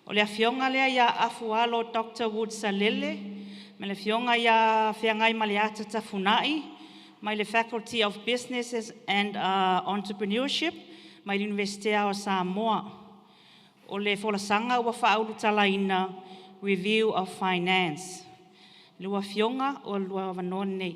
O le afionga lea ia afualo Dr. Wood Salele, me le fionga ia whiangai ma le ata tafunai, mai le Faculty of Businesses and Entrepreneurship, mai le Universitea o Samoa. O le folasanga ua whaulu talaina, Review of Finance. Lua fionga o lua wanoa nei.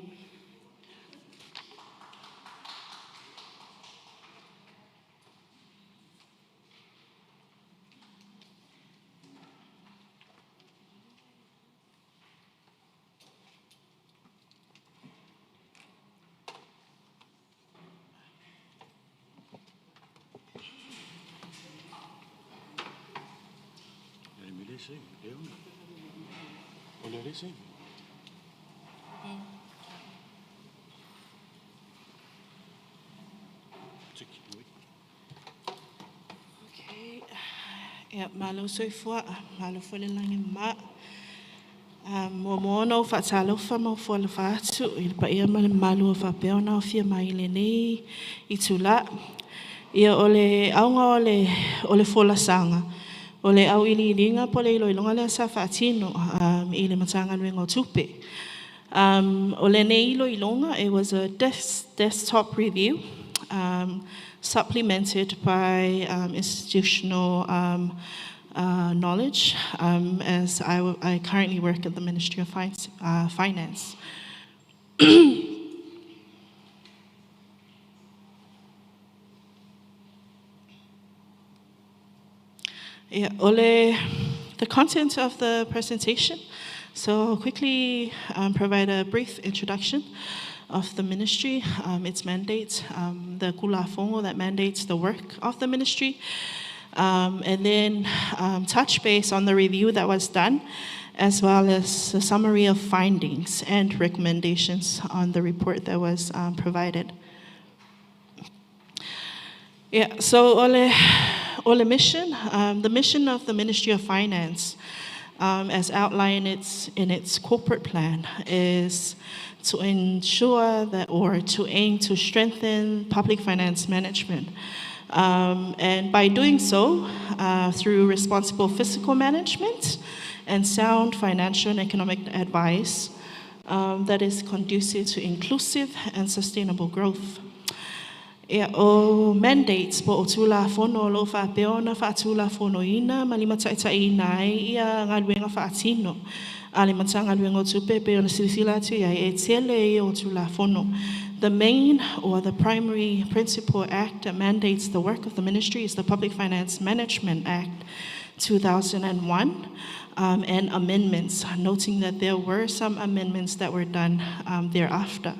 Okay. Ja, malo soifua, malo fole langi ma. Mo mono fa talo fa mo fole fa tu il pa ia malo fa peona fia mai le nei itula. Ia ole aunga ole fola sanga. Ole au ili linga pole ilo ilonga le sa fatino ile matanga luengo tupe. Ole nei ilo ilonga, it was a desktop review supplemented by institutional knowledge as I currently work at the Ministry of Finance. Yeah, ole, the content of the presentation. So I'll quickly provide a brief introduction of the ministry, its mandate, the kulafongo that mandates the work of the ministry, and then touch base on the review that was done, as well as a summary of findings and recommendations on the report that was provided. Yeah, so ole mission, the mission of the Ministry of Finance, as outlined in its corporate plan, is to ensure that, or to aim to strengthen public finance management. And by doing so, through responsible fiscal management and sound financial and economic advice that is conducive to inclusive and sustainable growth. Yeah, o mandates po o tula fono lo fa peona fa tula fono ina malima taita ina ia ngaluenga fa atino ale matanga luengo tupe pe ona silisila tu ia e tele o tula fono. The main or the primary principal act that mandates the work of the ministry is the Public Finance Management Act 2001 and amendments, noting that there were some amendments that were done thereafter.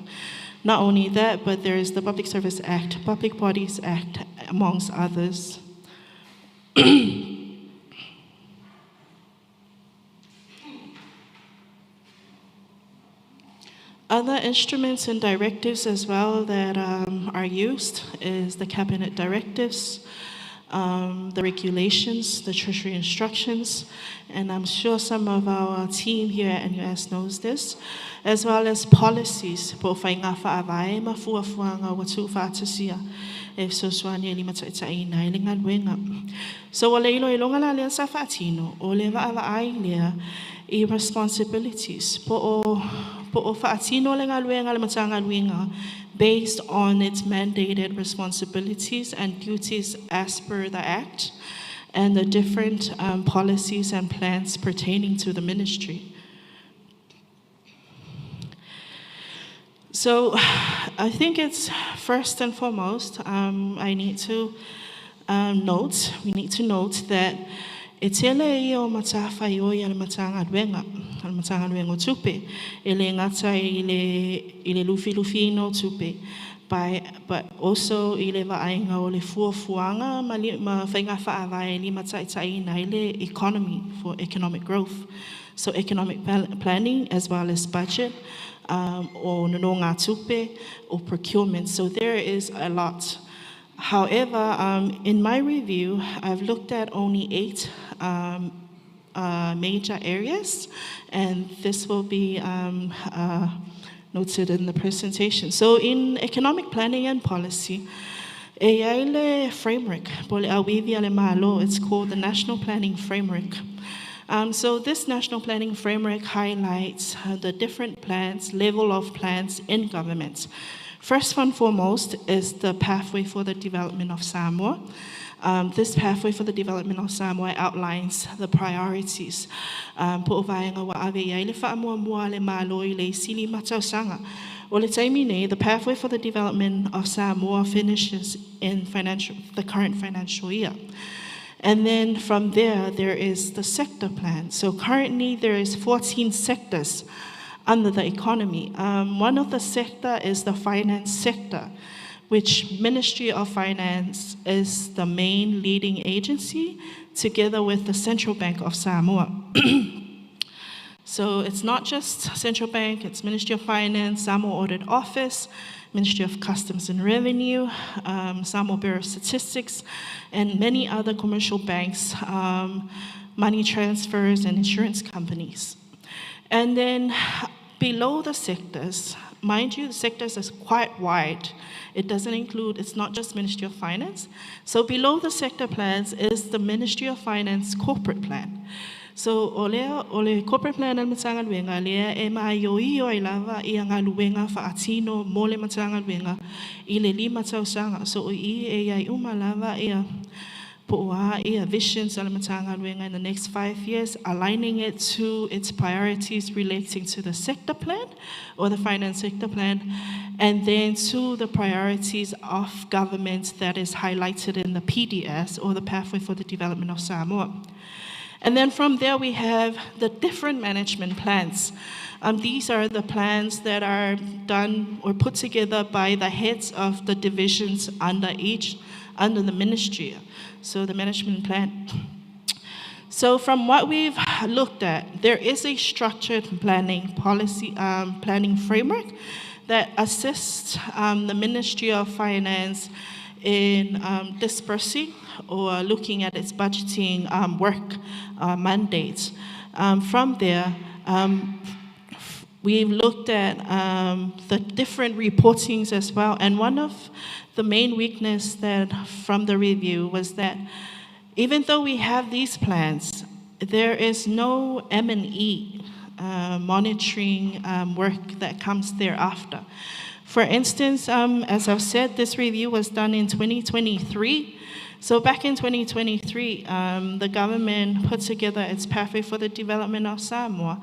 Not only that, but there is the Public Service Act, Public Bodies Act, amongst others. Other instruments and directives as well that are used is the Cabinet directives, the regulations, the Treasury instructions, and I'm sure some of our team here at NUS knows this, as well as policies. Po whainga whaavai ma fuafuanga watu whaatusia e soswani e lima taitaina e linga luenga. So o leilo e longa la lea sa whaatino, o le vaavai lea I responsibilities. Po o whaatino le ngā luenga le matanga luenga based on its mandated responsibilities and duties as per the Act and the different policies and plans pertaining to the ministry. So I think it's first and foremost, we need to note that it's ele o matafa yo ya matanga luenga tupe ele ngata ile lufi no tupe but also ile vainga o le fuafuanga ma whainga whaavai li mataitai ile economy for economic growth. So economic planning as well as budget or no ngā tupe or procurement. So there is a lot. However, in my review, I've looked at only 8 major areas, and this will be noted in the presentation. So in economic planning and policy, E aile framework, pole awivi ale malo, it's called the National Planning Framework. So this National Planning Framework highlights the different plans, level of plans in government. First and foremost is the pathway for the development of Samoa. This pathway for the development of Samoa outlines the priorities. Po vaenga wa ave ia le whaamua mua le malo I le sili matausanga. O le taimi nei, the pathway for the development of Samoa finishes in the current financial year. And then from there is the sector plan. So currently there is 14 sectors under the economy. One of the sector is the finance sector, which Ministry of Finance is the main leading agency together with the Central Bank of Samoa. So it's not just Central Bank, it's Ministry of Finance, Samoa Audit Office, Ministry of Customs and Revenue, Samoa Bureau of Statistics, and many other commercial banks, money transfers, and insurance companies. And then below the sectors, mind you, the sectors is quite wide. It doesn't include, it's not just Ministry of Finance. So below the sector plans is the Ministry of Finance corporate plan. So ole corporate plan al matanga luenga lea e maioio ai lava I anga luenga whaatino mole matanga luenga I le lima tausanga. So I e ai uma lava ia poa ia visions al matanga luenga in the next 5 years, aligning it to its priorities relating to the sector plan or the finance sector plan, and then to the priorities of government that is highlighted in the PDS or the Pathway for the Development of Samoa. And then from there, we have the different management plans. These are the plans that are done or put together by the heads of the divisions under the ministry. So the management plan. So from what we've looked at, there is a structured planning policy, planning framework that assists the Ministry of Finance in dispersing or looking at its budgeting work mandates. From there, we've looked at the different reportings as well, and one of the main weakness that from the review was that even though we have these plans, there is no M&E monitoring work that comes thereafter. For instance, as I've said, this review was done in 2023. So back in 2023, the government put together its Pathway for the Development of Samoa.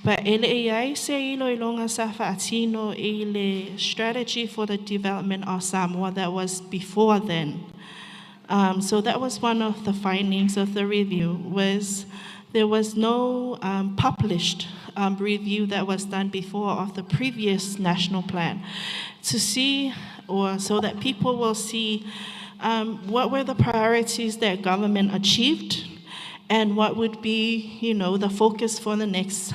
But ele se ilo ilonga sa whaatino ile strategy for the development of Samoa that was before then. So that was one of the findings of the review, was there was no published review that was done before of the previous national plan to see, or so that people will see what were the priorities that government achieved and what would be, the focus for the next,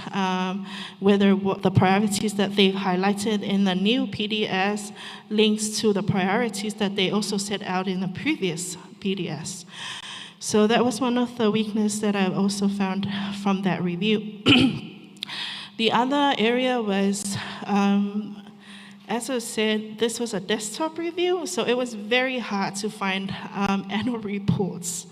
whether the priorities that they've highlighted in the new PDS links to the priorities that they also set out in the previous PDS. So that was one of the weaknesses that I've also found from that review. The other area was, as I said, this was a desktop review, so it was very hard to find annual reports.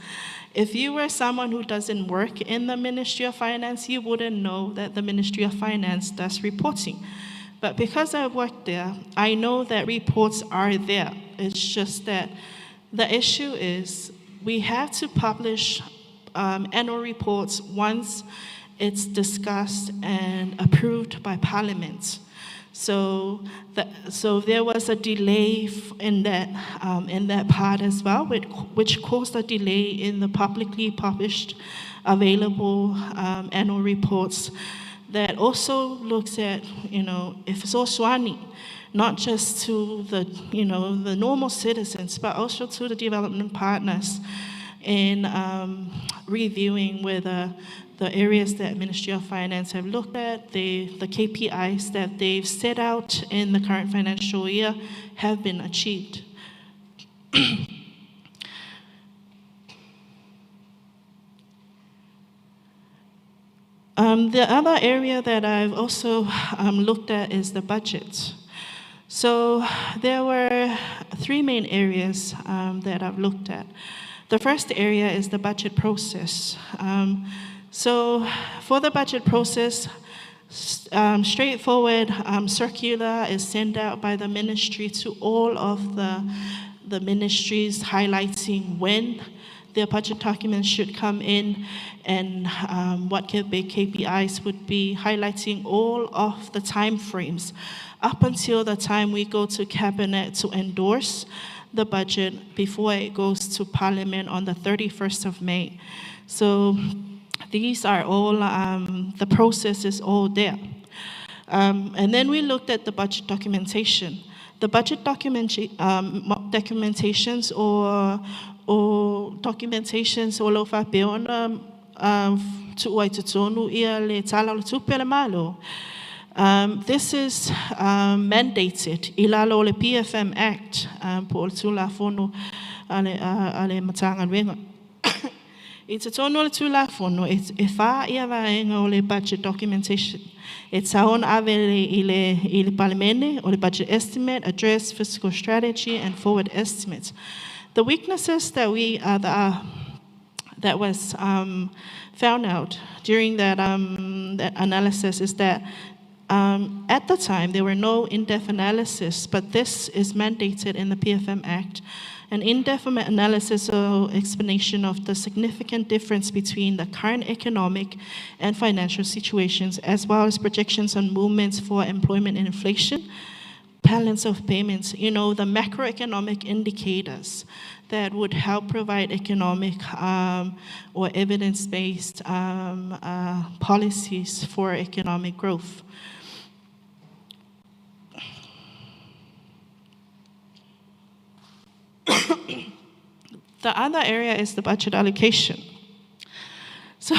If you were someone who doesn't work in the Ministry of Finance, you wouldn't know that the Ministry of Finance does reporting. But because I worked there, I know that reports are there. It's just that the issue is we have to publish annual reports once it's discussed and approved by Parliament. So there was a delay in that part as well, which caused a delay in the publicly published available annual reports that also looks at, if it's Oswani, not just to the, the normal citizens, but also to the development partners in reviewing whether the areas that Ministry of Finance have looked at, the KPIs that they've set out in the current financial year have been achieved. The other area that I've also looked at is the budget. So there were three main areas that I've looked at. The first area is the budget process. So for the budget process, straightforward circular is sent out by the ministry to all of the ministries, highlighting when their budget documents should come in and what their KPIs would be, highlighting all of the time frames up until the time we go to cabinet to endorse the budget before it goes to Parliament on the 31st of May. So these are all, the process is all there. And then we looked at the budget documentation. The budget documentations or documentations all over Beona to Waitutonu ia le tala o tupele malo. This is mandated ilalo le PFM Act po o tula fono ale matanga wenga. It's a tono to la fono. It's if I ever ole budget documentation. It's on avele ile parliament or the budget estimate, address, fiscal strategy, and forward estimates. The weaknesses that that was found out during that that analysis is that at the time there were no in-depth analysis, but this is mandated in the PFM Act. An in-depth analysis or explanation of the significant difference between the current economic and financial situations, as well as projections on movements for employment and inflation, balance of payments, the macroeconomic indicators that would help provide economic or evidence-based policies for economic growth. The other area is the budget allocation. So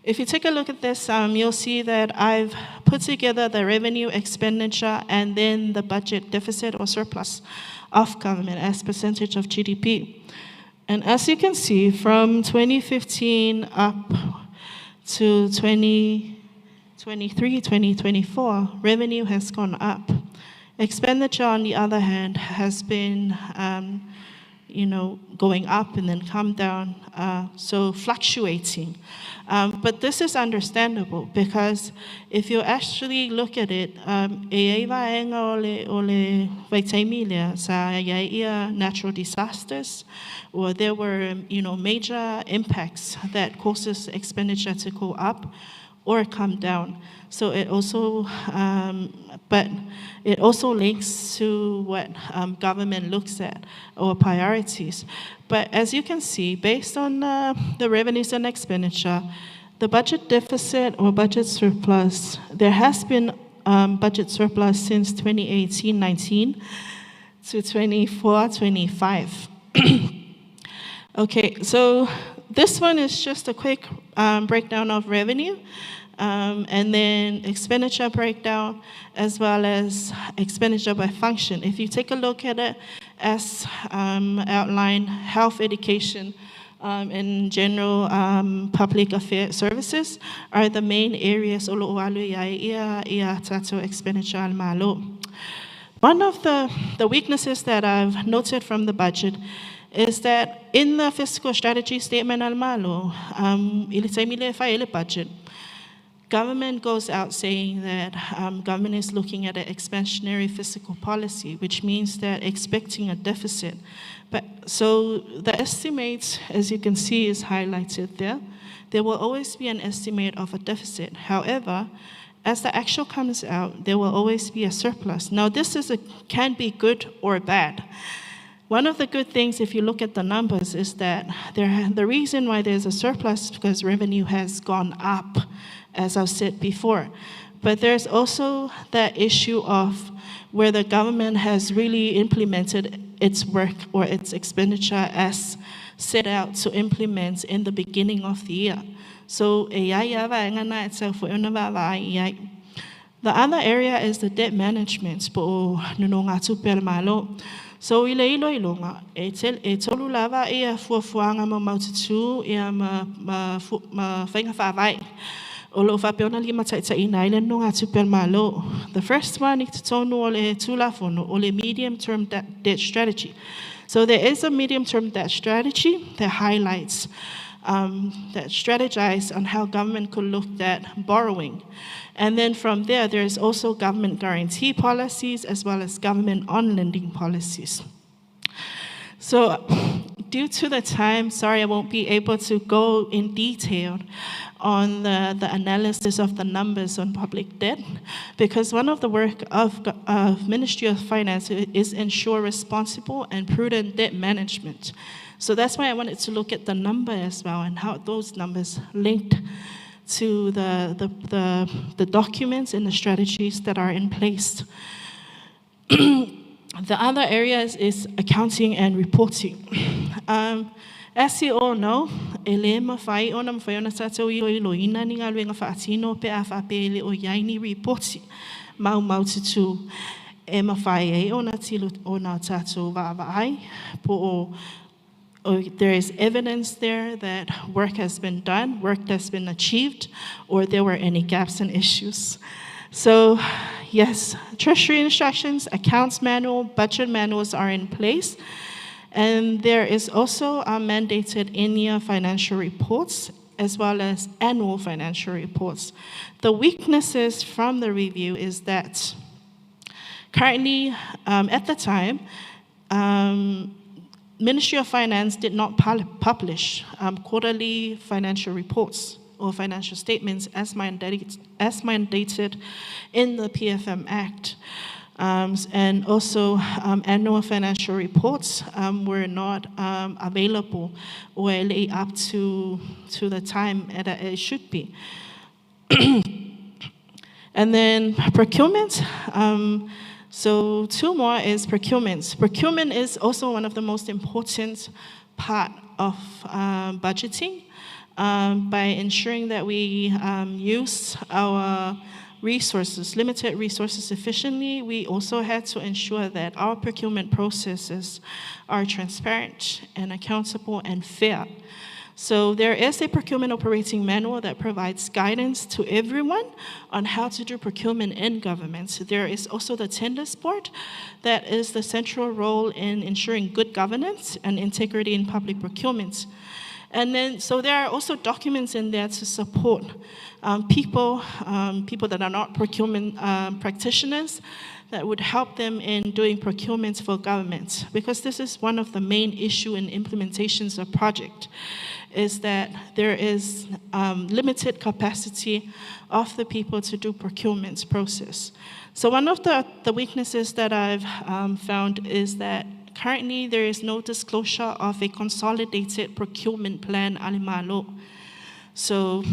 if you take a look at this, you'll see that I've put together the revenue, expenditure, and then the budget deficit or surplus of government as percentage of GDP. And as you can see, from 2015 up to 2023, 2024, revenue has gone up. Expenditure, on the other hand, has been going up and then come down, so fluctuating. But this is understandable because if you actually look at it, natural disasters, or there were major impacts that causes expenditure to go up or come down. So it also, but it also links to what government looks at or priorities. But as you can see, based on the revenues and expenditure, the budget deficit or budget surplus, there has been budget surplus since 2018-19 to 24-25. Okay, so this one is just a quick breakdown of revenue. And then expenditure breakdown, as well as expenditure by function. If you take a look at it as outlined, health, education, and general public affairs services are the main areas expenditure. One of the weaknesses that I've noted from the budget is that in the fiscal strategy statement budget, government goes out saying that government is looking at an expansionary fiscal policy, which means that expecting a deficit. But so the estimates, as you can see, is highlighted there. There will always be an estimate of a deficit. However, as the actual comes out, there will always be a surplus. Now, this can be good or bad. One of the good things, if you look at the numbers, is that the reason why there's a surplus is because revenue has gone up, as I've said before. But there's also that issue of where the government has really implemented its work or its expenditure as set out to implement in the beginning of the year. So the other area is the debt management. So ilonga tolu lava fuafuanga ma mautitu ia ma whainga whawai Olo whapeona lima taita ina ile no ngā tupel malo. The first one i te tonu o le tulafono o le medium-term debt strategy. So there is a medium-term debt strategy that highlights, that strategize on how government could look at borrowing. And then from there, there is also government guarantee policies as well as government on-lending policies. So due to the time, sorry, I won't be able to go in detail on the analysis of the numbers on public debt, because one of the work of Ministry of Finance is ensure responsible and prudent debt management. So that's why I wanted to look at the number as well and how those numbers linked to the documents and the strategies that are in place. The other areas is accounting and reporting. As you all know, ele mawhai ona ona tātou I loina ni ngā luenga whaatino pe a whapele o yaini reporting. Mau tutu e mawhai ona tilo ona tātou wa'awai po there is evidence there that work has been done, work has been achieved, or there were any gaps and issues. So, yes, Treasury instructions, accounts manual, budget manuals are in place. And there is also mandated in-year financial reports as well as annual financial reports. The weaknesses from the review is that currently, at the time, Ministry of Finance did not publish quarterly financial reports or financial statements as mandated in the PFM Act. And also annual financial reports were not available or up to the time that it should be. And then procurement. So two more is procurement. Procurement is also one of the most important part of budgeting by ensuring that we use our resources, limited resources efficiently. We also had to ensure that our procurement processes are transparent and accountable and fair. So there is a procurement operating manual that provides guidance to everyone on how to do procurement in government. There is also the tenders board that is the central role in ensuring good governance and integrity in public procurement. And then, so there are also documents in there to support people that are not procurement practitioners that would help them in doing procurements for government. Because this is one of the main issue in implementations of project, is that there is limited capacity of the people to do procurement process. So one of the weaknesses that I've found is that currently there is no disclosure of a consolidated procurement plan alimalo. So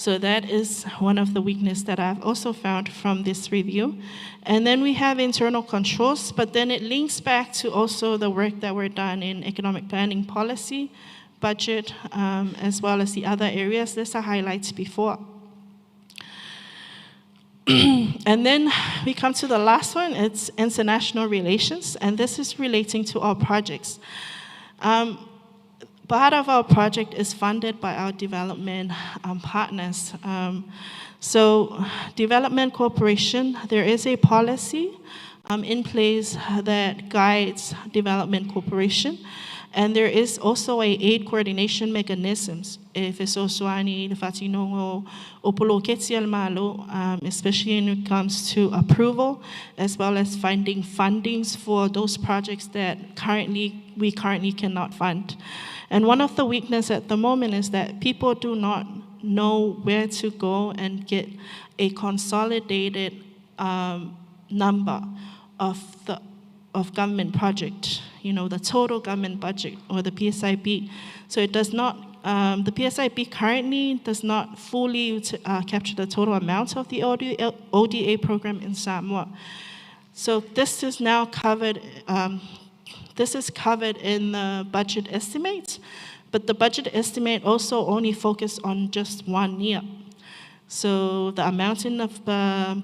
that is one of the weaknesses that I've also found from this review. And then we have internal controls, but then it links back to also the work that were done in economic planning policy, budget, as well as the other areas. These are highlights before. And then we come to the last one, it's international relations, and this is relating to our projects. Part of our project is funded by our development partners. So development cooperation, there is a policy in place that guides development cooperation. And there is also a aid coordination mechanisms. If it's also any especially when it comes to approval, as well as finding fundings for those projects that we currently cannot fund. And one of the weaknesses at the moment is that people do not know where to go and get a consolidated number of government project, the total government budget or the PSIB. So it does not, the PSIB currently does not fully capture the total amount of the ODA program in Samoa. So this is now covered, this is covered in the budget estimates, but the budget estimate also only focuses on just 1 year. So the amount in the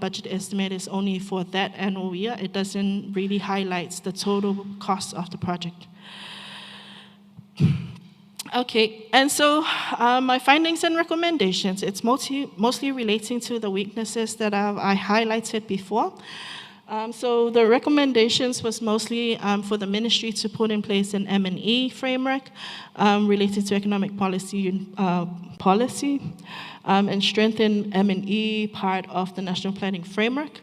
budget estimate is only for that annual year. It doesn't really highlight the total cost of the project. Okay, and so my findings and recommendations, it's mostly relating to the weaknesses that I highlighted before. So the recommendations was mostly for the ministry to put in place an M&E framework related to economic policy, and strengthen M&E part of the national planning framework.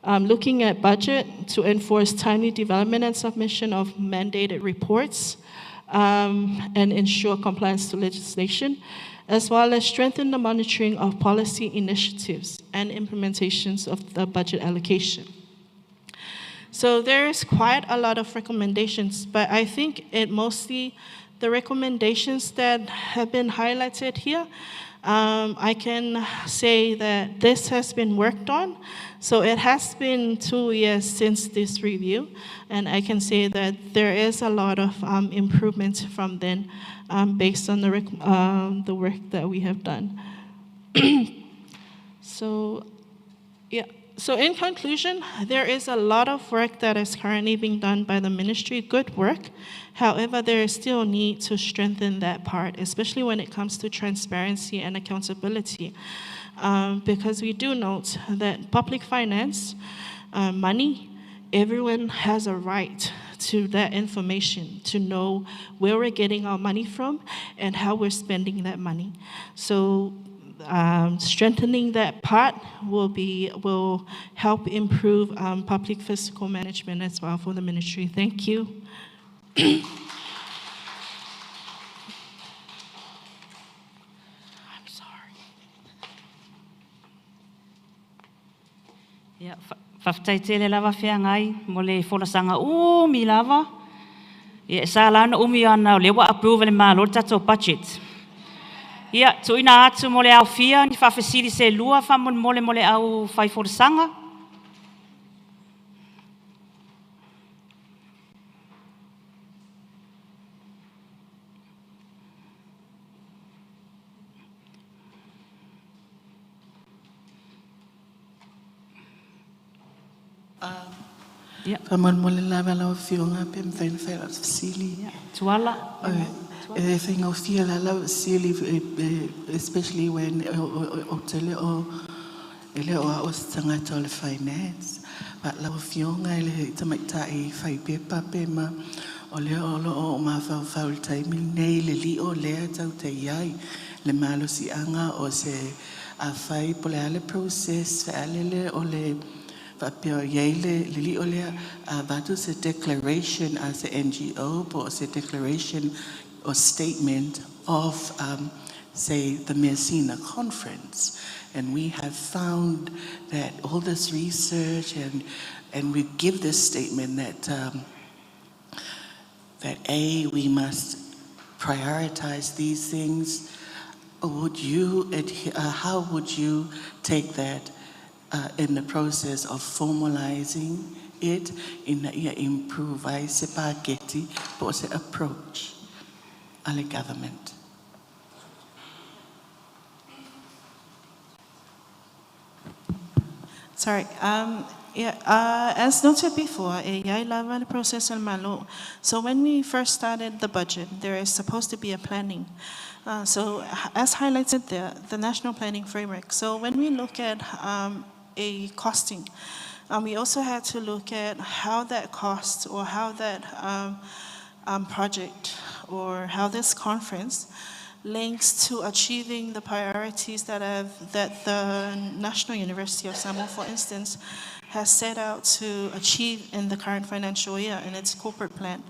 Looking at budget to enforce timely development and submission of mandated reports, and ensure compliance to legislation, as well as strengthen the monitoring of policy initiatives and implementations of the budget allocation. So there is quite a lot of recommendations, but I think the recommendations that have been highlighted here, I can say that this has been worked on. So it has been 2 years since this review, and I can say that there is a lot of improvement from then based on the work that we have done. So, yeah. So in conclusion, there is a lot of work that is currently being done by the ministry, good work. However, there is still need to strengthen that part, especially when it comes to transparency and accountability. Because we do note that public finance, money, everyone has a right to that information, to know where we're getting our money from and how we're spending that money. So strengthening that part will help improve public fiscal management as well for the ministry. Thank you. I'm sorry. Ia, whawhataitele lava whea ngai, mo le whonasanga umi lava. Ia, sa lana umi ana o le wa approve le maa lor tato budget. Ia, tuina atu mo le au fia, ni whawhasiri se lua, whamon mo le au whaiforsanga. Pamon mole lava la fionga pem fen fel sili. Tuala. Thing of feel I love silly, especially when otele o ele o tangata finance. But la fionga ele tamata e fai pepa pema ole o ma fa time nei le li o le tau te yai le malo si anga o se a fai pole ale process fa ale ole Papio Yale Lili Olia Vatus a declaration as an NGO, but a declaration or statement of say the Measina Conference. And we have found that all this research and we give this statement that A, we must prioritize these things. Would you how would you take that in the process of formalizing it in improvise paketi pose approach à la government? Sorry. As noted before, I love the process of malo. So when we first started the budget, there is supposed to be a planning. So as highlighted there, the national planning framework. So when we look at a costing, we also had to look at how that cost or how that project or how this conference links to achieving the priorities that the National University of Samoa, for instance, has set out to achieve in the current financial year in its corporate plan,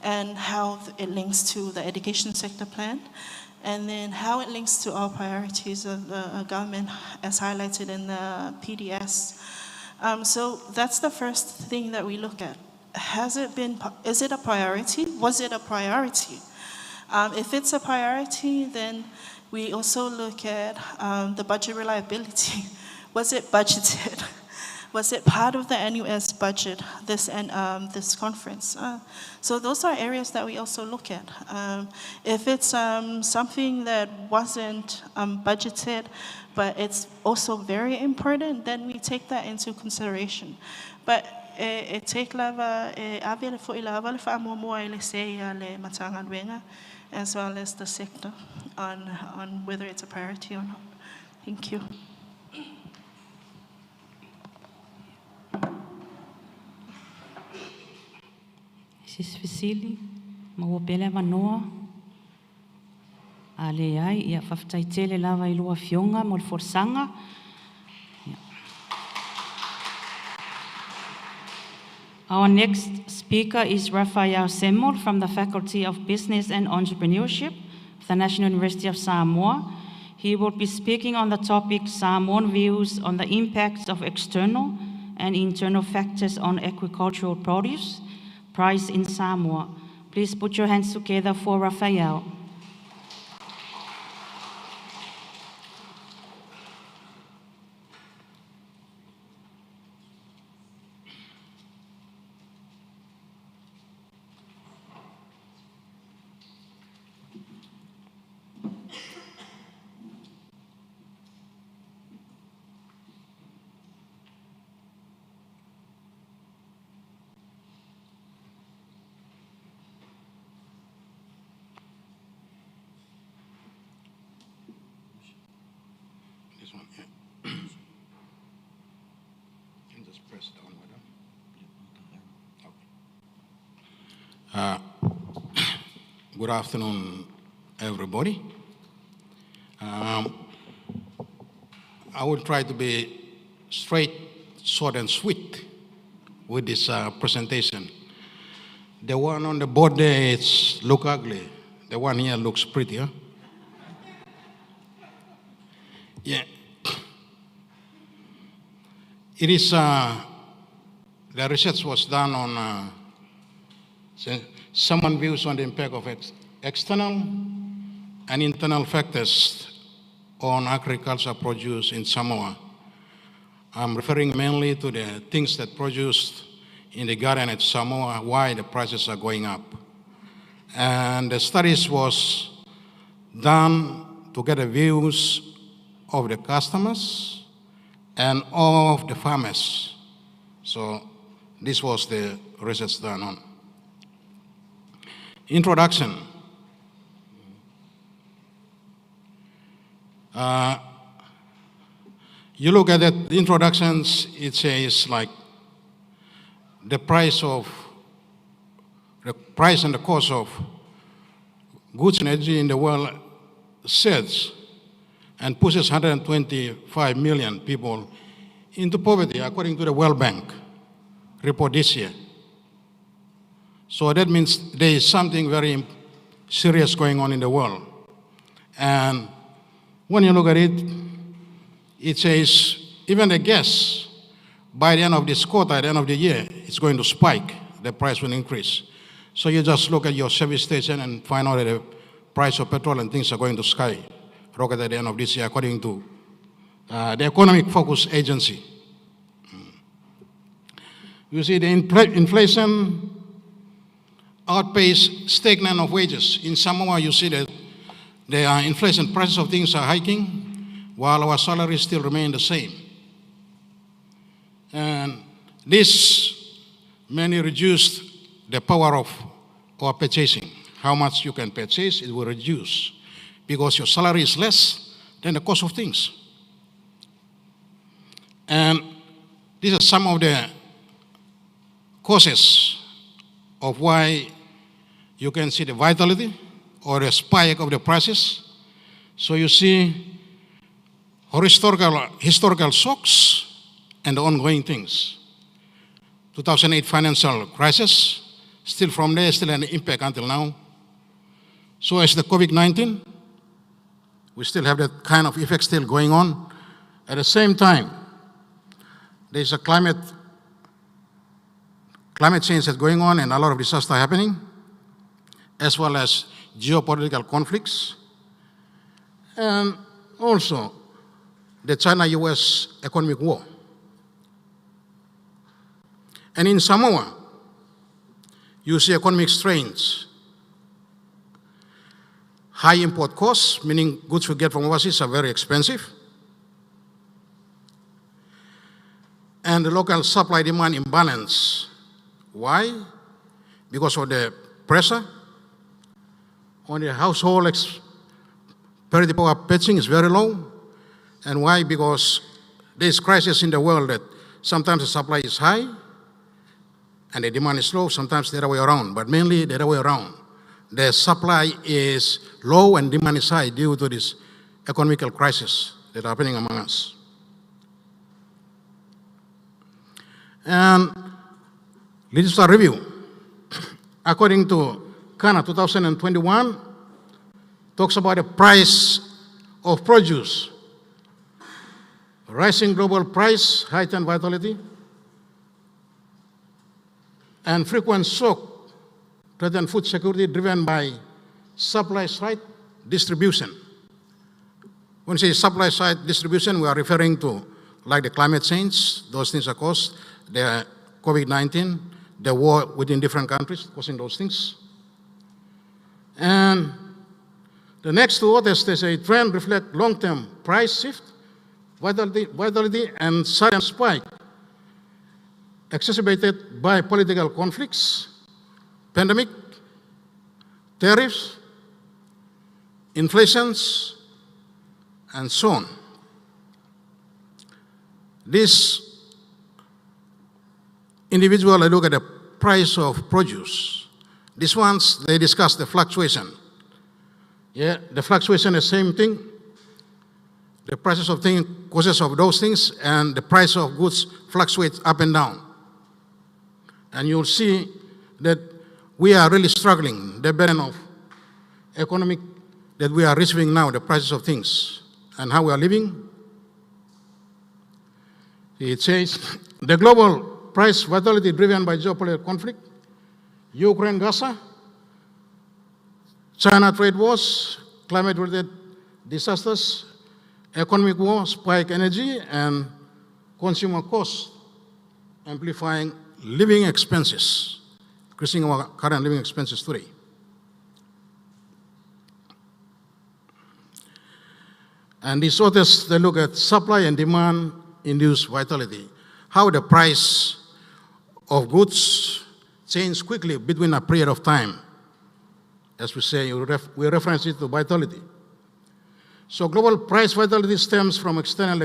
and how it links to the education sector plan, and then how it links to our priorities of the government as highlighted in the PDS. So that's the first thing that we look at. Is it a priority? Was it a priority? If it's a priority, then we also look at the budget reliability. Was it budgeted? Was it part of the NUS budget, this conference? So those are areas that we also look at. If it's something that wasn't budgeted, but it's also very important, then we take that into consideration. But e take lava e avele fo ila avale fa mua ile sei le matanga wenga, as well as the sector on whether it's a priority or not. Thank you. Sis Vasili, mawapele manoa. Ale ai, ia whaftaitele lava I lua fionga mo le forsanga. Our next speaker is Rafael Semmel from the Faculty of Business and Entrepreneurship of the National University of Samoa. He will be speaking on the topic Samoan views on the impacts of external and internal factors on agricultural produce, price in Samoa. Please put your hands together for Rafael. Good afternoon, everybody. I will try to be straight, short, and sweet with this presentation. The one on the board there looks ugly. The one here looks prettier. Yeah. It is, the research was done on Samoan views on the impact of external and internal factors on agricultural produce in Samoa. I'm referring mainly to the things that produced in the garden at Samoa, why the prices are going up. And the studies was done to get the views of the customers and of the farmers. So this was the research done on. Introduction. You look at the introductions, it says like the price and the cost of goods and energy in the world sets and pushes 125 million people into poverty, according to the World Bank report this year. So that means there is something very serious going on in the world. And when you look at it, it says even the gas, by the end of this quarter, at the end of the year, it's going to spike, the price will increase. So you just look at your service station and find out that the price of petrol and things are going to skyrocket at the end of this year, according to the Economic Focus Agency. You see the inflation outpace stagnant of wages. In Samoa, you see that the inflation prices of things are hiking, while our salaries still remain the same. And this mainly reduced the power of our purchasing. How much you can purchase, it will reduce, because your salary is less than the cost of things. And these are some of the causes of why you can see the vitality or the spike of the prices. So you see historical shocks and the ongoing things. 2008 financial crisis, still from there, still an impact until now. So as the COVID-19, we still have that kind of effect still going on. At the same time, there's a climate change that's going on and a lot of disaster happening, as well as geopolitical conflicts, and also the China-US economic war. And in Samoa, you see economic strains. High import costs, meaning goods we get from overseas are very expensive. And and the local supply-demand imbalance. Why? Because of the pressure on the household parity power purchasing is very low. And why? Because there's crisis in the world that sometimes the supply is high and the demand is low, sometimes the other way around, but mainly the other way around. The supply is low and demand is high due to this economical crisis that are happening among us. And literature review, according to Kana 2021, talks about the price of produce, rising global price, heightened vitality, and frequent shock threaten food security driven by supply side distribution. When we say supply side distribution, we are referring to like the climate change, those things are caused, the COVID-19, the war within different countries causing those things. And the next two orders, they say trend reflect long-term price shift, vitality and sudden spike, exacerbated by political conflicts, pandemic, tariffs, inflations, and so on. This individual, I look at the price of produce. These ones, they discuss the fluctuation. Yeah, the fluctuation is the same thing. The prices of things, causes of those things, and the price of goods fluctuates up and down. And you'll see that we are really struggling, the burden of economic that we are receiving now, the prices of things, and how we are living. It says, the global price volatility driven by geopolitical conflict, Ukraine, Gaza, China trade wars, climate-related disasters, economic war, spike energy, and consumer costs, amplifying living expenses, increasing our current living expenses today. And these authors, they look at supply and demand induced vitality, how the price of goods change quickly between a period of time. As we say, we reference it to vitality. So global price vitality stems from external,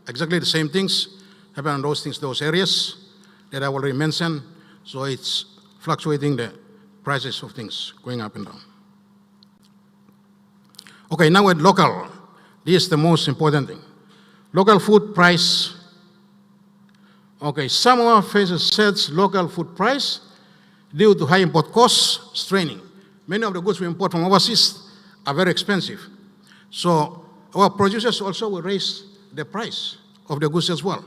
exactly the same things happen on those things, those areas that I already mentioned. So it's fluctuating the prices of things, going up and down. Okay, now at local. This is the most important thing. Local food price. Okay, Samoa faces surge local food price due to high import costs, straining. Many of the goods we import from overseas are very expensive. So our producers also will raise the price of the goods as well.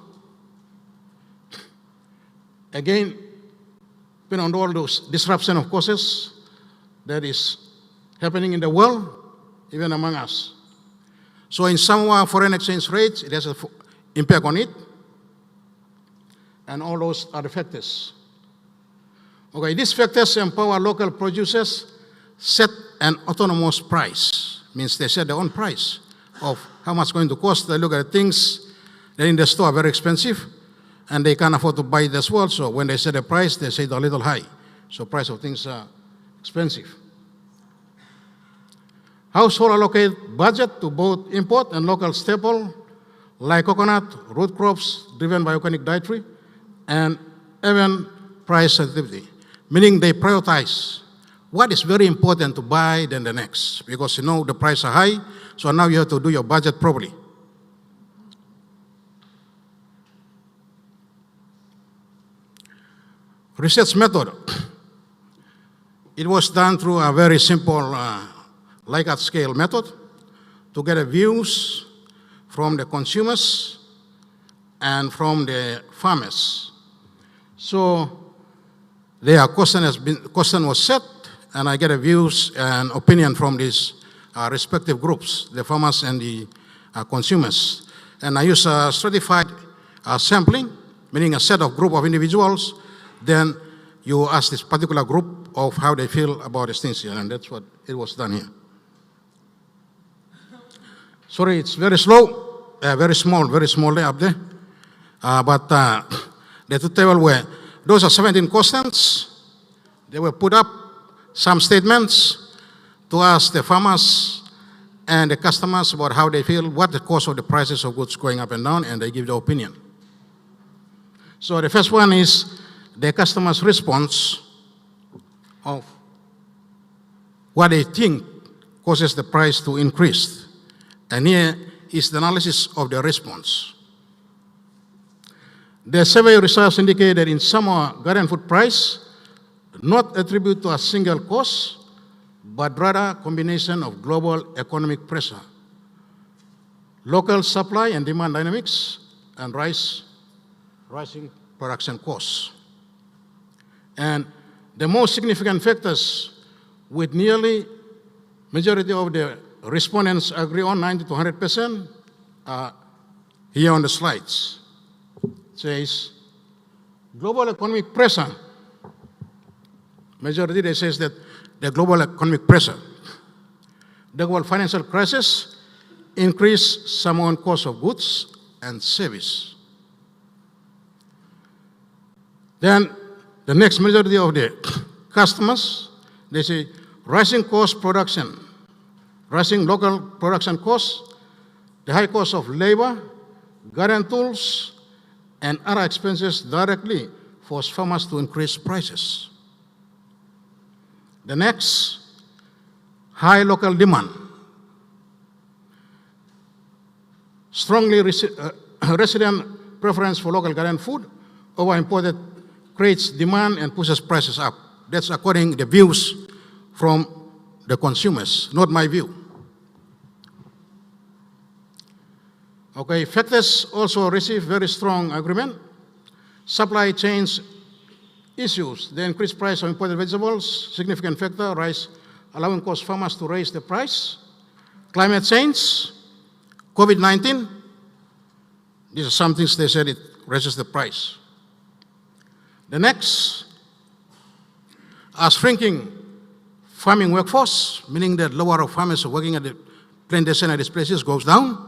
Again, depending on all those disruption of causes that is happening in the world, even among us. So in Samoa, foreign exchange rates, it has an impact on it. And all those are the factors. Okay, these factors empower local producers set an autonomous price. Means they set their own price of how much it's going to cost. They look at things that in the store are very expensive and they can't afford to buy it as well. So when they set a price, they say it's a little high. So price of things are expensive. Household allocate budget to both import and local staple like coconut, root crops driven by organic dietary, and even price sensitivity, meaning they prioritize what is very important to buy than the next, because you know the prices are high, so now you have to do your budget properly. Research method. It was done through a very simple Likert scale method to get views from the consumers and from the farmers. So their question was set, and I get views and opinion from these respective groups, the farmers and the consumers. And I use a stratified sampling, meaning a set of group of individuals. Then you ask this particular group of how they feel about these things here, and that's what it was done here. Sorry, it's very slow, very small up there. But The two tables were, those are 17 questions. They were put up, some statements to ask the farmers and the customers about how they feel, what the cause of the prices of goods going up and down, and they give their opinion. So the first one is the customer's response of what they think causes the price to increase. And here is the analysis of the response. The survey results indicate that in summer garden food price, not attributed to a single cause, but rather a combination of global economic pressure, local supply and demand dynamics, and rising production costs. And the most significant factors, with nearly majority of the respondents agree on, 90 to 100%, are here on the slides. It says global economic pressure. Majority they says that the global economic pressure, the global financial crisis, increased some on cost of goods and service. Then the next majority of the customers, they say rising cost production, rising local production costs, the high cost of labor, garden tools, and other expenses directly force farmers to increase prices. The next, high local demand. Strongly resident preference for local garden food over imported creates demand and pushes prices up. That's according to the views from the consumers, not my view. Okay, factors also receive very strong agreement. Supply chains issues, the increased price of imported vegetables, significant factor, rise, allowing cost farmers to raise the price. Climate change, COVID-19, these are some things they said it raises the price. The next, a shrinking farming workforce, meaning that lower of farmers working at the plantation at these places goes down.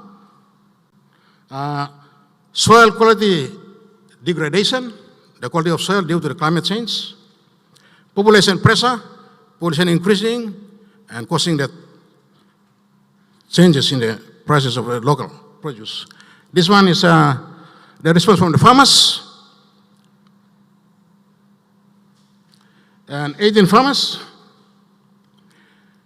Soil quality degradation, the quality of soil due to the climate change. Population pressure, population increasing and causing the changes in the prices of the local produce. This one is the response from the farmers. And 18 farmers.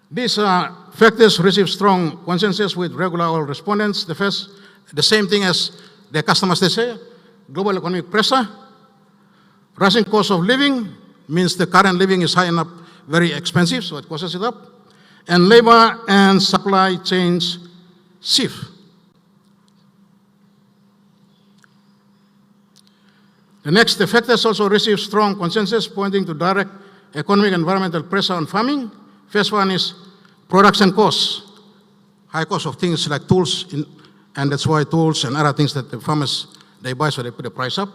These factors receive strong consensus with regular all respondents. The first, the same thing as the customers they say, global economic pressure, rising cost of living means the current living is high enough, very expensive, so it causes it up, and labor and supply chains shift. The next, the factors also receive strong consensus pointing to direct economic and environmental pressure on farming. First one is production costs, high cost of things like tools, and that's why tools and other things that the farmers, they buy, so they put the price up.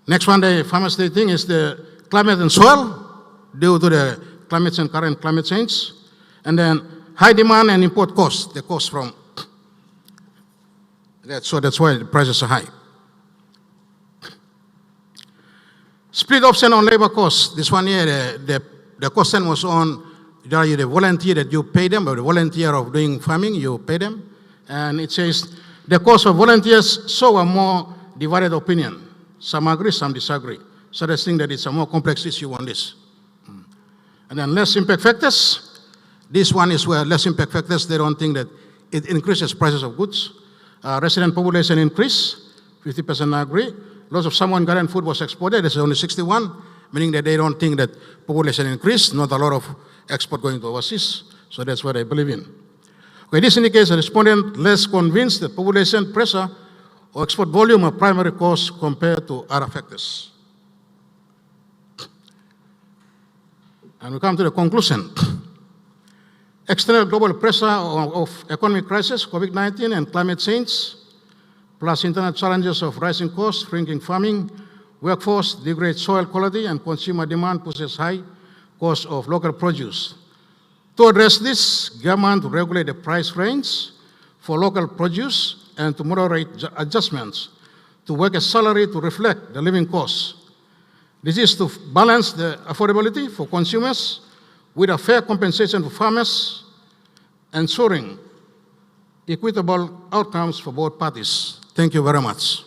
Next one, the farmers, they think is the climate and soil due to the climate and current climate change. And then high demand and import costs, the cost from that, so that's why the prices are high. Split option on labor costs. This one here, the question was on the volunteer that you pay them, or the volunteer of doing farming, you pay them. And it says the cost of volunteers show a more divided opinion. Some agree, some disagree. So they think that it's a more complex issue on this. And then less impact factors. This one is where less impact factors, they don't think that it increases prices of goods. Resident population increase, 50% agree. Loss of salmon garden food was exported, it's only 61, meaning that they don't think that population increase, not a lot of export going to overseas. So that's what I believe in. Okay, this indicates a respondent less convinced that population pressure or export volume are primary cause compared to other factors. And we come to the conclusion. External global pressure of economic crisis, COVID-19 and climate change, plus internal challenges of rising costs, shrinking farming, workforce, degrade soil quality, and consumer demand pushes high cost of local produce. To address this, government to regulate the price range for local produce and to moderate adjustments to workers' salary to reflect the living costs. This is to balance the affordability for consumers with a fair compensation for farmers, ensuring equitable outcomes for both parties. Thank you very much.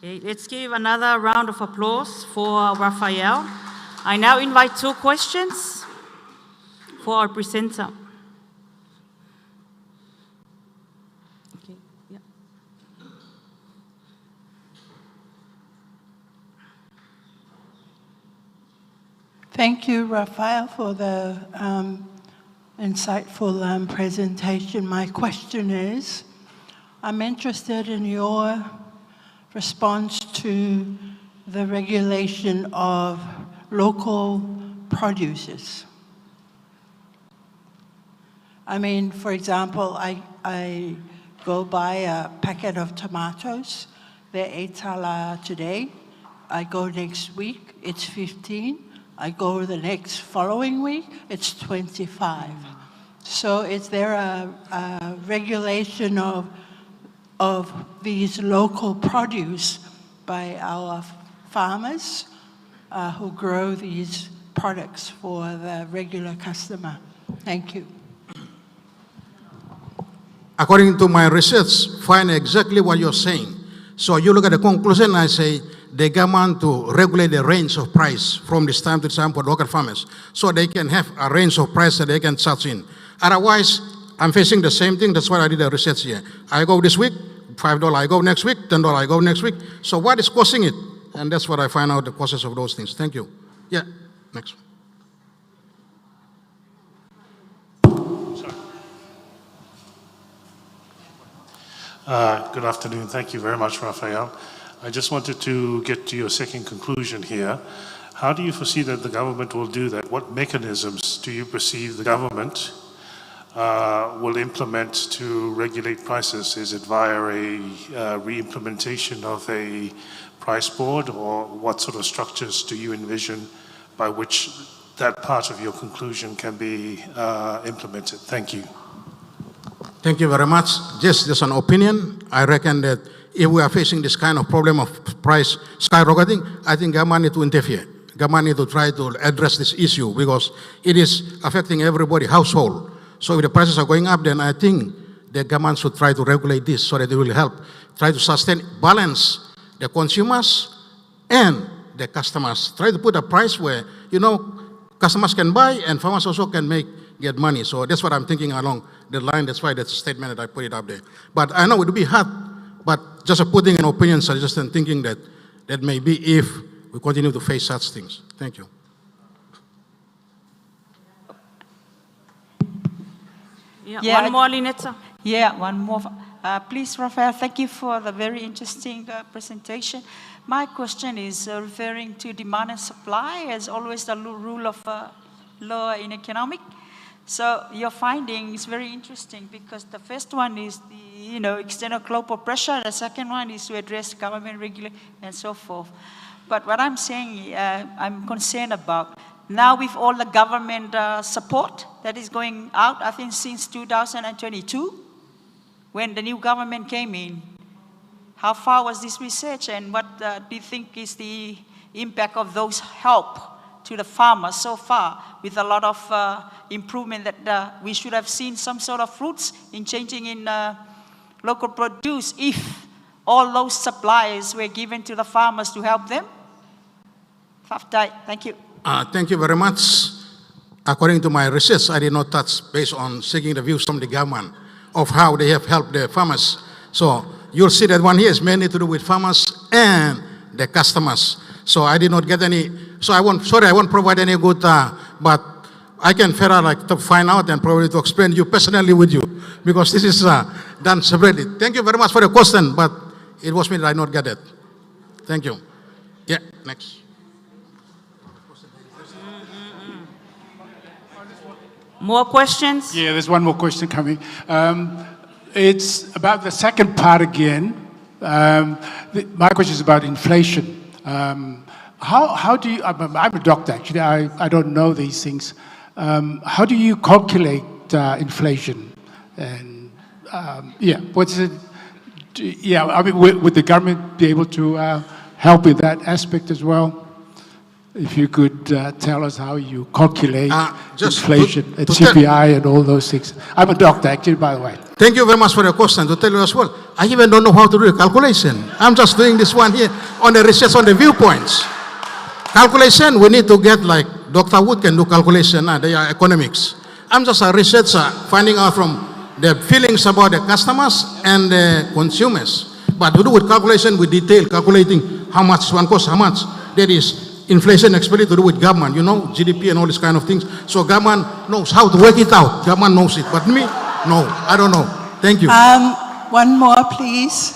Okay, let's give another round of applause for Raphael. I now invite 2 questions for our presenter. Okay, yeah. Thank you, Raphael, for the insightful presentation. My question is, I'm interested in your response to the regulation of local produces. I mean, for example, I go buy a packet of tomatoes. They're $8 today. I go next week, it's 15. I go the next following week, it's 25. So is there a regulation of these local produce by our farmers who grow these products for the regular customer? Thank you. According to my research, find exactly what you're saying. So you look at the conclusion, I say the government to regulate the range of price from this time to time for local farmers, so they can have a range of price that they can charge in. Otherwise, I'm facing the same thing. That's why I did the research here. I go this week, $5. I go next week, $10. I go next week. So what is causing it? And that's what I find out the causes of those things. Thank you. Yeah, next. Good afternoon. Thank you very much, Raphael. I just wanted to get to your second conclusion here. How do you foresee that the government will do that? What mechanisms do you perceive the government will implement to regulate prices? Is it via a re-implementation of a price board, or what sort of structures do you envision by which that part of your conclusion can be implemented? Thank you. Thank you very much. Just an opinion. I reckon that if we are facing this kind of problem of price skyrocketing, I think government need to interfere. Government need to try to address this issue because it is affecting everybody, household. So if the prices are going up, then I think the government should try to regulate this so that it will help try to sustain, balance the consumers and the customers. Try to put a price where, customers can buy and farmers also can get money. So that's what I'm thinking along the line. That's why that's a statement that I put it up there. But I know it will be hard, but just putting an opinion, suggestion, thinking that maybe if we continue to face such things. Thank you. Yeah, one more, Linetta. Yeah, one more. Please, Raphael, thank you for the very interesting presentation. My question is referring to demand and supply as always the rule of law in economic. So your finding is very interesting because the first one is the external global pressure. The second one is to address government regulation and so forth. But what I'm saying, I'm concerned about now with all the government support that is going out, I think since 2022, when the new government came in. How far was this research, and what do you think is the impact of those help to the farmers so far, with a lot of improvement that we should have seen some sort of fruits in changing in local produce if all those supplies were given to the farmers to help them? Thank you. Thank you very much. According to my research, I did not touch based on seeking the views from the government of how they have helped the farmers. So you'll see that one here is mainly to do with farmers and the customers. So I did not get any, so I won't provide any good, but I can to find out and probably to explain you personally with you, because this is done separately. Thank you very much for the question, but it was me that I not get it. Thank you. Yeah, next. More questions? Yeah, there's one more question coming. It's about the second part again. My question is about inflation. how do you, I'm a doctor actually, I don't know these things. How do you calculate inflation? And yeah, what's it? Yeah, I mean, would the government be able to help with that aspect as well? If you could tell us how you calculate inflation and CPI and all those things. I'm a doctor, actually, by the way. Thank you very much for your question. To tell you as well, I even don't know how to do the calculation. I'm just doing this one here on the research on the viewpoints. Calculation, we need to get like Dr. Wood can do calculation, they are economics. I'm just a researcher finding out from the feelings about the customers and the consumers. But to do with calculation, with detail, calculating how much one costs, how much, that is inflation expected to do with government, you know, GDP and all these kind of things. So government knows how to work it out. Government knows it. But me, no, I don't know. Thank you. One more, please.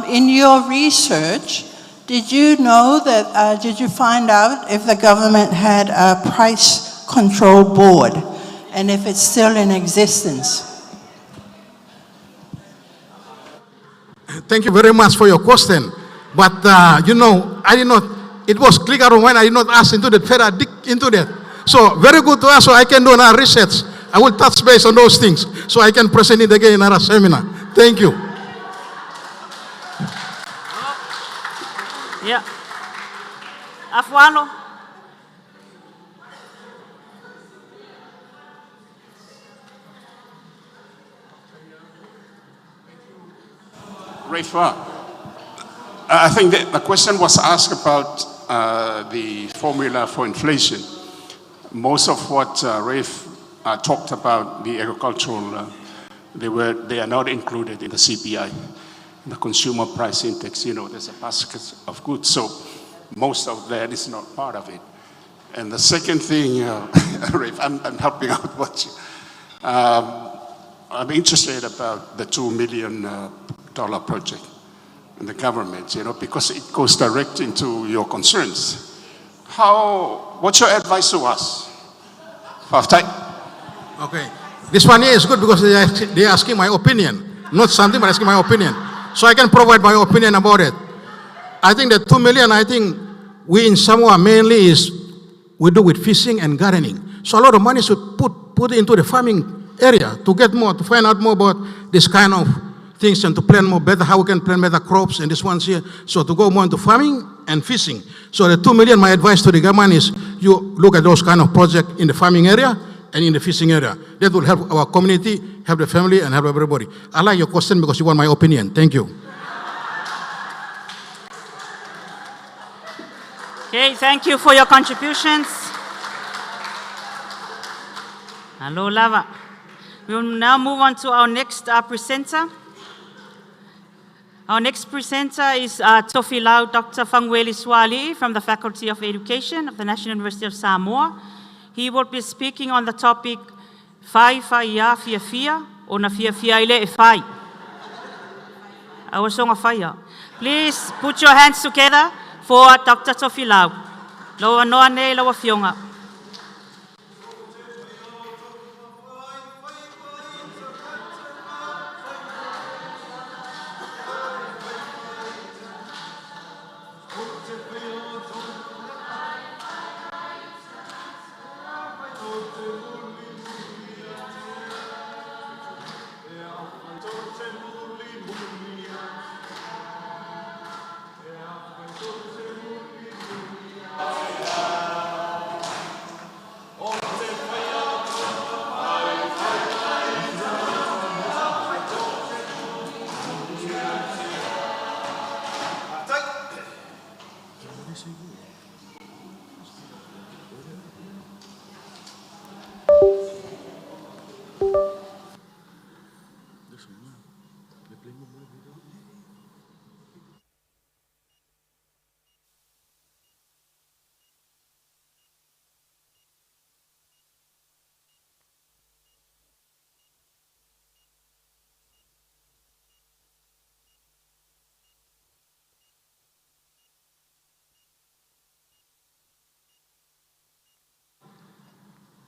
In your research, did you know that, did you find out if the government had a price control board and if it's still in existence? Thank you very much for your question. But, you know, I did not, it was clear on when I did not ask into that, further dig into that. So, very good to ask, so I can do another research. I will touch base on those things, so I can present it again in another seminar. Thank you. Yeah. Afuano. Rafa, I think that the question was asked about the formula for inflation. Most of what Rafe talked about, the agricultural, they are not included in the CPI, the consumer price index. You know, there's a basket of goods, so most of that is not part of it. And the second thing, Rafe, I'm helping out what you. I'm interested about the $2 million project in the government, you know, because it goes direct into your concerns. What's your advice to us? Okay. This one here is good because they are asking my opinion. Not something, but asking my opinion. So I can provide my opinion about it. I think that 2 million, I think we in Samoa mainly we do with fishing and gardening. So a lot of money should put into the farming area to get more, to find out more about this kind of things and to plan more better, how we can plant better crops and this one's here. So to go more into farming and fishing. So the 2 million, my advice to the government is you look at those kind of projects in the farming area and in the fishing area. That will help our community, help the family, and help everybody. I like your question because you want my opinion. Thank you. Okay, thank you for your contributions. Hello, Lava. We will now move on to our next presenter. Our next presenter is Tofi Lau Dr. Fangweli Swali from the Faculty of Education of the National University of Samoa. He will be speaking on the topic Fai ya fia fia o na fia fia ile e fai. Our song of fire. Please put your hands together for Dr. Tofi Lau. Loa noa ne loa fionga.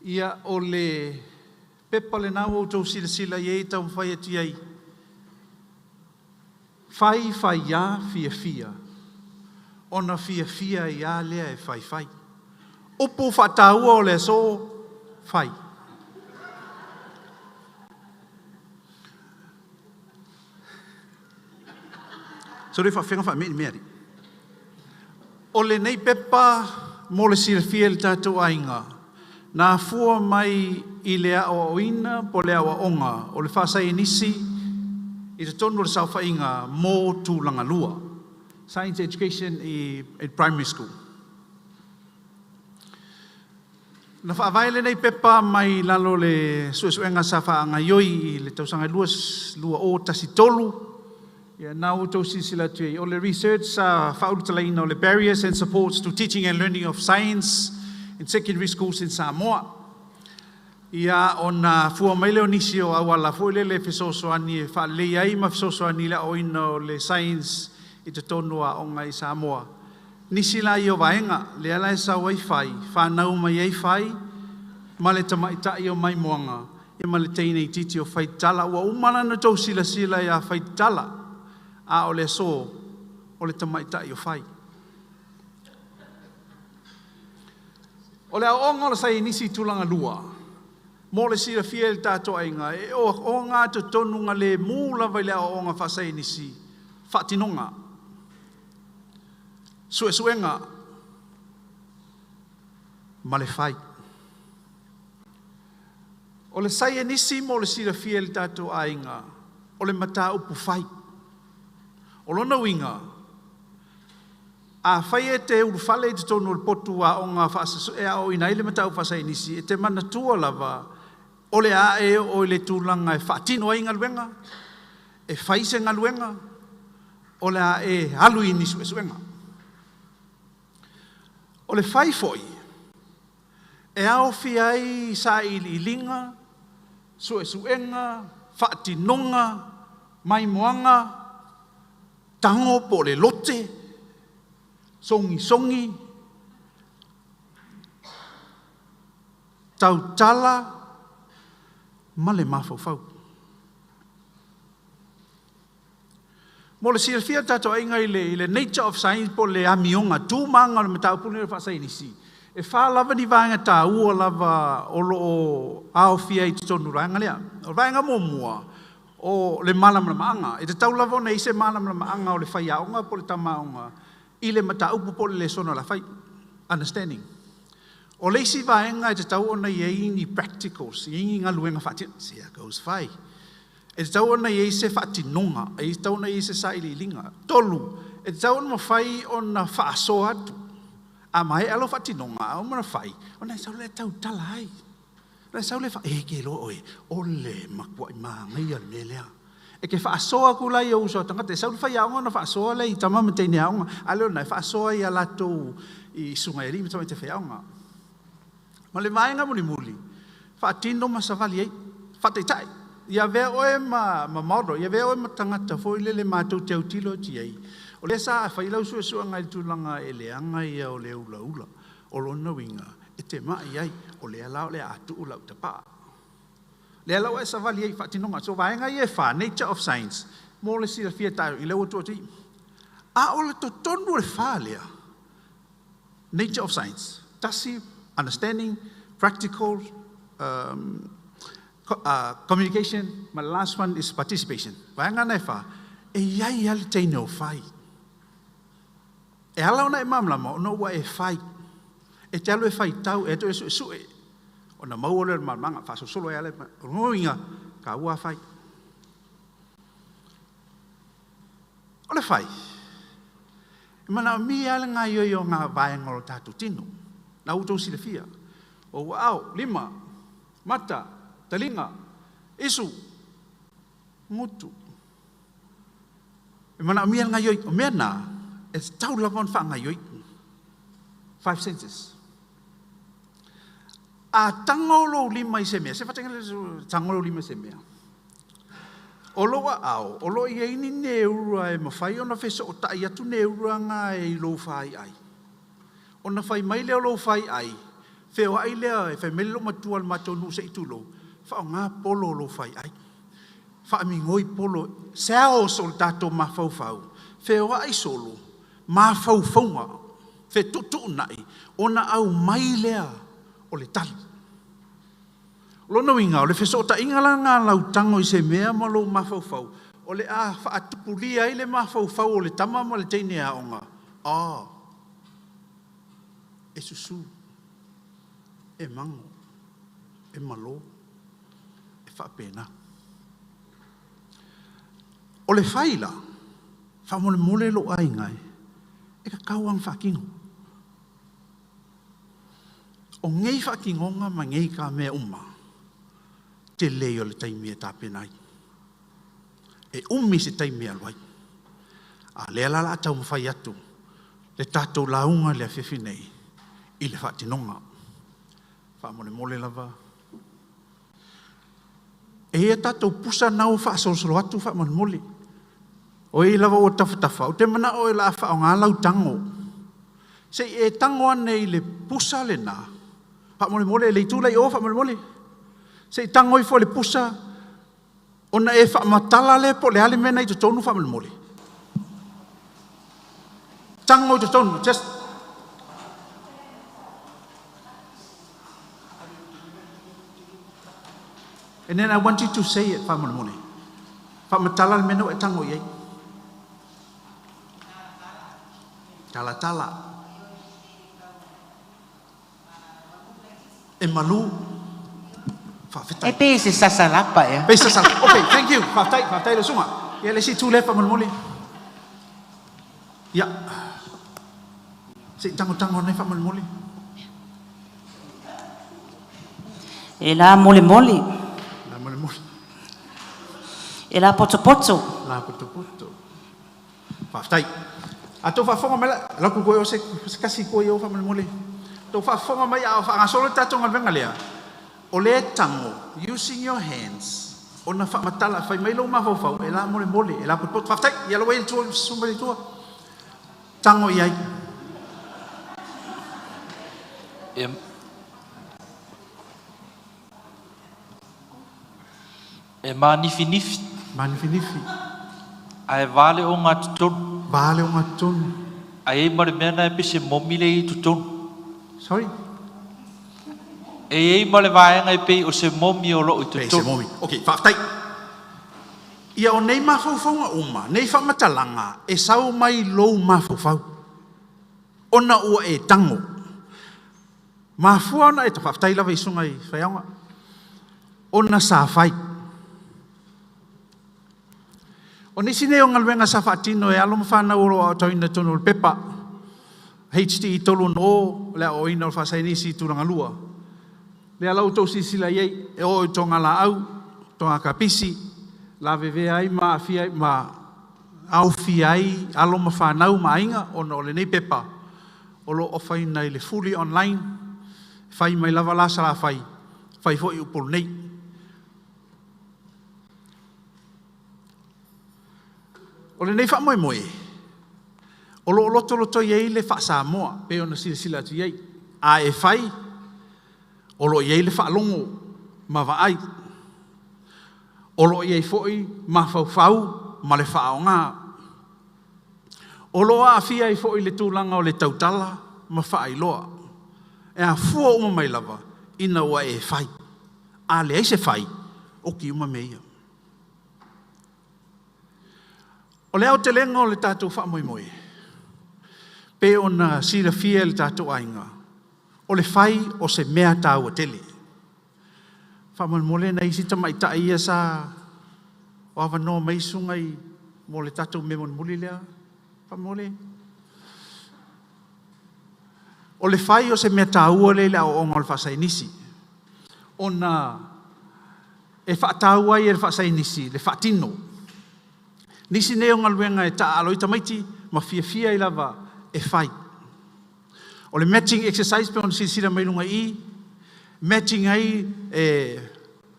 Ia o le pepa le nau o tau sila i e tau whai atu ai. Whai ia fia fia. ona fia I a lea e whai. Opo whataua o le so whai. So re whawhenga whameni meari. O le nei pepa mo le silafia le tātou ainga. Nā fua mai I lea o oina po lea o onga o le whasai nisi I te tonu le sau whainga mō tūlanga lua. Science education in primary school. Na whaavaile nei pepa mai lalo le suesuenga sa whaanga ioi le tausanga lua o tasi tolu. Ia nau tau sisila tui. O le research sa whaurutalaina o le barriers and supports to teaching and learning of science in secondary schools in Samoa. Ia o na fua mai leo nisi o awala fuile le fesosoani e whaalei ai ma fesosoani la oina o le science I te tonua o ngai Samoa. Nisi la I o vaenga, le ala e sa wai whai, whanau mai ei whai, ma le tamaita I o mai moanga, e ma le teine I titi o whai tala, ua umana na tau sila ia whai tala, a o le so, o le tamaita I o whai. O le aonga la sai nisi tulanga lua, mo le sila fia le tato ainga, e o ngā te tonunga le mūla vai le aonga whasai nisi, whatinonga, suesuenga, ma le whai. O le sai e nisi mo le sila fia le tātou ainga, o le mata upu whai. O lona winga, a whai e te uru whale I te tonu le potu a o ngā whaasasu, e a o ina ile mata upu whasai nisi, e te mana tua lava, o le a e o le tūlanga e whaatino ai ngaluenga, e whaise ngaluenga, o le a e halu I ni suesuenga. O le whai foi, e ao fiai sa I linga, suesuenga, whaatinonga, mai moanga, tango po le lote, songi, tautala, ma le mafau. Mo le silafia tato ainga I le nature of science po le amionga, tūmanga le mataupuni le whasai nisi. E whālava ni vāinga tā ua lava o lo ao fia I te tonu ranga lea. O vāinga mua, o le malam maanga. E te tau lava nei se malam maanga o le whai aonga po le tamaonga. I le mataupu po le sona la whai. Understanding. O leisi vāinga e te tau ona I ni practicals. I ingi ngā luenga whatia. Sia goes whai. E te tau ona I se whaatinonga. E te tau ona I se saili linga. Tolu. E te tau ona mawhai ona whaasoa atu. A mai alo whatinonga, au mana whai, o nei sau le tau tala ai. Nei sau le whai, e ke lo oe, o le makua I maa ngai al me lea. E ke whaasoa ku lai o uso tangata, e sau le whai aonga na whaasoa le I tama me teine aonga, a leo nei whaasoa I alato I sunga e rima tama te whai aonga. Ma le vaenga muli, whaatino ma savali ei, whateitai. Ia vea oe ma mauro, ia vea oe ma tangata, fo ile le mātou te autilo ti ei. O le sa whai lau sua ngai tūlanga e le anga ia o le ula, o lona winga, e te mai ai, o le alau le atu ulau te paa. Le alau e savali ei whatinonga, so vaenga I e wha, nature of science, mo le sila fia tayo, I leo tuati. A o le to tonu le wha lea, nature of science, tasi, understanding, practical, communication, my last one is participation. Vaenga nei wha, e iai ali teine o whai. E halau na mamlama, o no wa e whai. E te alu e whai tau, e to e sue. O na mau ole mamanga, whaso solo e ale, o ngoinga, ka ua whai. O le whai. E mana mi ale ngā ioi o ngā vaenga o tātou tino. Na utou si le fia. O au, lima, mata, talinga, isu, ngutu. E mana mi ale ngā ioi, o mea nā, e tau lavon whaanga ioi. 5 senses. A tangolo lima I se mea. Se whatenga tangolo lima se mea. O loa au. O loa I eini ne ura e mawhai. O na whesa o tai atu ne ura ngā e lo whai ai. O na whai mai leo lo whai ai. Wheo ai lea e whai mele lo matua al mato nu se itulo. Whao ngā polo lo whai ai. Wha mi ngoi polo. Sao sol tato mawhau whau. Wheo ai solo. mā whauwhaunga, whe tutu nai, ona au mai lea o le tali. Lona winga, o le whesota ingala ngā lau tango i se mea malo mā whauwhau, o le a whaatupulia i le mā whauwhau o le tama ma le teine a onga. E susu, e mango, e malo, e whaapena. O le whaila, whamole mole lo ai ngai, e ka kauang whakingo. O ngei whakingonga ma ngei ka mea uma, te lei o le taimi e tāpenai. E umi se taimi aluai. A lea lala atau mawhai atu, le tātou launga le awhiwhi nei, i le whaatinonga. Whaamole mole lava. E ea tātou pusa nau whaasolosolo atu whaamole mole. O e lava o tawhatafa, o te mana o e la wha o ngā lau tango. Se e tango ane i le pusa le nā. Whaamole mole, le itulai o whaamole mole. Se e tango i fo le pusa, ona e whaamatala le po le hale mena i to tonu whaamole mole. Tango i to tonu, just... And then I want you to say it, whaamole mole. Whaamatala le mena o e tango i ei. Tala. E malu. E pe se sasalapa e. Pe sasalapa. Okay, thank you. Whaftai le sunga. Ia le si tūle whamanumoli. Ia. Se tango nei whamanumoli. E la mole. La mole. E la poto. La poto. Whaftai. A tō whaafonga mai la, laku koe o se kasi koe o whamanumoli. Tō whaafonga mai a whaangasolo tātonga venga lea. O le tango, using your hands, o na whaamatala, whai mai lau mawhauwhau, e la mole, e la poto. Whaftai, ia lawa i tua, sumba i tua. Tango i ai. E manifi. Ai vale o ngā tutonu. Vale o ngā tutonu. Ai mare mena e pise momile i tutonu. Sorry? E mare vaenga e pei o se momi o lo i tutonu. Pei se momi. Ok, whaftai. Ia o nei mawhauwhaunga uma, nei whamatalanga, e sau mai lou mawhauwhau. Ona ua e tango. Mawhua ona e ta whaftai lawa i sunga i whaiaunga. Ona sa whai. O nisi neo ngalwenga sa whaatino e alo mawhana uro o tauina tonu o pepa. HT i tolu no lea o ina o whasai nisi i turanga lua. Lea lau tau sisila iei e o i tonga la au, tonga kapisi, la veve ai ma awhia ma au fia ai alo mawhanau ma inga o no le nei pepa. O lo o whaina i le fully online, whai mai lava la sala whai fo i upol nei. O le nei wha moe. O lo loto iei le wha Samoa, pe ona sila tu iei. A e whai, o lo iei le wha longo, ma wa ai. O lo iei foi, ma whau, ma le wha o ngā. O lo a fia i foi le tūlanga o le tautala, ma wha i loa. E a fua uma mai lava, ina ua e whai. A le eise whai, o ki uma meia. O leo te lenga o le tātou wha moe. Pe ona sira fia le tātou ainga. O le whai o se mea tāua tele. Wha mole na isi ta mai ta ia sa o awa no mai sungai mo le tātou me muli lea. Wha mole. O le whai o se mea tāua le o onga le whasai nisi. Ona e wha tāua i le whasai nisi, le wha tino. Nisi neo ngaluenga e ta aloi tamaiti, ma fia i lava e whai. O le matching exercise pe on sisira mai lunga i, matching ai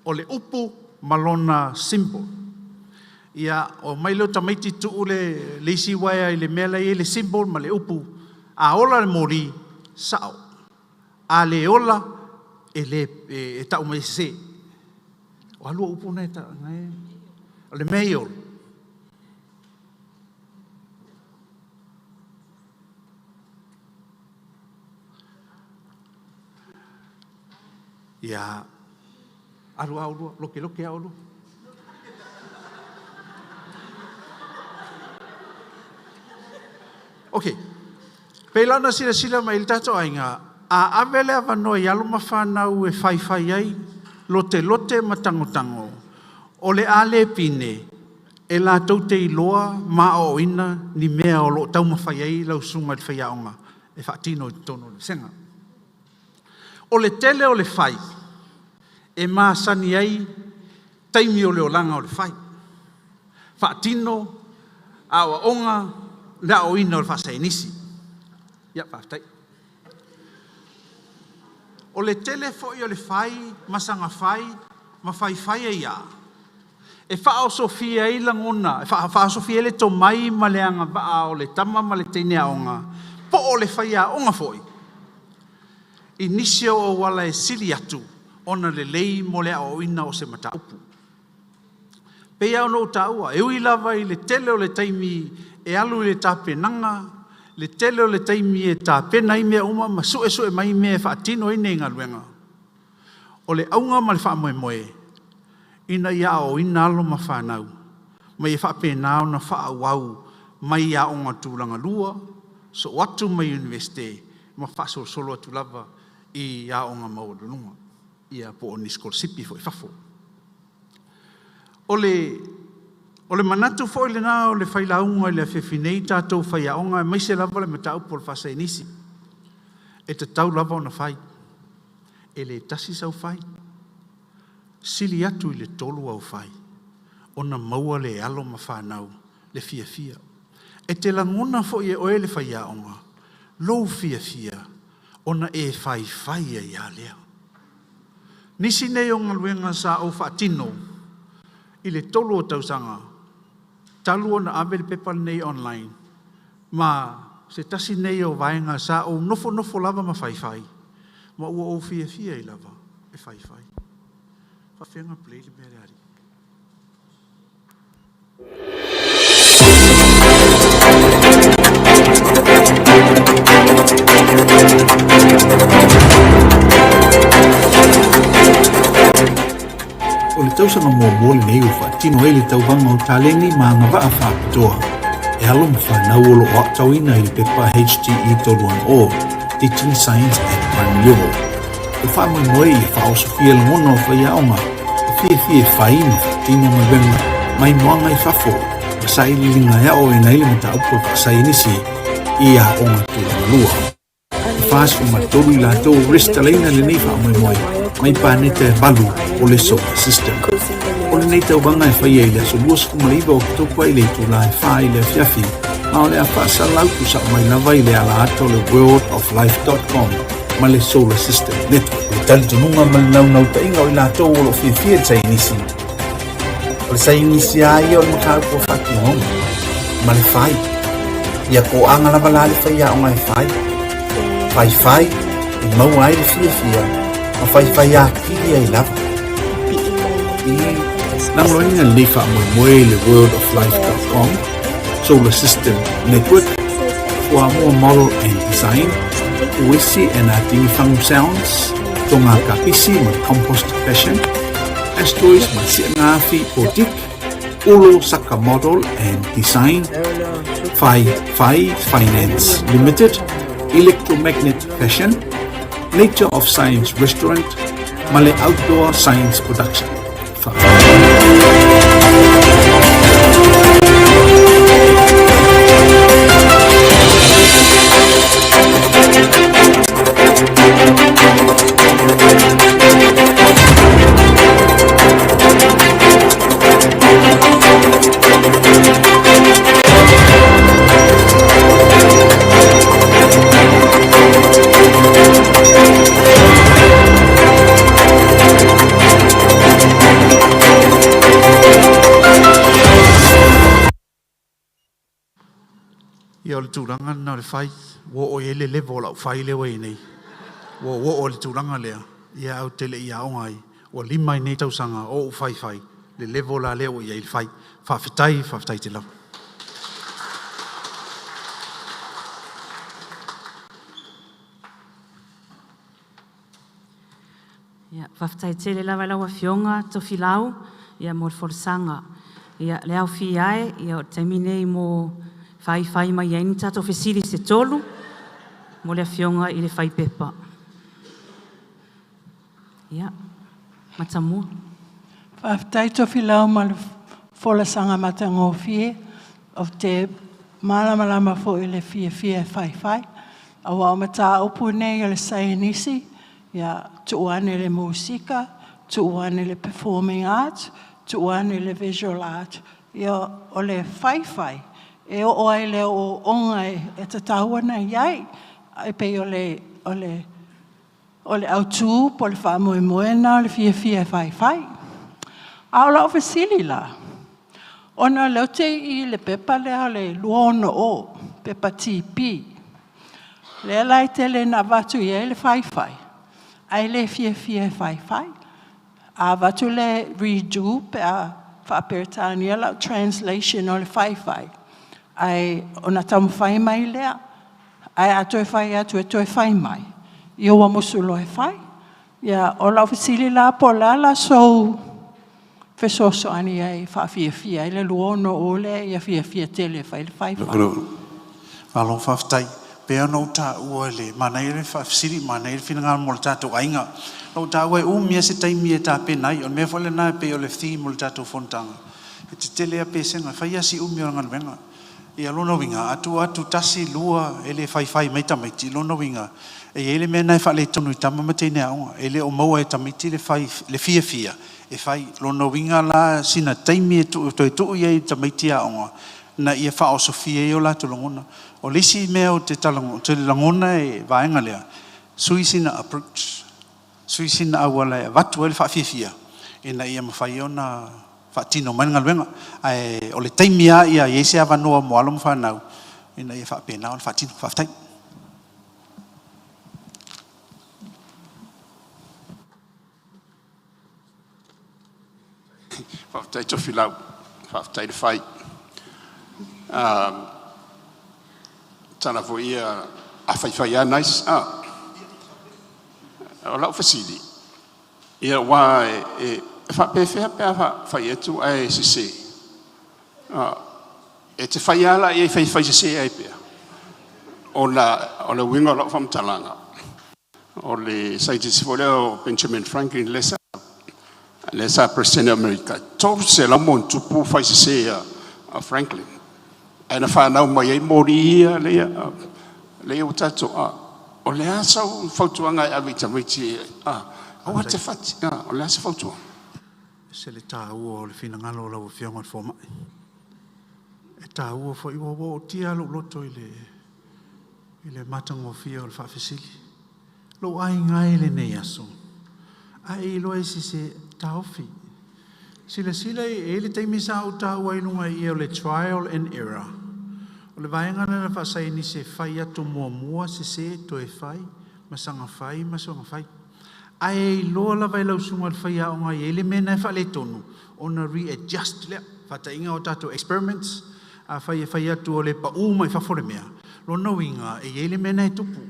o le upu malona symbol. Ia o mai leo tamaiti tu le leisi waia i le mela i le symbol ma le upu. A ola le mori sao. A le ola e tau mai se. O alua upu na e ta ngai. O le mei ola. Ia, alu, loke aulu. Ok, peilana sila mai il tato ainga, a avele avano i alu mawhanau e whai ai, lote matangotango, o le ale pine, e la tau te iloa, ma o ina, ni mea o lo tau mawhai ai, lau sunga i whaiaonga, e whaatino i tono le senga. O le tele o le whai, e maa sani ai, taimi o le olanga o le whai. Whaatino, awa onga, na o ina o le whasai nisi. Ia, whaatai. O le tele foi o le whai, masanga whai, ma whai e ia. E wha o sofia i langona, e wha o sofia le to mai ma le anga vaa o le tama ma le teine aonga, po o le whai a onga foi. I nisio o wala e sili atu, ona le lei mo le o ina o se mataupu. Pea o no taua, e ui lava i le tele o le taimi e alu i le tāpenanga, le tele o le taimi e tāpena i mea uma, ma sue mai mea whaatino i ne ngā luenga. O le aunga ma le wha moe, ina ia o ina alo ma whanau, ma i whapena o na wha wau, mai ia o ngā tūlanga lua, so watu mai universite, ma wha solo atu lava i ia o ngā maurunga, ia po o niskol sipi fo i whafo. O le manatu fo le nā o le whailaunga i le whewhinei tātou whaiaonga mai se lava le matau po le whasai nisi. E te tau lava o na whai. E le tasi sau whai. Sili atu i le tolu au whai. O na maua le alo ma whanau, le fia. E te langona fo i e oe le whaiaonga. Lou fia. O na e whai e ia lea. Nisi nei o ngaluenga sa o whaatino. I le tolu o tausanga, talu o na awe le pepal nei online, ma se tasi nei o vaenga sa o nofo lava ma whai, ma ua o fia i lava, e whai. Whawhenga play le mere ari. O le tausanga mō nei o whaatino e le tauvanga o tālengi ma ngā waa whaapitoa. E alo ma whanau o lo o tauina i le pepa HTE toluan o Teaching Science at One Level. E whaamoi i whaosofia le mono o whaiaonga, e fie whai ma whaatino ma wenga, mai moanga i whafo, ma sa ili linga o e naile ma taupo whasai nisi i a o ngā tūranga lua. E whaasfu ma tolu i la tau resta leina le nei whaamoi, mai pāneta e balu o le solar system. O le nei taubanga e whai e le aso luas kumaliva o kitokua i le tula e whai le fiafi, ma o le a whaasa lautu sa mai lava i le ala ato le worldoflife.com ma le solar system network. Le tali tonunga ma le nau tainga o i la tau o lo fia tai nisi. O le sai nisi ai o le makau ko whaki honga, ma le whai. Ia ko anga lava la le whai a o ngai whai. Whai, i mau ai le fia. Ma whai a kiri ai lava. Nang loinga le wha moe le worldoflife.com Solar System Network for more model and design uisi and atingi whangu sounds tonga kapisi ma compost fashion astois ma siangafi o dik ulo saka model and design Fai Finance Limited Electromagnet Fashion Nature of Science Restaurant Male Outdoor Science Production. Ia o le tūranga na le whai, wo o ele levo lau whai lewa i nei. Wo o le tūranga lea, ia au tele ia o ngai, o lima i nei tausanga o whai, le levo la leo i le whai, whawhitai te lau. Ia, whaftai te le lawa lawa fionga to filau, ia mo forsanga. Ia le au fi ai, ia o taimine i mo whai mai aini tato fesiri se tolu, mo le fionga i le whai pepa. Ia, matamua. Whaftai to filau ma le folasanga matangofie, of te malamalama fo i le fia whai. Awa o mata upu nei o le sainisi, ia tuane le musika, tuane le performing arts, tuane le visual art, ia o le whai. E o ai le o ongai e te tawana iai, e pe o le autu po le wha moena o le fia whai. A o lau fasili la. Ona leo te i le pepa lea le luono o, pepa tipi. Le lai te le na vatu i le whai. Ai le fia whai. A vatu le redo pe a whaperitani ala translation o le whai. Ai ona tamu whai mai lea. Ai atoe whai atu e toe whai mai. I oa musulo e whai. Ia o lau fasili la po lala so fesoso ani ai whawhia. Ile luono o le ia fia tele whai le whai. Alon whaftai. Pea no ta ua le manai le whafsiri, manai le whinanga mo le tātou ainga. No ta ua umia se taimi e tā penai, on mea whale nā pe o le whi mo le tātou whontanga. E te tele a pesenga, whai asi umia o ngana wenga. E alona winga, atu tasi lua e le whai mai tamaiti, lona winga. E ele mea nai whale tonu i tama matei nea onga. E le o maua e tamaiti le fia. E whai, lona winga la sina taimi e tu i tamaiti a onga. Na ia whao sofia e o la tulongona. O lisi mea o te langona e vaenga lea. Suisina approach. Suisina awala e watu e le whawhiawhia. E na ia mawhai o na whaatino maninga luenga. O le taimia ia iese awa noa moalo mwhanau. E na ia whaapena o le whaatino. Whaftai. Whaftai tofi lau. Whaftai le whai. Tana fo ia a whaiwhai a nice. O lau fasili. Ia wā e whapewhea pēr whai etu a e sise. E te whai ala e whai sise a e pēr. O la winga o lau whamtalanga. O le saitisi fo leo Benjamin Franklin lesa President America. Tōru se la mon tupu whai sise a Franklin. Ana whanau mai ei mori ia lea o tato o lea sau whautuanga e awi tamiti o te whati o lea sa whautua se le tā ua o le whinangalo o lau whionga fo mai e tā ua fo iwa o tia lo loto i le matango fia o le whawhisili lo ai ngai le nei aso ai lo e si se tauwhi Sila e le taimi sa o tau ainunga i o le trial and error. O le vaenga na whasai ni se whai atu mua se to e whai, masanga whai, masanga whai. Ai loa la vai lau sunga le whai aonga i ele mena e whale tonu. Ona readjust lea, whata inga o tato experiments, a whai atu o le pa uma i whafore mea. Lono inga e ele mena e tupu.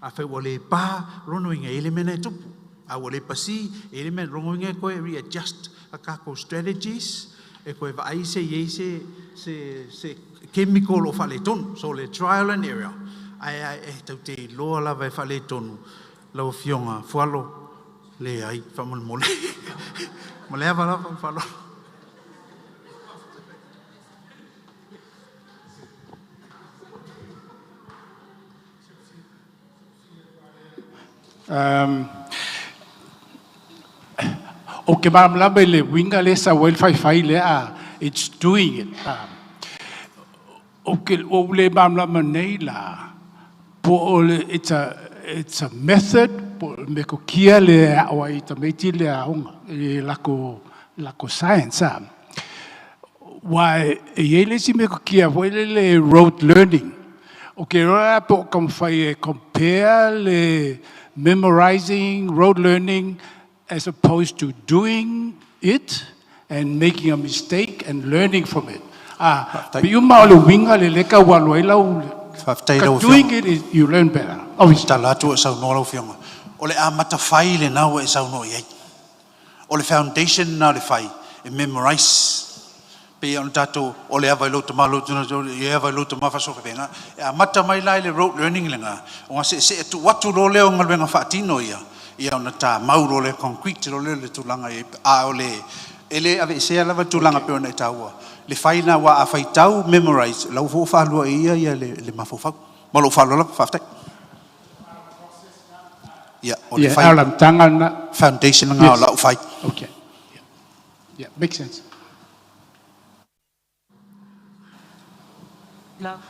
A whai o le pa, lono inga e ele mena e tupu. A o le pasi, e ele mena, lono inga e koe readjust. A kako strategies e koe vai se chemical o whale tonu. So le trial and error. Ai tau te loa lava e whale tonu. Lau whionga whalo le ai whaman mole. Mole awa lava whalo. O ke mamlama le winga le sa wel fai le it's doing it. O le mamlama nei la po it's a method po me ko kia le o I ta meti le aunga e lako science why e le si me ko kia le rote learning. O ke ora po kom fai compare le memorizing rote learning as opposed to doing it and making a mistake and learning from it. You winga le leka doing it is you learn better. Obviously. Tala tu sa no lo fianga. O le amata whai le nau e sauno iei. O le foundation na le whai e memorize. Pe on tato o le avai lota malo tuna e avai lota mafaso venga. E amata mai lai le rote learning lenga. O nga se tu watu lo leo ngal venga whaatino ia. Ia ona ta mauro le concrete lo le tulanga e a o le ele ave se lava tulanga pe ona taua. Le whaina wa a whaitau memorize. Lau fo whalua ia le mafofau. Malo whalua la whaftai. Ia, o le whai. Alam tangana. Foundation nga o lau whai. Okay. Yeah, makes sense. Love.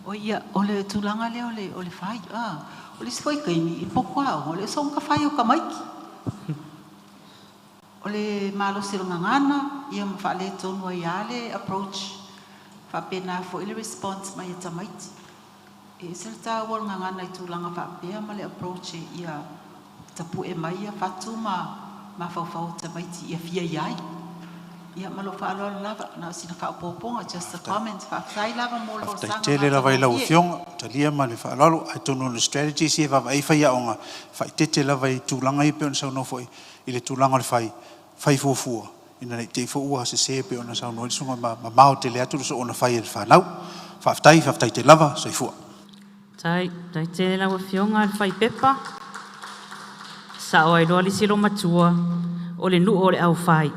O ia, o le tulanga leo o le whai. O le sifoi kaimi i pokoa o le song ka whai o ka maiki. O le malo silonga ngana, ia mawhale tonu ai ale approach. Whapena fo ile response mai e tamaiti. E serta wal ngana i tulanga whapea ma le approach ia tapu e mai ia whatu ma whawhau tamaiti ia fia iai. Ia malo whaaloa lava, na sina ka opoponga, just a comment, whaaftai lava mo lo sanga. Tele lava i lau fionga, talia ma le whaalalo, ai tonu le strategy si e wha ai whai aonga, whai tete lava i tūlanga i peon sau nofo i le tūlanga le whai fuafua. Ina nei te ua se peon na sau no, sunga ma mao te le atu so ona whai e le whanau, whaaftai te lava, sai fua. Tai tele lava fionga le whai pepa, sa o ai roa li silo matua, o le nu o le au whai.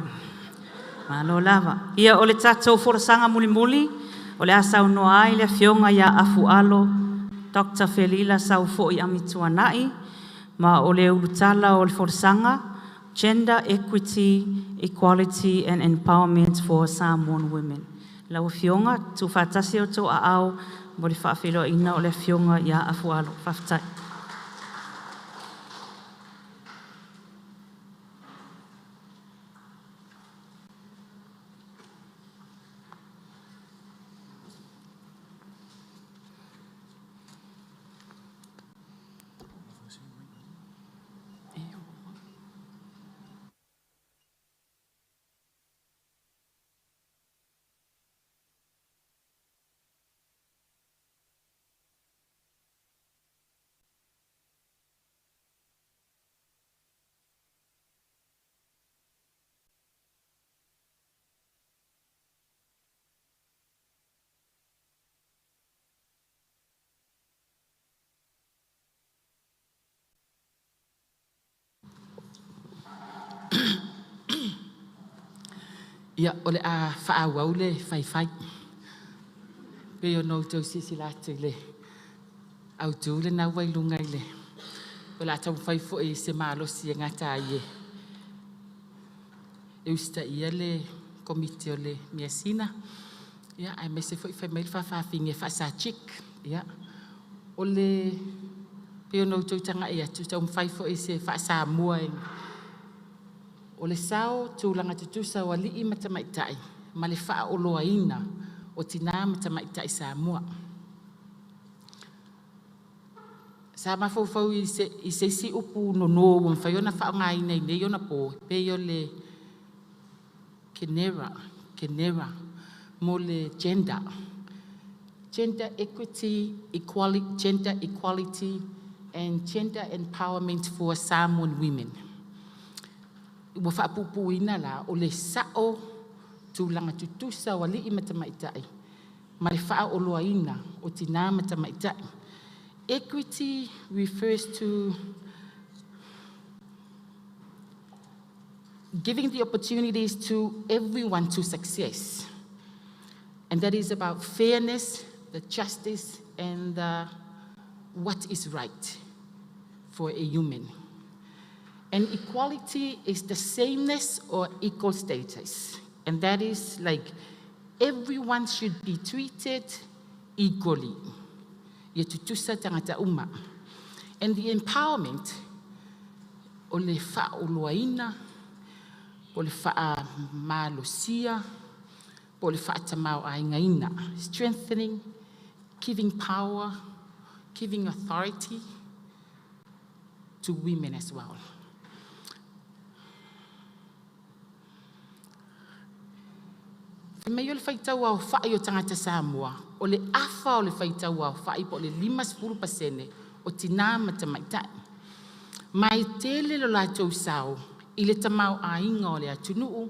Malo lava. Ia o le tatou forasanga muli, o le asau noa ai le fionga ia afu alo, Dr. Felila sau fo i amituanai, ma o le ulutala o le forasanga, Gender, Equity, Equality and Empowerment for Samoan Women. Lau fionga, tu whatasi o tō a au, mo le whaafilo ina o le fionga ia afu alo. Whaftai. Ia, ole a whaawau le whai. Pe o nou tau sisi lātou le. Au tū le nau wai lungai le. O la tau whai fo e se mālosi e ngata ie. E usta ia le komite o le Measina. Ia, ai me se fo i whai mail whawhawhinge whasa chik. Ia, o le pe o nou tau tanga e atu tau whai fo e se whasa mua e o le sao tūlanga tutusa o alii matamaitai, ma le wha o loa ina o tina matamaitai Samoa. Sa mawhauwhau i se si upu no o mwhai ona wha o ngā ina i nei ona po, pe o le kenera, mo le gender. Gender equity, gender equality, and gender empowerment for Samoan women. Ua whaapupuina la o le sao tūlanga tutusa o alii matamaitai. Ma le wha o loa ina o tina matamaitai. Equity refers to giving the opportunities to everyone to success. And that is about fairness, the justice, and what is right for a human. And equality is the sameness or equal status. And that is like everyone should be treated equally. Ia tutusa tangata uma. And the empowerment, o le wha o loaina, o le wha malosia, o le wha tamau aingaina. Strengthening, giving power, giving authority to women as well. Me yo le faitau au whai o tangata Samoa, o le awha o le faitau au whai po le 5% o tina matamaitai. Mai tele lo lātou sao, i le tamau ainga o le atunuu,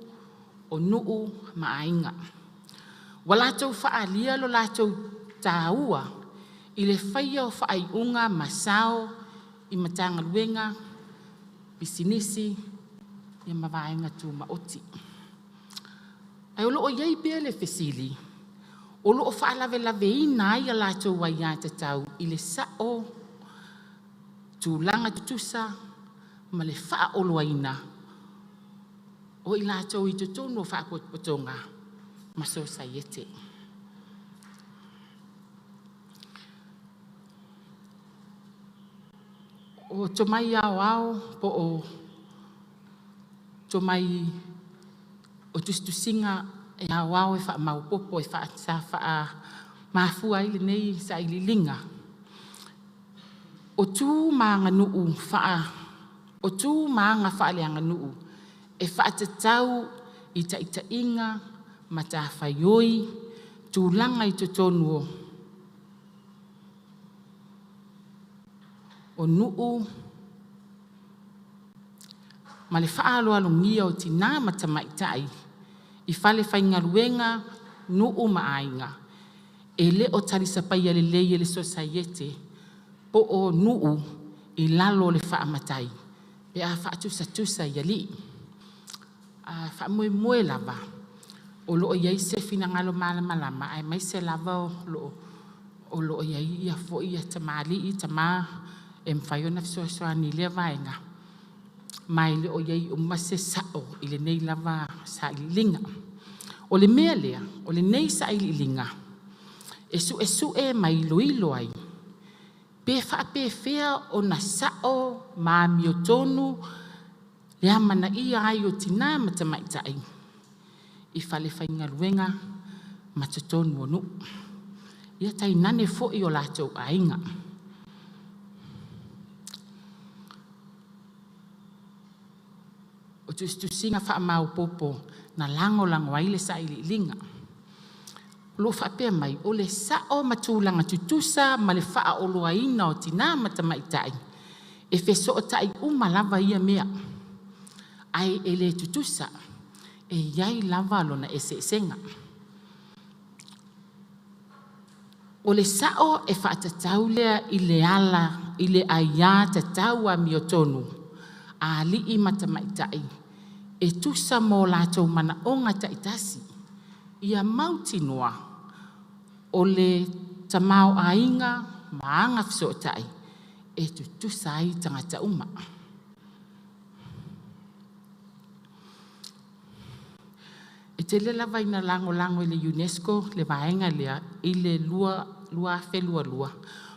o nuu ma ainga. Wa lātou whaalia lo lātou tāua, i le whaia o whaaiunga masao, i matanga luenga, bisinisi, i mawaenga tū maoti. Ai o loo iei pia le fesili, o loo whaalawe lawe ina ai a lātou wai a te tau, i le sao, tūlanga tutusa, ma le wha oloa ina, o i lātou i tutonu o whaapotonga, ma society. O tomai au po o tomai o tustusinga e au e wha maupopo e wha mafua ili nei sa ili linga. O tū maanga nuu wha, o tū maanga wha leanga nuu, e wha te tau i ta inga, ma ta whaioi, tūlanga i tutonuo. O nuu, ma le whaaloalongia o tina matamaitai, i whale whainga luenga, nuu maainga. E le o tarisapai le leie le society, po o nuu i lalo le whaamatai. Pe a whaatusa i ali. Whaamoe lava. O loo iei se fina ngalo malama, ai mai se lava o loo iei ia fo ia tamali i tamaa, e mwhaiona fsoa ni lea vaenga. Mai le o iei o mase sao i le nei lava sa ili linga. O le mea lea, o le nei sa ili linga. E su e mai ilo ai. Pe wha o na sao ma miotonu le amana ia ai o tina matamaitai. I whale whainga ruenga matatonu onu. Ia tai nane fo i o lātou ainga. O tustusinga wha mau popo na lango ai le sa ili linga. Lo whapea mai, o le sao matulanga tutusa ma le wha o loa ina o tina matamaitai. E wheso o tai lava ia mea. Ai e le tutusa, e iai lava lona e senga. O le sao e whaatatau lea i le ala, i le aia tatau a miotonu. A li i matamaitai. E tusa mo lātou mana onga taitasi. Ia mautinoa. O le tamau ainga maanga fsotai e tutusa ai tangata uma. E te le lava ina lango i le UNESCO le vaenga lea i le lua felua.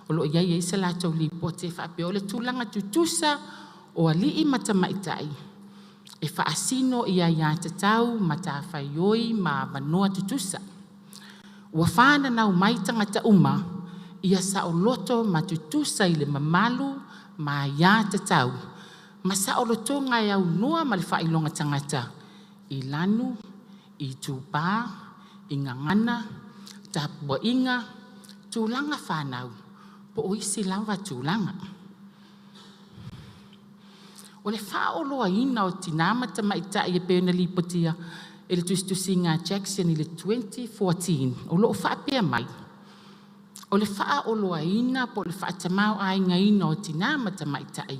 O lo iai eisa lātou li pote whape o le tūlanga tutusa o ali i matamaitai. E whaasino ia ia tatau ma ta whaioi ma vanoa tutusa. Ua whāna nau mai tangata uma, ia sa o loto ma tutusa i le mamalu ma ia tatau. Ma sa o lotonga e au noa ma le whailonga tangata. I lanu, i tūpā, i ngangana, tāpua inga, tūlanga whānau, po o isi lava tūlanga. O le whaoloa ina o tinamata maitai e peona lipotia, e le tustusinga Jackson i le 2014, o loo whaapea mai. O le whaoloa ina po le whaatamau ainga ina o tinamata maitai.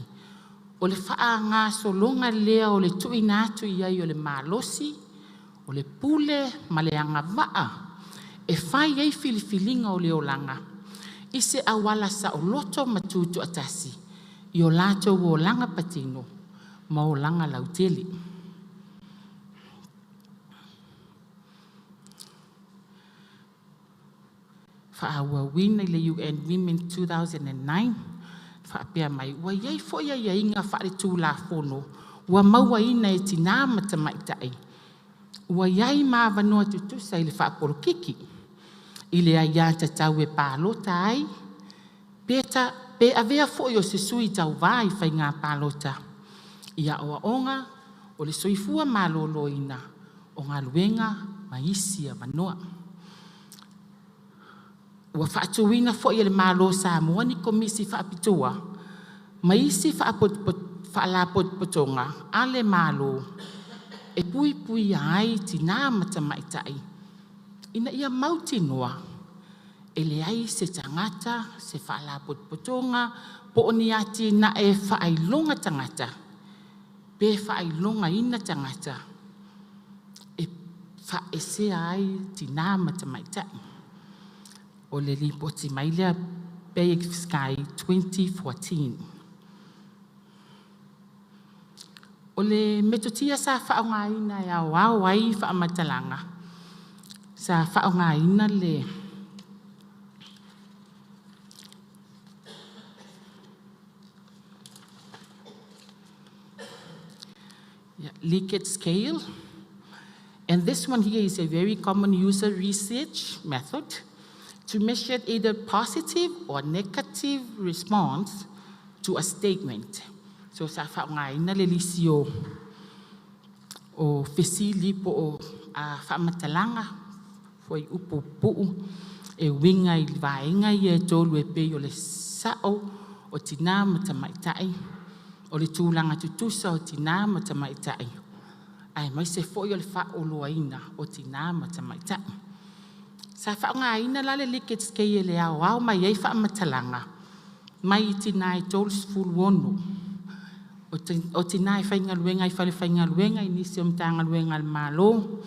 O le wha ngā solonga lea o le tuina atu iai o le malosi, o le pule ma le anga waa, e whai ei filifilinga o le olanga. I se awala sa o loto matutu atasi, i o lato o langa patino, ma o langa lauteli. Whaaua wina i le UN Women 2009, whaapea mai, wa iei foia ia inga whaare tū la whono, wa maua ina e tina matamaitai. Wa iei maa vanoa tutusa i le whaaporokiki, i le aia tatau e pālota ai, pe avea foi o se sui tau vai whai ngā pālota. Ia oa onga, o le soifua māloloina, o ngā luenga, maisia vanoa. ua whaatuina fo i le malo Samoa ni komisi whaapitua. Maisi whaalapotpotonga a le malo e pui ai tina matamaitai. Ina ia mauti noa e le ai se tangata se whaalapotpotonga po oni ati na e whaailonga tangata. Pe whaailonga ina tangata e whaese ai tina matamaitai. O le lipoti mai lea Big Sky 2014. O le metotia sa whaongaina e au ai whaamatalanga. Sa whaongaina le Likert scale. And this one here is a very common user research method to measure either positive or negative response to a statement. So sa whaongaina le lisio o fesili po o whaamatalanga foi upu puu e winga I vaenga I e tolu e pe o le sao o tina matamaitai o le tūlanga tutusa o tina matamaitai. Ai mai se foi o le whaoloaina o tina matamaitai. Sa whaongaina la le Likert scale le au mai ei whaamatalanga. Mai tina I tolu sfuluonu. O tina I whaingaluenga I whale whaingaluenga I nisi o mtangaluenga al malo.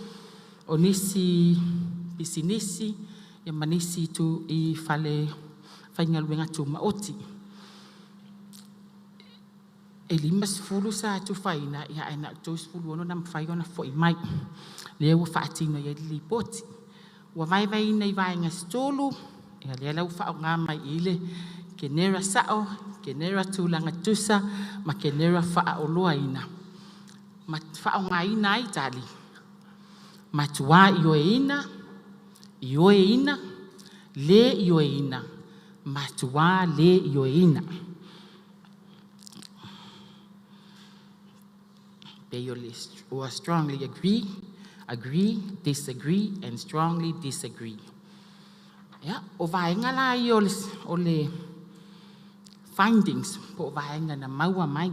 O nisi pisinisi ia manisi tu I whale whaingaluenga tu maoti. E lima sfulu sa tu whaina ia aina tu sfuluonu na mwhaiona fo I mai. Lea ua whaatino ia li poti. Ua vai nei vaenga stolu ia lea lau whaonga mai ile ke nera sao, ke nera tūlanga tusa, ma ke nera whaoloaina. Ma whaongaina ai tali. Ma tua I oeina, le I oeina, ma tua le I oeina. They will strongly agree, disagree, and strongly disagree. Yeah, o vaenga la I o le findings po vaenga na maua mai.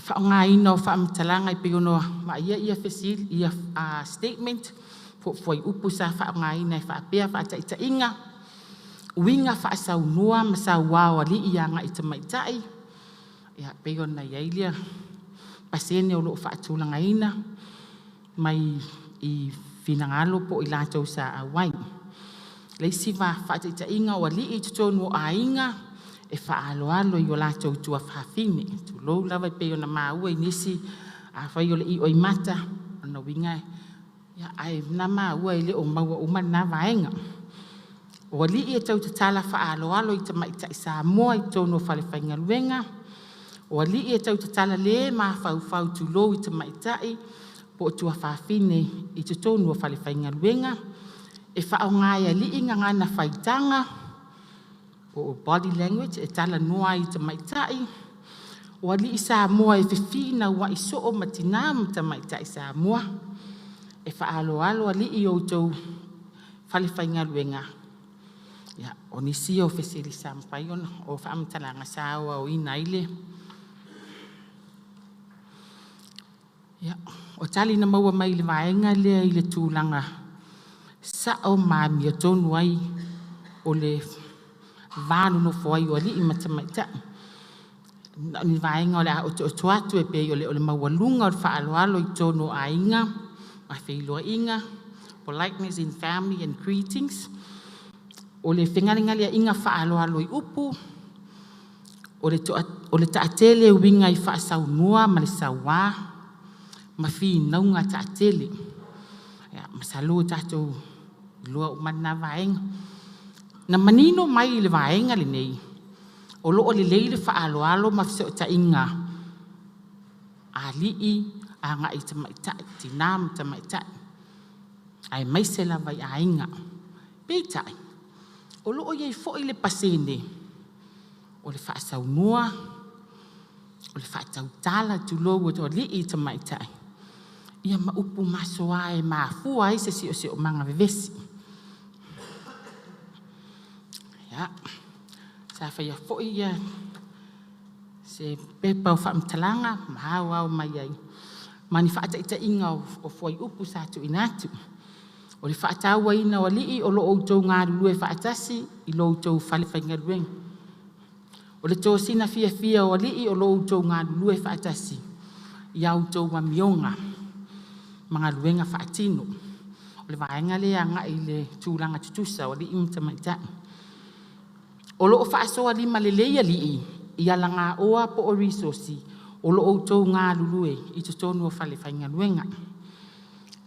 Whaongaina o whaamatalanga I peono ma ia fesil, ia statement po foi upu sa whaongaina I whaapea whaataitainga. Uinga whaasaunua ma sa wao li ianga I tamaitai. Ia peona iailia. Pasene o loo whaatulanga ina. Mai I finangalo po I lātou sa awai. Leisi whaataitainga o li I tutonu o ainga. E whaaloalo I o lātou tua whawhine. Tu lou lawa I peona maua I nisi. A whai o le I oi mata. Ana winga. Ia ai na maua I le o maua umana vaenga. O li I tau tatala whaaloalo I tamaitai sa moa I tono whale whaingaluenga. O li I tau tatala le ma whau tu lou I tamaitai. Po tua whawhine I tutonu o whale whaingaluenga. E whaongaia li I ngangana whaitanga. O body language e tala noa I tamaitai. O li I sa moa e whiwhina wa I so o matina tamaitai sa moa. E whaaloalo li I o tau whale whaingaluenga. Ia, o nisi o wheseri sa mpaiona o whaamatalanga sa o inaile. Ia, o tali na maua mai le vaenga lea I le tūlanga. Sa o maami o tonu ai o le vānu no fwai o li I matamaitai. Ni vaenga o le o tuatu e pe o le mawalunga o le whaaloalo I tonu ainga. Ma whailoa inga. Politeness in family and greetings. O le whengaringa lea inga whaaloalo I upu. O le taatele winga I whaasaunua ma le sawa. Ma whinaunga taatele. Ma salo tātou lua umana vaenga. Na manino mai le vaenga le nei. O loo le leile whaaloalo ma fseo ta inga. A lii a nga I tamaitai, tinam tamaitai. Ai mai se la vai a inga. Peitai. O loo iei fo I le pasene. O le whaasaunua. O le whaatautala tu loo o lii tamaitai. Ia maupu masoa e mafua I se o manga vevesi. Ya. Sa fa ya fo ia se pepa o whaamtalanga, mahawa o mai ai. Mani whaata ita inga o fwai upu sa tu inatu. O le whaatawa ina o lii o lo outou ngā rulue whaatasi i lo outou whale whainga rueng. O le tō sina fia fia o lii o lo outou ngā rulue whaatasi i outou wa mionga mga ruenga whaatino. O le vaenga le anga i le tūranga tutusa o lii imta maita. O lo o whaasoa lima le leia lii i ala ngā oa po o resource o lo outou ngā rulue i tutonu o whale whainga ruenga.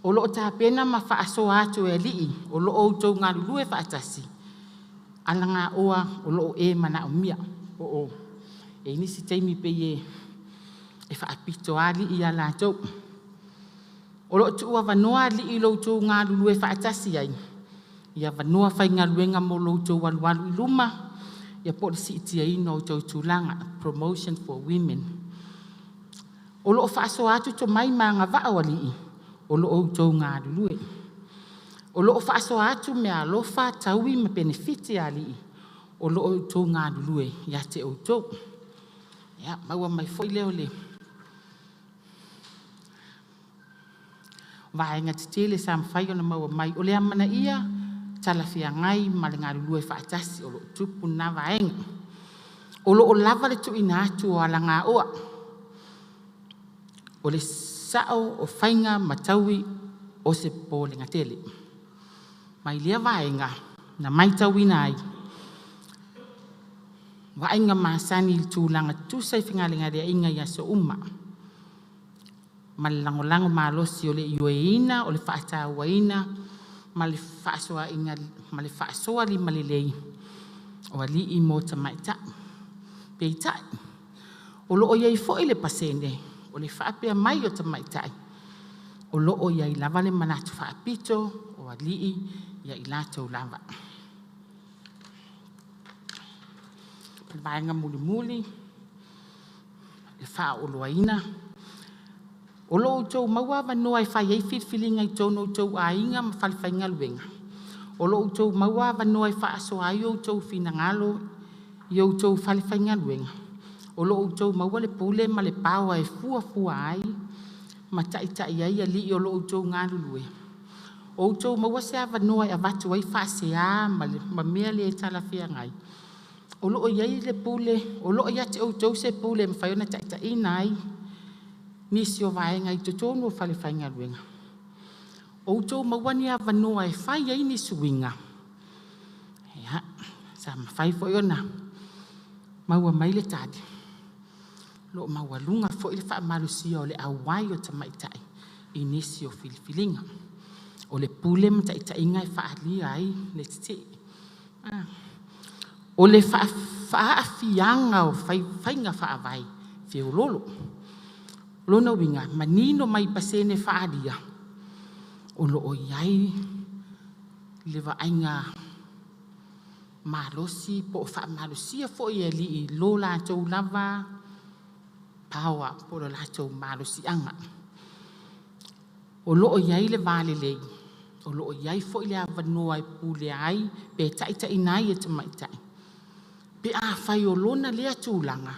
O lo o tāpena ma whaasoa atu e lii o lo outou ngā rulue whaatasi ala ngā oa o lo o e mana o mia. O e nisi teimi pe e whaapito ali i ala tau. O lo tu ua wanoa li i loutou ngā rulue whaatasi ai. Ia wanoa whainga ruenga mo loutou walualu i luma. Ia polisi itia ino o tau tūlanga, promotion for women. O lo o whaasoa atu to mai maa ngā waawali i. O lo outou ngā rulue. O lo o whaasoa atu mea alofa taui ma benefiti ali i. O lo outou ngā rulue ia te outou. Ia, maua mai foi leo le. Vaenga te tele sa mwhai ona maua mai. O le amana ia, talawhia ngai ma le ngā rulue whaatasi o lo tupu na vaenga. O lo o lava le tu ina atu o ala ngā oa. O le sao o whainga mataui o se po le ngatele. Mai lea vaenga na mai taui nai. Vaenga maasani il tūlanga tūsai whingalinga rea inga ia so uma. Ma le langolango maalosi o le ioeina, o le whaatawaina, ma le whaasoa li ma le lei. O ali i mo tamaita. Pei tai. O lo o iei fo le pasene. O le whaapea mai o tamaitai. O lo o iei lava le manatu whaapito. O ali ia i lātou lava. Vaenga muli muli. Le wha o loaina. O lo outou maua wanoa e whai ei whirwhilinga i tōno outou a inga ma whalwhainga luenga. O lo outou maua wanoa e whaasoa ai outou whina ngalo i outou whalwhainga luenga. O lo outou maua le pule ma le paua e fua ai ma tai ai ali o lo outou ngā lulue. O outou maua se a wanoa e avatu ai whaasea ma mea le e talawhia ngai. O lo o iei le pule, o lo o iate outou se pule ma whaiona tai nai. Nisi o vaenga i tutonu o whalewhainga ruenga. Outou mawani a wanoa e whai ai ni suinga. Ia, sa mawhai fo iona. Maua mai le tādi. Lo maua lunga fo ili wha marusia o le awai o tamaitai. I nisi o filifilinga. O le pule ma taitai e wha alia ai le titi. O le wha afianga o whainga wha avai. Whio lolo. Lona winga, manino mai pasene whaaria. O lo o iai le vaenga malosi po wha malosia fo i ali i lo lātou lava paua po lo lātou malosi anga. O lo o iai le vale lei. O lo o iai fo i le avanoa e pule ai pe taita inai e tamaitai. Pe a whai o lona lea tūlanga.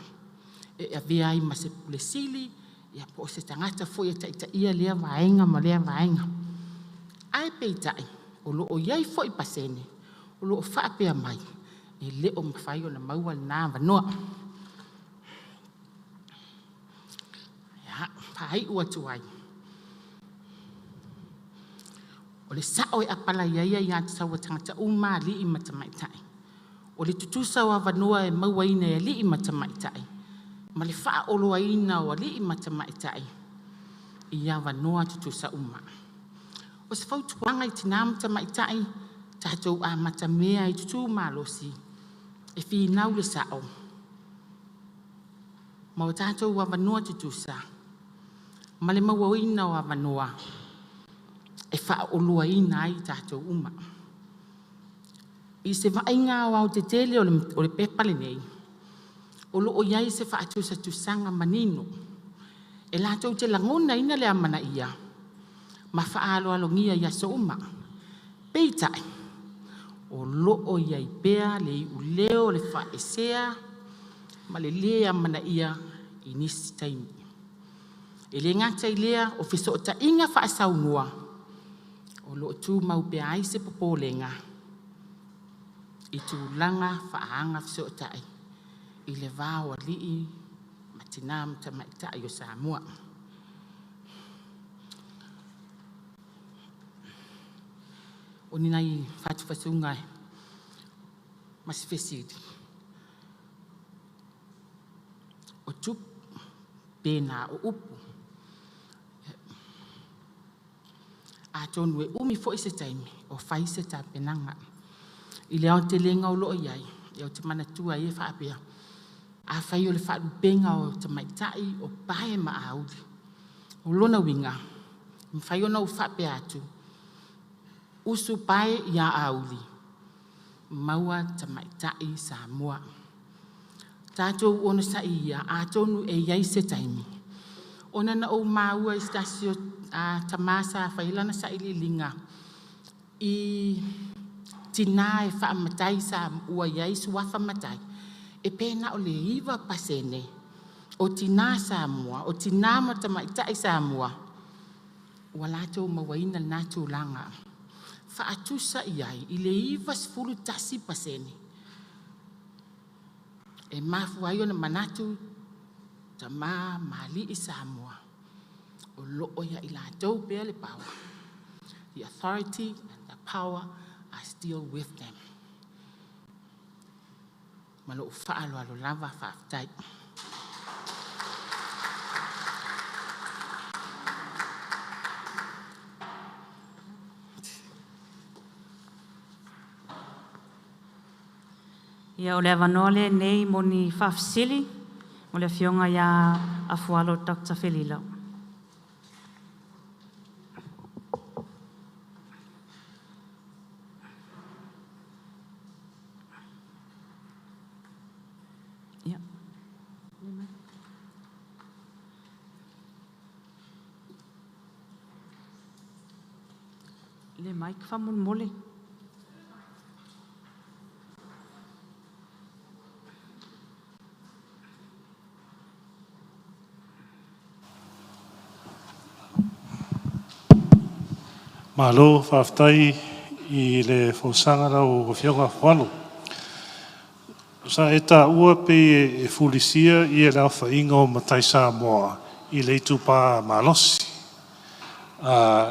E avea ai ma se pule sili. Ia po se tangata fo ia taita ia lea vaenga ma lea vaenga. Ai peitai, o lo o iai fo i pasene, o lo o whaapea mai, e leo mawhai o na maua nā wanoa. Ia, whai ua tuai. O le sao e apala iaia i atu sawa tangata uma li i matamaitai. O le tutusa wa wanoa e maua ina e li i matamaitai. Ma le wha o loa ina o li i matamaitai. Ia wanoa tutusa uma. O se whautuanga i tina matamaitai, tātou a matamea i tutu malosi. E whi nau le sao. Ma o tātou wa wanoa tutusa. Ma le maua ina o a wanoa. E wha o loa ina i tātou uma. I se vainga o au te tele o le pepale nei. O lo o iai se wha atu sa tusanga manino. E lātou te langona ina le amana ia. Ma wha alo alo ngia ia so uma. Peitai. o loo iai pea le iu leo le whaesea ma le lea mana ia I nisi taimi. E le ngata I lea o fiso o ta inga whaasaunua o loo tū mau pea ai se popolenga I tū langa whaanga fiso o tai I le vāo a lii ma tina mta maitai o Samoa. O ni nai whatu whasungai mas fesidi. O tup pēnā o upu. A tonu e umi fo I se taimi o whai se tā penanga. I le au te lenga o loo iai, e o te mana tua e whaapea. A whai o le whaatu penga o te maitai o pae ma auli. O lona winga, mwhai ona o whaapea atu. Usu pae ia auli. Maua te maitai Samoa. Tātou ona sa ia, a tonu e iai se taimi. Ona na o maua I stasio tamasa whailana sa ili linga. I tina e whaamatai sa ua iai suafa matai. E pēna o le iwa pasene. O tina Samoa, o tina mata maitai Samoa. Ua lātou mawaina nātou langa. Whaatusa iai, I le iwa sfulu tasi pasene. E mafu ai ona manatu ta mali I Samoa. O loo ia I lātou pea le power. The authority and the power are still with them. Malo whaalo alo lava whaafitai. Ia o le avanole nei moni whaafisili, o le fionga ia afualo Dr. Felila. Ia. Le mic whamun mole. Malo whaftai I le whausangara o whionga whalo. Sa e tā ua pe e fulisia I e lau whainga o matai Samoa I le tupā malosi.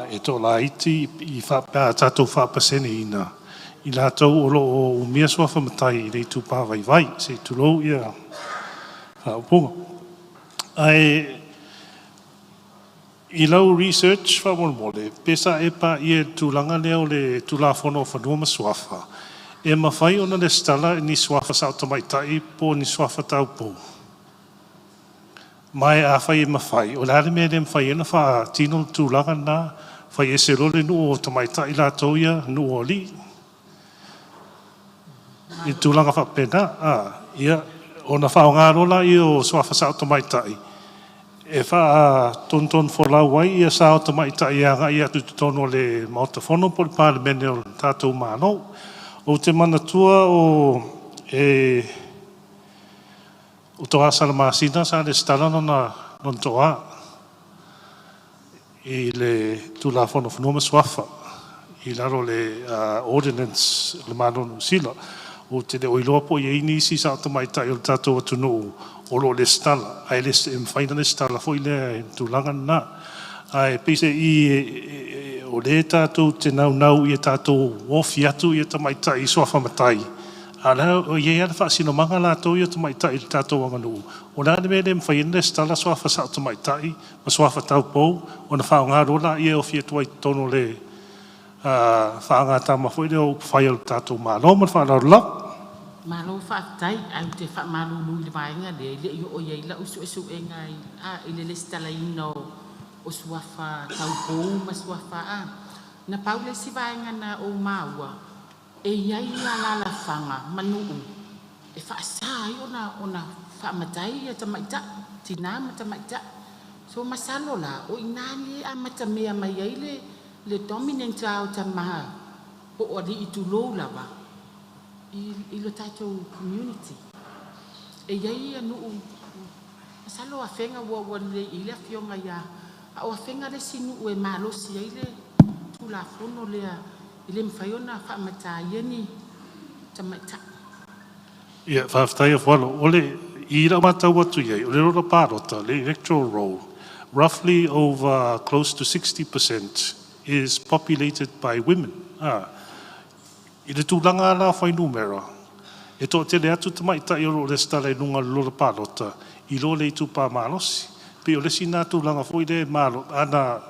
E tō la iti I whapea tātou whapasene ina. I lātou olo o umia swafa matai I le tupā vai vai. Se tulou ia whauponga. Ai I lau research whamon mole, pesa e pa I e tūlanga leo le tūlafono whanua maswafa. E mawhai ona le stala ni swafa sa automaitai po ni swafa tau po. Mai a whai e mawhai, o lare mea le mwhai ena wha tino tūlanga na, whai e se role nu o automaitai la toia nu o li. I tūlanga wha pena, ia, ona wha o ngā rola I o swafa sa automaitai. E wha tonton wholau wai ia sa o tamaita I anga I atu tono le mautafono po le pāle mene o tātou mānou. O te manatua o toa sala Measina sa le stala non toa I le tūlafono whanua maswafa I laro le ordinance le mānou sila. O te le oiloa po I eini si sa o tamaita I o tātou atunu o lo le stala, ai le mwhaina le stala fo I le tūlanga na. Ai pese I o le tātou te nau I tātou ofi atu I tamaita I soafa matai. A leo o ie ana whaasino manga lātou I tamaita I tātou anganu. O nā me le mwhaina le stala soafa sa tamaita I, ma soafa tau pou, o na whao ngā rola I ofi atu ai tono le whaanga tama fo I le o whai o tātou mālo, ma whaanau lau. Malo whaatai, au te wha malu lui le vaenga le I o iei la usu esu e ngai I le stala ino o suafa tau pou ma suafa na paule si vaenga na o maua e iei la whanga manuu e whaasai ona whaamatai ta maita tina mata maita so masalo la o inani mata mea mai iei le dominant au ta maha po o li I tu lou lava i lo tātou community. E iai anu masalo a whenga ua le i le fionga ia. A o a whenga le sinu e malosi ai le tula fono lea i le mwhaiona whaamata ieni tamaita. Ia, whawhtai of walo, ole i ra matau atu iei, ole rora pārota, le electoral roll, roughly over close to 60% is populated by women. I le tūlanga la whai numera, e tō te le atu tamaita i oro le stale nunga lora pārota, i lo le tūpā mālosi, pe o le sina tūlanga fwoi le mālo, ana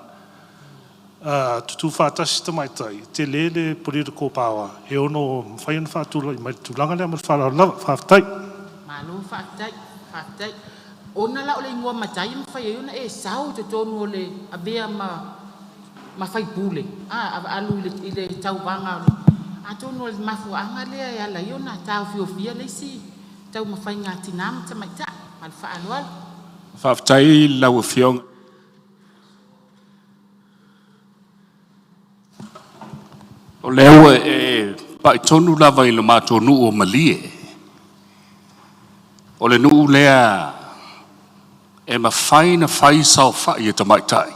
tutu whātasi tamaitai, te lele political power, e ono whaiana whātula i mai tūlanga lea mai whātai. Malo whaatai. Ona la o le ingoa matai mwhai ona e sau te tonu o le abea ma whai pule. Alu i le tauwanga o le. A tonu o le mafuanga lea e ala i ona tau whiofia le si. Tau mawhai ngā tinam tamaita. Mal whaanual. Whaatai lau whiong. O leo e paitonu lava i le mātonu o malie. O le nuu lea e mawhaina whai sau whai e tamaitai.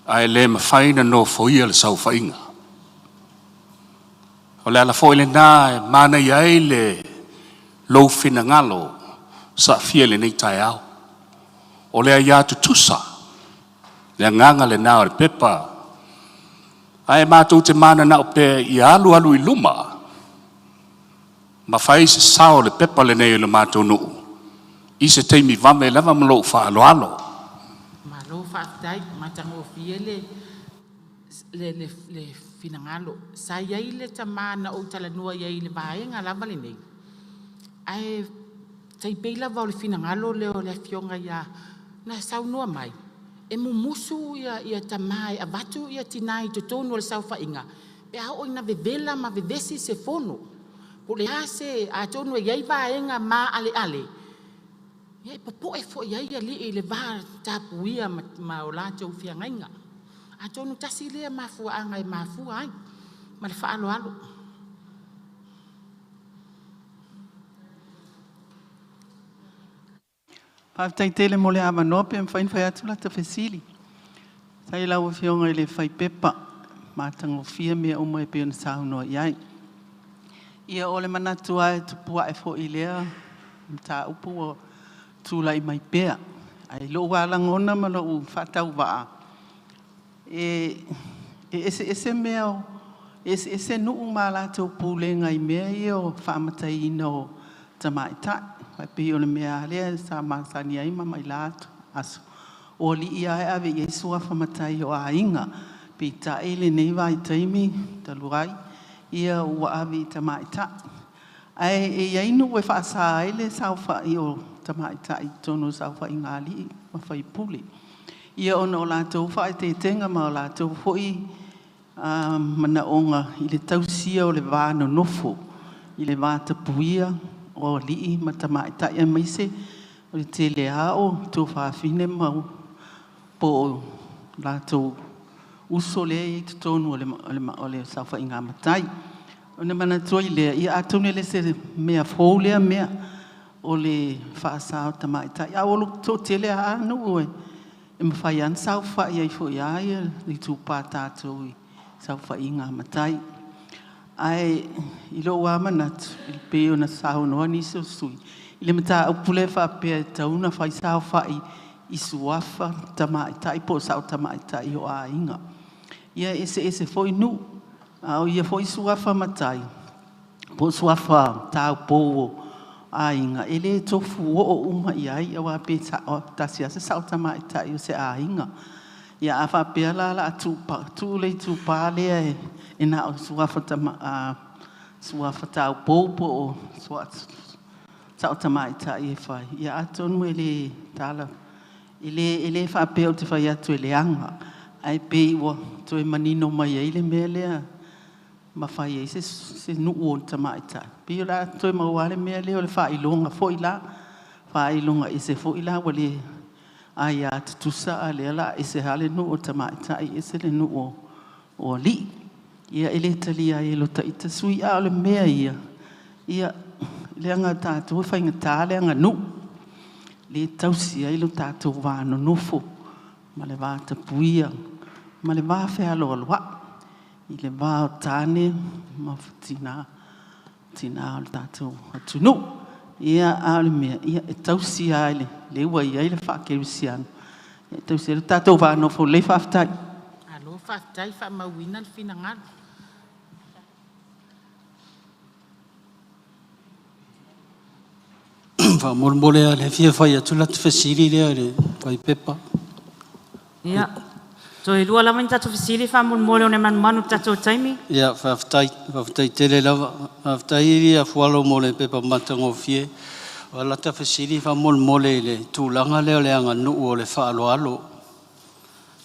Ai le mawhaina no whoia le sau whainga. O le ala whoi le nā e mana iai le lou whina ngalo sa fia le nei tai au. O lea ia tutusa. Le nganga le nā o le pepa. Ai mātou te mana na ope i alu i luma. Ma whai se sao le pepa le nei le mātou nuu. I se teimi vame lava malo wha alo alo. Malo whaatai, matango fie le finangalo. Sa iai le tamana o talanua iai le vaenga lava le nei. Ai taipei lava o le finangalo leo le fionga ia na saunua mai. E mumusu ia tamai, a watu ia tinai to tonu o le sau whainga. E hao ina vevela ma vevesi se fono. Po le hase a tonu e iai vaenga ma ale. Iai papo e fo iai ali i le vā tapu ia ma o lātou whiangainga. A tonu tasi lea mafua anga e mafua ai. Ma le whaalo alo. Pātai tele mo le ama nope am whain whai atu la ta whesili. Tai lau whionga i le whai pepa. Mātango fia mea o mai peona saunoa iai. Ia o le manatu ai tupua e fo i lea. Ta upu o tūla i mai pea. Ai lo wālangona ma lo whatau waa. Ese mea o ese nuu mā lātou pūlenga i mea i o whaamatai ina o tamaitai. Vai pe o le mea lea sa masani ai mama i lātou aso. O li ia e ave Iesu a whamatai o a inga. Pe ta ele nei vai taimi taluai. Ia ua ave i tamaitai. Ai e iainu e whaasa ele sau whai o tamaitai tono sau whai ngali ma whai pule. Ia ona o lātou whai te tenga ma o lātou hoi mana onga i le tausia o le vāno nofo. I le vāta puia o lii ma tamaitai a maise o le tele ao tō whawhine mau po lātou uso le i te tonu o le sau whai ngā matai. O ne mana toi lea, ia atone le se mea fōu lea mea o le whaasao tamaitai. A olu tō tele a anu oe, e mawhai an sau whai ai fo ia ia li tūpā tātou i sau whai ngā matai. Ai, i lo wā manatu, i peo na sao noa ni so sui. I le mata upule whapea e tauna whai sao whai i suafa tamaitai, po sao tamaitai o a inga. Ia ese fo i nu. Au ia foi suafa matai. Po suafa tau po a inga. Ele tofu o uma iai au a pe tasia se sauta mai tai o se a inga. Ia afa pe la tupa. Tu le tupa le e na o suafa tau po o sauta mai tai e fai. Ia atonu ele tala. Ele fa pe o te fai atu ele anga. Ai pe iwa to e manino mai ele me lea. Ma fai e se nuu o tamaitai. Pio la toi mawale mea leo le whailonga foila. Whailonga e se foila wale ai a tutusa a lea la e se hale nuu o tamaitai e se le nuu o li. Ia ele tali ai lo ta ita sui a le mea ia. Ia le anga tātou whainga tā le anga nu. Le tausi ai lo tātou wāno nofo. Ma le vāta puia. Ma le vā whea loa loa. I le vā o tāne ma tina o le tātou atunu. Ia a le mea. Ia e tausi ai le ua ia i le whakerusiano. Ia tausi ai lo tātou wāno fo le whaftai. Alo, whaftai, whamauina le whinangana. Fa mole le fia fai atu la tfesiri le fai pepa. Ia. So e lua lama ni tatu fisili fa mole one manu tatu taimi. Ia faftai tele lava faftai ia fualo mole pepa matango fie. Wala ta fesiri fa mole le tulanga le anga nu o le fa alo.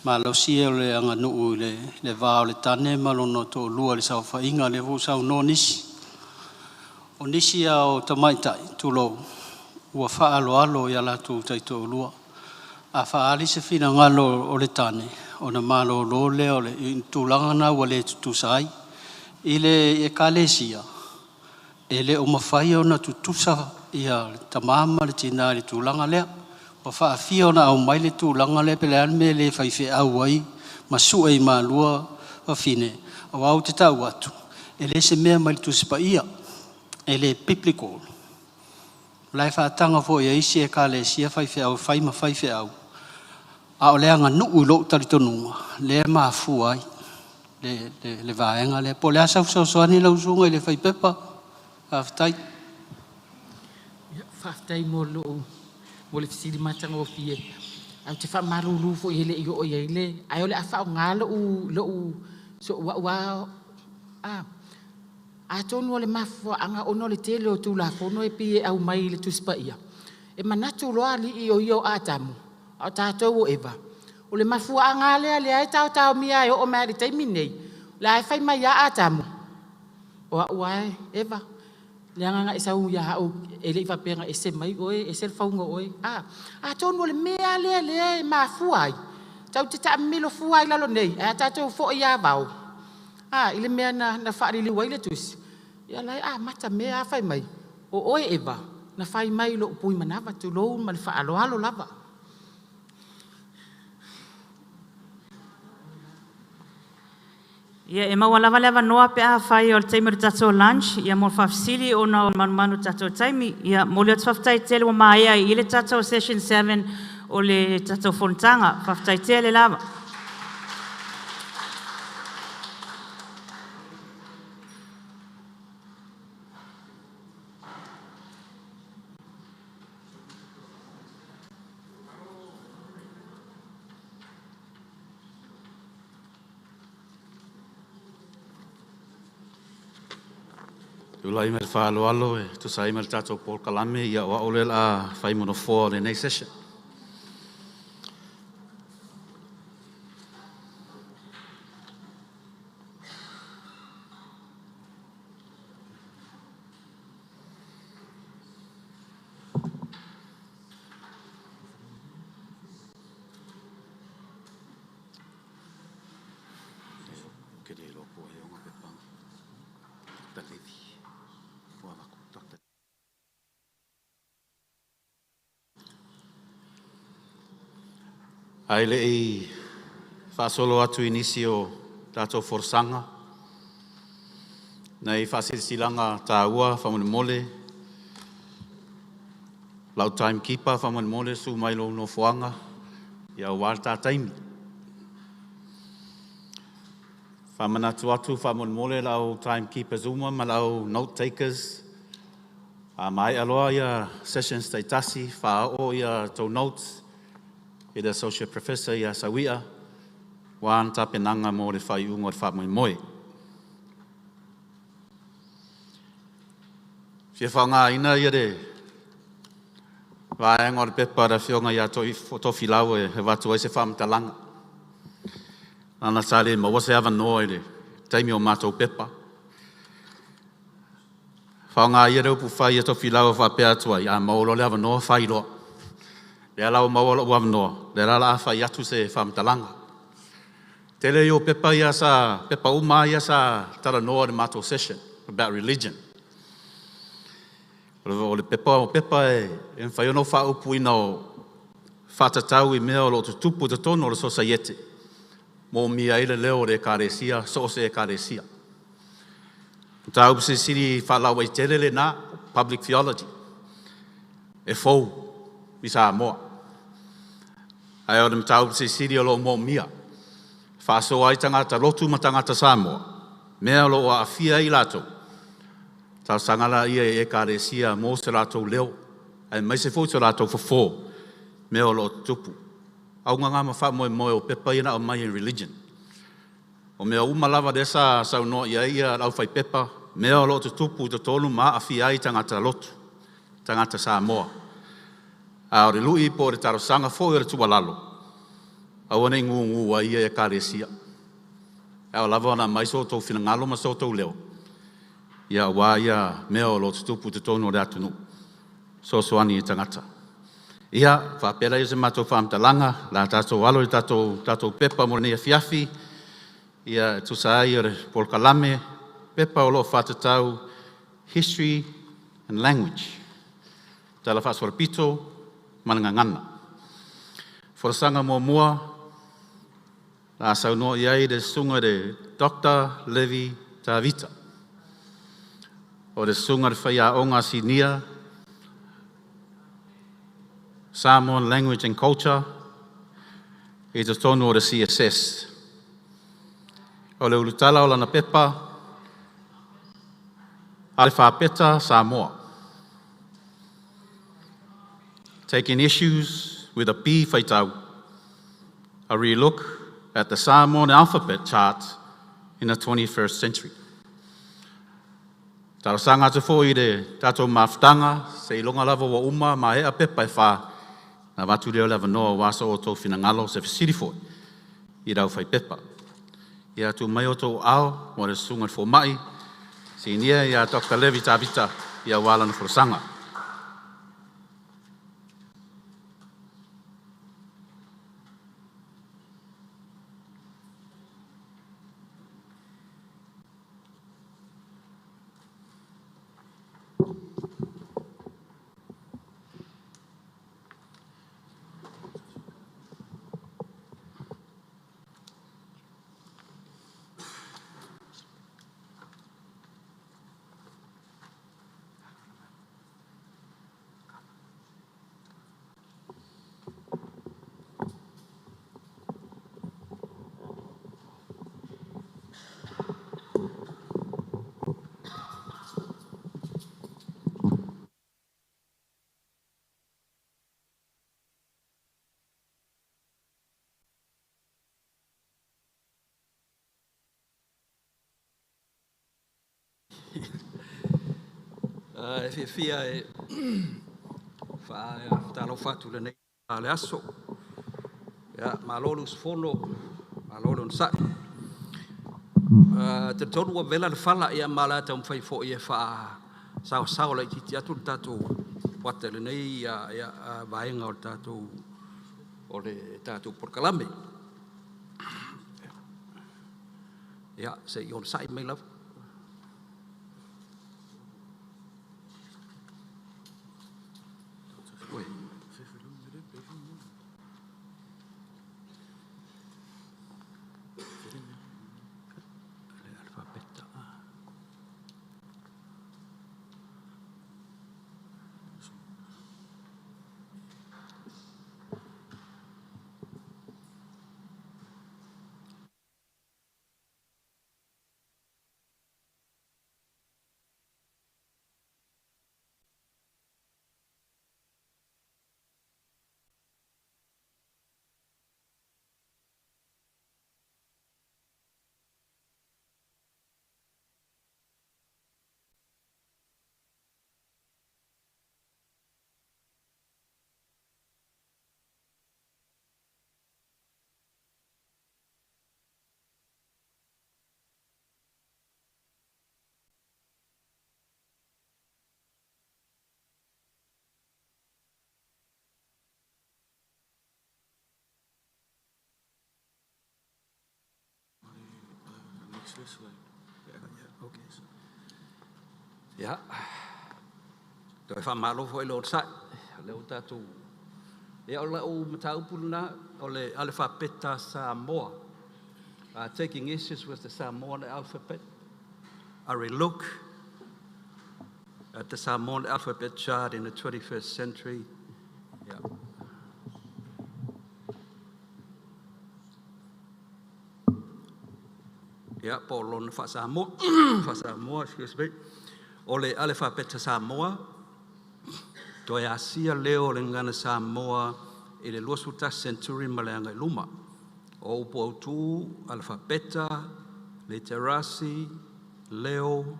Ma lo sia le anga nu le va le tane malono to lua le sa fa inga le vo sa no nisi. O nisi o tamaitai tulo. Ua whaaloalo ia latu taito lua. A whaali se whina ngalo o le tane. O na malo lole o le tūlangana ua le tutusai. I le e kalesia. E le o mawhai o na tutusa ia tamama le tina le tūlanga lea. Ua whaafia o na au mai le tūlanga lea pele anme le whaife au ai. Ma sua i maa lua wa fine. Au au te tau atu. E le se mea mai le tusipa ia. E le piplikolo. Lai whaatanga fo ia isi e ka le sia whaife au, whaima whaife au. A o leanga nuu lo taritonunga, le maa fuai, le vaenga le po le asa usausani lau sunga i le whaipepa, whaftai. Whaftai mo le fisiri matanga o fie. Au te whamaruru fo i hele i o ia ile, ai o le a whao ngā lo so wa a tonu o le mafo anga ono le tele o tula fono e pie au mai le tuspa ia. E manatu loa li i o atamu. O tātou o eva. O le mafo anga le ai tau mia e o mea le taimi nei. Le ai whai mai a atamu. O a uae eva. Le anga e sau ia au e le iwapenga e se mai oe, e se whaunga oe. A tonu o le mea le mafo ai. Tau te ta milo fuai lalo nei. A tātou fo ia vau. Ile mea na whaari li waile tusi. Ia lai, mata mea whai mai. O oe eva, na whai mai lo upui manawa, tu lou ma le whaaloalo lava. Ia e maua lava lewa noa pe a whai o le taimi o tato lunch. Ia mo whafsiri o na manu tato taimi. Ia mo le whaftai tele o maia i le tato session 7 o le tato fontanga. Whaftai tele lava. Ulai me whaaloalo e tu sai me tatou Paul Kalame ia o ole la whai mono fō le nei session. Ai le i whaasolo atu inisi o tātou forsanga. Nei whaasirisilanga tā ua, whamone mole. Lau timekeeper, whamone mole, su mailo no fuanga. Ia wār tā taimi. Whamanatu atu, whamone mole, lau timekeepers uma, ma lau note takers. Mai aloa ia sessions taitasi, whaao ia tau notes. E da associate professor ia sawia, wan ta penanga mo le whai ungo le whamoi moe. Fia whanga ina ia re, waenga o le pepa ra whionga ia tofi lau e he watu ai se whamtalanga. Nana sale ma wase awa noa e le, taimi o mātou pepa. Whanga ia reupu whai e tofi lau e whapea tua, ia maolo le awa noa whai loa. Le alau maua lo wamnoa, le rala awha i atu se whamtalanga. Tele yo pepa uma ia sa tala noa de mato session about religion. O le pepa e whai ono wha upu ina o whatatau I mea o lo tupu te tono o le society. Mō mia ile leo re kāresia, so se kāresia. Tau se siri whalau ai tele le nā, public theology. E fau, I sa moa. Ai o le tau se siri o lo mō mia. Whaso ai tangata lotu ma tangata Samoa. Mea lo a awhia I lato. Tau sangala ia e kāresia mō se lato leo. Ai mai se fōtu lato fō. Mea lo tupu. Au ngā ma wha moe o pepa ina o mai in religion. O mea umalawa de sa no ia lau whai pepa. Mea lo tupu te tonu ma a awhia ai tangata lotu. Tangata Samoa. A ore lui po re taro sanga fō i re tualalo. Awane ngu wa ia e kāresia. Au lava ana mai so tau whina ngalo ma so tau leo. Ia wā ia mea o lo tupu te tonu o re atunu. So soani I tangata. Ia, whapera I se matou whamtalanga, la tātou alo I tātou pepa mo nei a fiafi. Ia tusa ai o re polkalame, pepa o lo whatatau, history and language. Tala whaswarapito, manangangana. Whorasanga mua, la saunoa iai de sunga de Dr. Levi Tavita. O de sunga de whaia onga sinia, Samoan language and culture, I te tonu o de CSS. O le ulutala o lana pepa, ale whapeta Samoa. Taking issues with a P whaitau, a relook at the Samoan alphabet chart in the 21st century. Tarasanga te fo I de tātou mawhtanga, se ilonga lava wa uma ma hea pepa e wha, na watu reo lava noa waso o tō whina ngalo se whisiri fo, I rau whai pepa. Ia tu mai o tō ao, mo re sunga fo mai, si nia ia Dr. Levi Tavita, ia wala na whorasanga. E fia e talo fatu le nei ale aso. Ya malolo sfolo malolo nsa. Te tonu wa vela le fala ia mala ta mfai fo ia fa sao la titi atu tatu wate le nei ia vaenga o tatu o le tatu porkalame. Ya se yon sai me love. This way. Yeah, okay. Yeah. Toi whamalo fo ilo sai. Leo tātou. Ia ola o mataupuna ole ale whapeta Samoa. Taking issues with the Samoan alphabet. I relook at the Samoan alphabet chart in the 21st century. Yeah. Yeah, Paulon fa Samoa, excuse me. Ole ale whapeta Samoa. Toi asia leo le ngana Samoa i le luasuta century maleanga luma. O upo au tu, alfabeta, literasi, leo,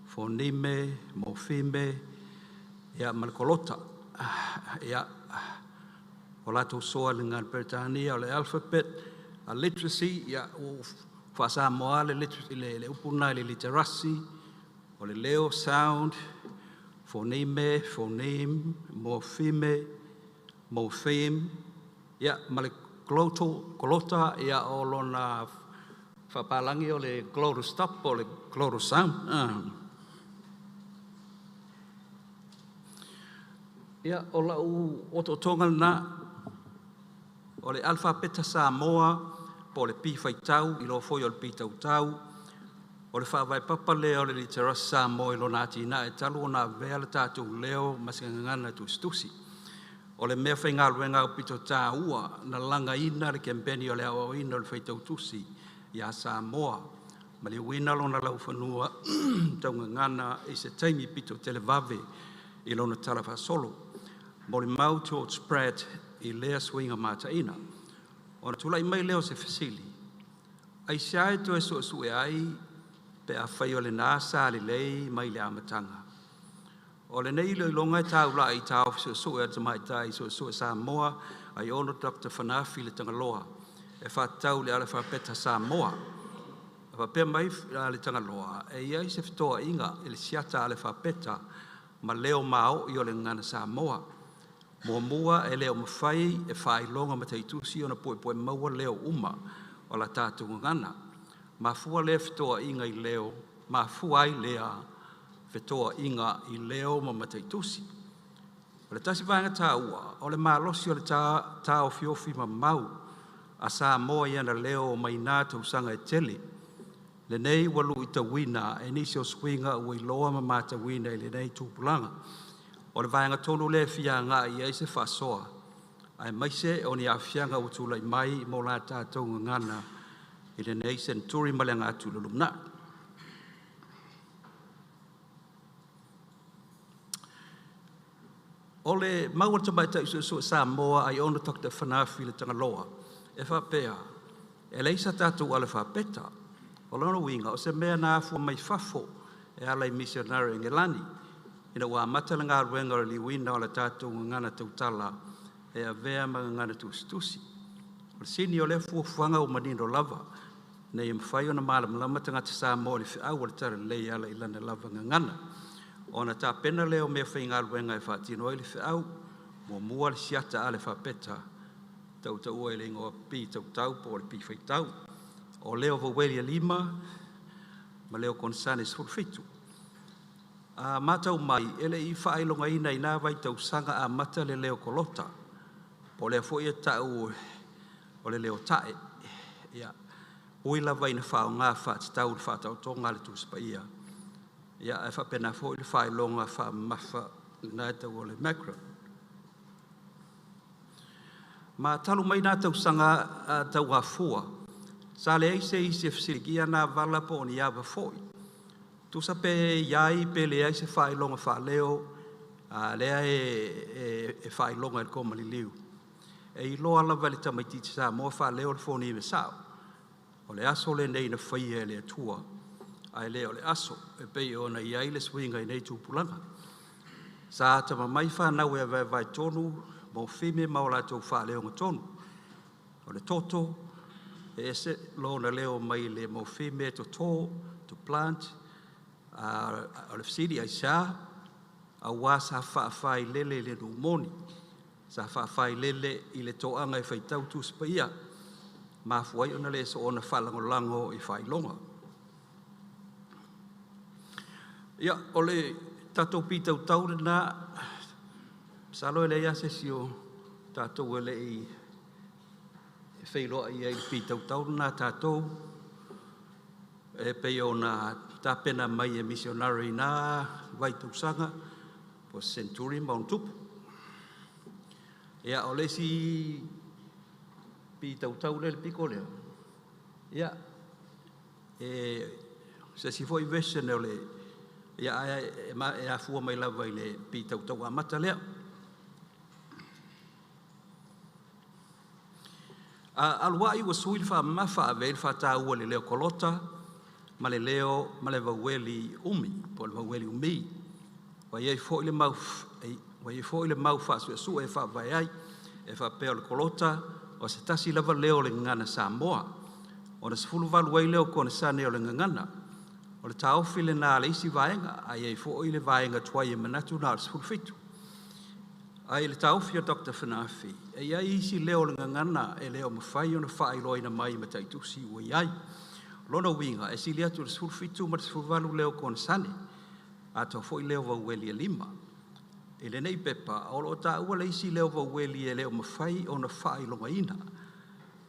fonime, mofime, ia malkolota. Ia o lato soa le ngana Britania o le alphabet, a literacy, ia o fa Samoa le literacy, le upuna le literasi, o le leo sound, fonime, phoneme, morpheme, morpheme, ia kolota ia o lona whapalangi o le glottal stop o le glottal sound. Ia o lau ototonga na o le alfabeta Samoa po le pi whaitau i lo foi o le pi tautau o le whawai papa leo le literasi Samoa i lo nāti na e talu o nā vea le tātou leo masingangana tu stusi. O le mea whainga luenga o pito tā ua na langa ina le kempeni o le awa ina o le whaitau tusi i a Samoa. Ma le wina lo na lau whanua taunga ngana i se taimi pito televave i lo na tarafa solo. Mo le mau to spread i lea swinga mata ina. O na tula i mai leo se fasili. Ai siae to e su e ai pe a whai o le nasa le lei mai le amatanga. O le nei lo longa tau la I tau so e tamai tai so Samoa ai ono Dr. Fanafi le tangaloa e fa tau le ala fa peta Samoa fa pe mai le tangaloa e ia se fitoa inga le siata ale fa peta ma leo mao I o le ngana Samoa mo mua e leo mafai e fai longa ma taitusi ona poe maua leo uma o la tatu ngana ma fua le fitoa inga I leo ma fuai lea fetoa inga I leo ma mataitusi. O le tasi vanga tā ua, o le malosi o le tā o fiofi ma mau, a Samoa iana leo mai nā tausanga e tele. Le nei walu I tawina, e nisi o swinga ua I loa ma matawina I le nei tūpulanga. O le vanga tonu le fia ngā I eise whasoa, ai maise o ni a fianga utula I mai mo la tātou ngana I le nei senturi malenga atu lulumna. O le maua tamaita I so Samoa ai ono Dr. Fanafi le tangaloa. E whapea, e leisa tātou ale whapeta. O lono winga, o se mea nā fua mai whafo e alai missionary ngelani. Ina wā matala ngā ruenga o li wina o le tātou ngana tautala e a vea mga ngana tustusi. O le sini o le fuanga o manino lava. Nei mwhai o na malam tangata Samoa li whiau o le tara lei ala I lana lava ngana. Ona tā pena leo mea whainga ruenga e whaatino i le whiau, mo mua le siata ale whapeta, tau e le ingoa pi tau po le pi whaitau. O leo vaweli lima, ma leo konsanes fulfitu. A matau mai, ele I whaelonga ina I nā vai tau sanga a mata le leo kolota, po leo fo ia tau o le leo tae. Ia, uila vai na whao ngā whaatitau le whaatau tonga le tūspa ia. Ia e whapena fo I le whae longa wha mawha nā tau o le macro. Ma talu mai nā tau sanga tau a fua. Sa le eise fsirikia nā vala po ni awa foi. Tu sa pe iai pe le eise whae longa wha leo, lea e whae longa e koma li liu. E I loa la vali tamaititi sa mo wha leo le foni me sao. O le aso le nei na whaia e le atua. Ai leo le aso, e pei ona I aile swinga I nei tūpulanga. Sa tama mai whanau e vai tonu, mo whime maola tau wha leo tonu. O le toto, e se lona leo mai le mo whime to to plant, o le fsiri ai sa, a wā sa whaafai lele le numoni, sa whaafai lele I le toanga I whaitau tūspa ia, ma fuai ona le so ona whalangolango I whailonga. Ia, o le tātou pītau tau nā, salo e le ia se si o tātou e le i whailoa i ai pītau tau nā tātou, e pei o nā tāpena mai e missionary nā Waituksanga, po Centurion Mount Tupu. Ia, o le si pītau tau le piko lea. Ia, se si foi version o le, ia e a fua mai lava i le pītau tau a mata lea. Alua i wa sui le wha mawha a veil wha tā ua le leo kolota, ma le leo, ma le waweli umi, po le waweli umi. Wa iei fo i le mau, wa iei fo i le mau wha su e wha vai ai, e wha peo le kolota, o se tasi lava leo le ngana Samoa. O le sifulu walu wai leo kone sa neo le ngana. O le taofi le nā le isi vaenga, a iei fo i le vaenga tuai e manatu nā le sifulu fitu. Ai le taofi o Dr. Finafi, e iai isi leo le ngana e leo mawhai o na whaai loina mai ma taitusi ua iai. Lona winga, e sili atu le sifulu fitu ma le sifulu walu leo kone sane, a tau fo i leo waweli e lima. E le nei pepa, o lo ta ua le isi leo waweli e leo mawhai o na whaai longa ina.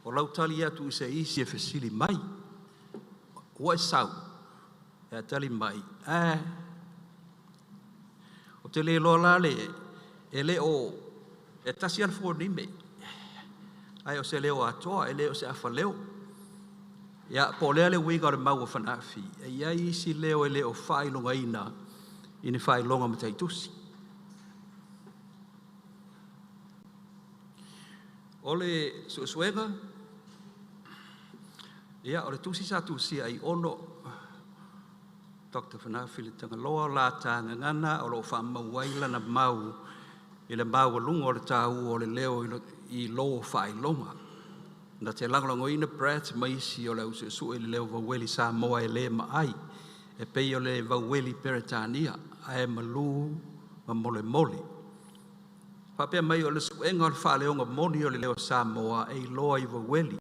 O lau tali atu se isi e fesili mai. Ua e sau, e tali mai. O te le lola le, e leo, e tasi alfo nime. Ai o se leo atoa, e leo se afa leo. Ia, po lea le winga o le maua whanafi. E ia isi leo e leo whaai longa ina, ine whaai longa ma taitusi. O le suesuenga, ia, o le tusi sa tusi ai ono, Dr. Finafi le tangaloa la tanga ngana, o lo wha mauaila na mau, i le mau lunga o le tāu o le leo i lo whaai longa. Na te langolango ina Brad maisi o le usu e le leo waweli Samoa e le maai, e pei o le waweli Peretania, a e malu ma mole mole. Papea mai o le suenga o le whaaleonga moni o le leo Samoa e loa i waweli.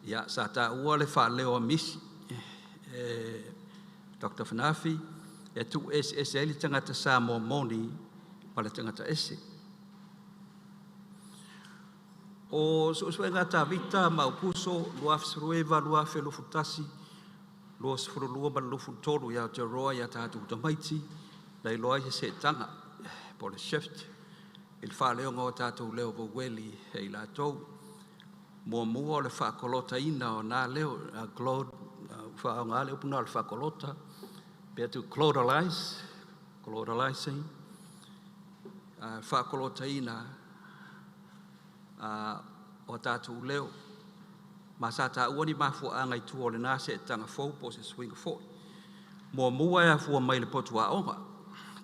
Ia, sa ta ua le whaaleo a misi. Dr. Finafi, e tu ese eli tangata Samoa moni pa le tangata ese. O suenga ta vita ma upuso, lua fsrueva, lua felufutasi, lua sfurulua ma lufu tolu ya te roa ya tatu tamaiti, la iloa se tanga, po le shift, il whaleo ngā tātou leo waweli hei la tau, mua o le whakolota ina o nā leo, Claude, wha ngā leo puna le whakolota, pia tu clodalizing, whakolota ina, o tātou leo, ma sa tā uani mafu angai tu o le nase e tanga fau po se swinga fau. Mua e a fua mai le potu a onga,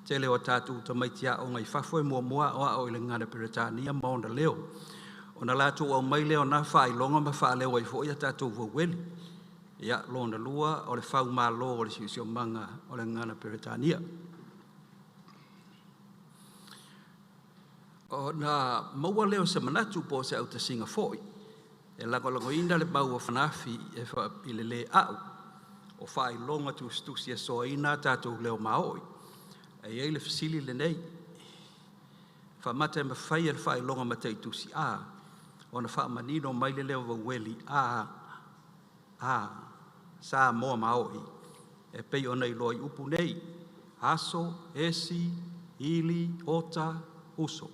te leo tātou tamaiti a onga I whafoi mua o a o le ngana Peretania maonda leo. O na lātou au mai leo na whaai longa ma wha leo ai fo ia tātou waweli. Ia lona lua o le whau mā lo o le siusio manga o le ngana Peretania. O na maua leo se manatu po se au te singa foi. E langolango ina le maua whanafi e wha pile le au. O whaai longa tu stusi e soa ina tātou leo maoi. E ei le fasili le nei. Wha mata e mawhai e le whaai longa ma tei tusi a. O na wha manino mai le leo waweli a. Sa moa maoi. E pei o nei loi upu nei. Aso, esi, ili, ota, uso.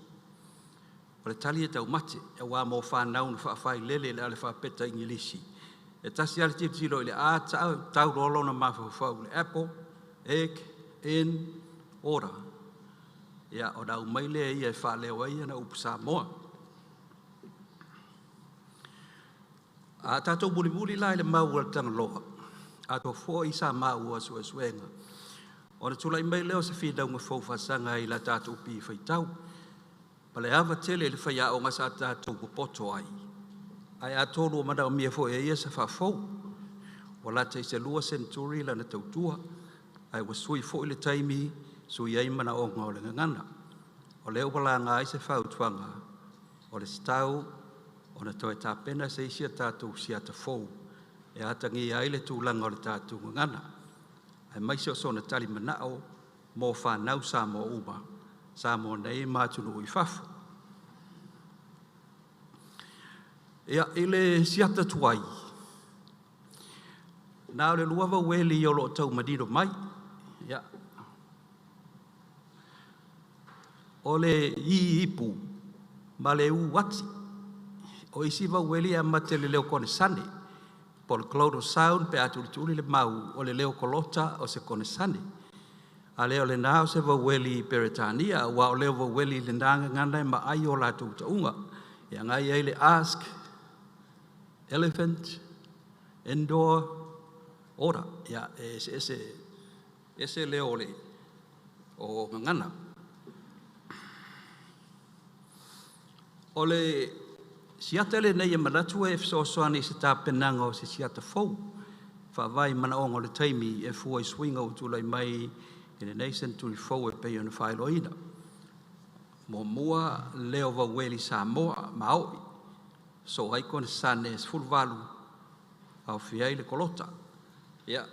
O le tali e tau mate, e wā mō whānau na whaafai lele le ale whaapeta ingilisi. E tasi ale tiro le a tau rolo na mawhawhau le apple, egg, in, ora. Ia o nau mai le ia e whaaleo ai na upu Samoa. A tātou muli lai le mau al tanga loa. A tō fō I sa mau a suenga. O na tulai mai leo se whidau ngā whauwhasanga I la tātou pi whaitau. Pale ava tele le whaia o ngā sa tātou kupoto ai. Ai a tōru o mana o mia fo e ia sa whafou. O la te se lua senturi la na tautua. Ai wa sui fo I le taimi sui ai mana o ngā o le ngana. O leo wala ngā I se whautuanga. O le stau o na toe tāpena se isia tātou si ata fou. E atangi ai le tūlanga o le tātou ngana. ai mai se o sona tali manao mo whanau sa mo uma, sa mo nei mātunu i whafu. Ia, ile siata tuai. Nā le luava weli o lo tau madiro mai. Ia. O le i ipu, ma le u wati. O isi va weli a mate le leo kone sane. Po le clodo sound pe atu tuli le mau o le leo kolota o se kone sane. A leo le nao se va weli Peretania, wa o leo va weli le nanga ngana ma ai o la tu taunga. Ia ngai ai le ask, elephant, indoor, ora. Ia, ese leo le o ngana. O le siata le nei manatu e fsosoani se tā penanga o se siata fau. Whawai mana o le taimi e fua i swinga o tulai mai i le nation tuli fau e pei ona whailoina. Mo mua leo wa weli Samoa maoi. So ai kone sane es fulvalu au fiai le kolota. Ia.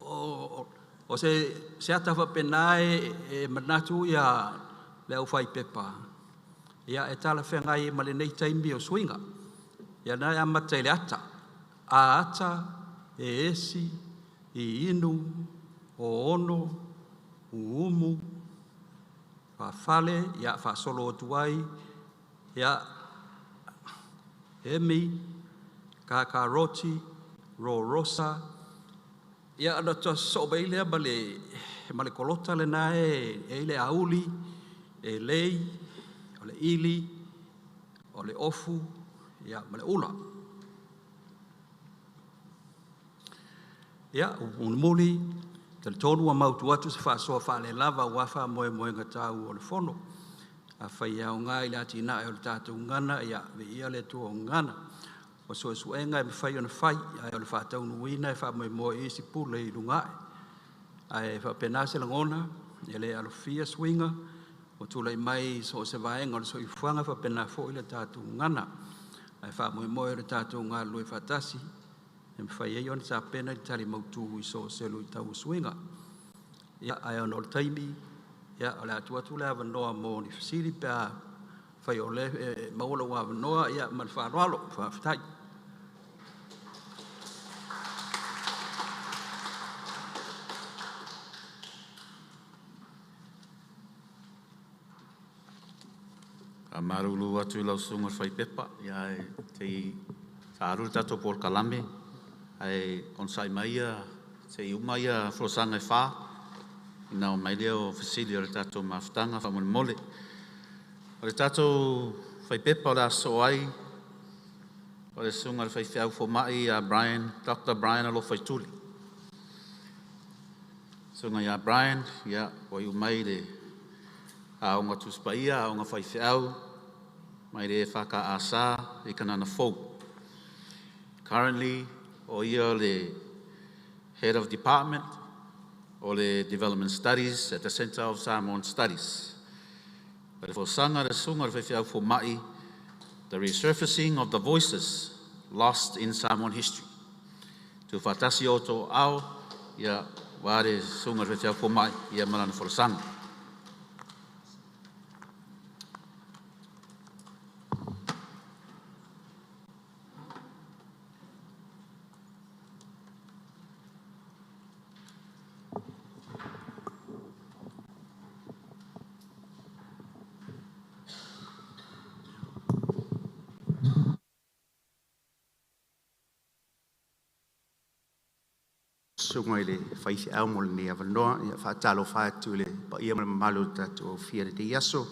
O se siata wa penae e manatu ia leo whai pepa. Ia e tala whengai ma le nei taimi o swinga. Ia nai amata le ata. A ata, e esi, i inu, o ono, uumu, whawhale, ia whasolo o tuai, ia emi, kakaroti, ro rosa. Ia ana toa sobe ilea ma le kolota le nae e le auli, e lei, o le ili, o le ofu, ia ma le ula. Ia, unumuli, tali tonu a mautu atu se whaasoa whaale lava wafa moe moe ngatau o le fono. A whai au ngā ili ati ina e o le tātou ngana, ia, ve ia le tua o ngana. O so e suenga e me whai ona whai, ai o le whaatau nuina e wha moe moe isi pule i rungae. Ai wha penase langona, e le alofia swinga, o tūlai mai so se vaenga o le so i whanga wha pena fo i le tātou ngana. Ai wha moe moe le tātou ngā lue whatasi, e mwhai e iona tā pena i tali mautu i so se lui tau swinga. Ia ai ono le taimi, ia o le atu atu le avanoa mo ni fasiri pia whai o le maula wa avanoa, ia man whaaralo, whaafitai. A marulu atu lau sunga whai pepa, ia e te tāru tato por kalame, ai konsai maia, te umaia frosanga e whā, ina o mai leo fasili o le tato mawhtanga whamone mole. O le tato whai pepa o le aso ai, o le sunga le whai whiau fo mai a Dr. Brian alo whai tuli. Sunga ia Brian, ia o i umai le aonga tuspaia, aonga whai whiau, mai re whaka asa i kanana fau. Currently, o ia le Head of Department o le Development Studies at the Center of Samoan Studies. But for sanga le sunga le whaiwhiau fo mai, the resurfacing of the voices lost in Samoan history. Tu whatasi o tō au, ia ware sunga le whaiwhiau fo mai, ia malana for sanga. Sunga i le whaifi au mo le ni avanoa, ia whaatalo whaatu le pa ia mana malu tatu o fia de yaso.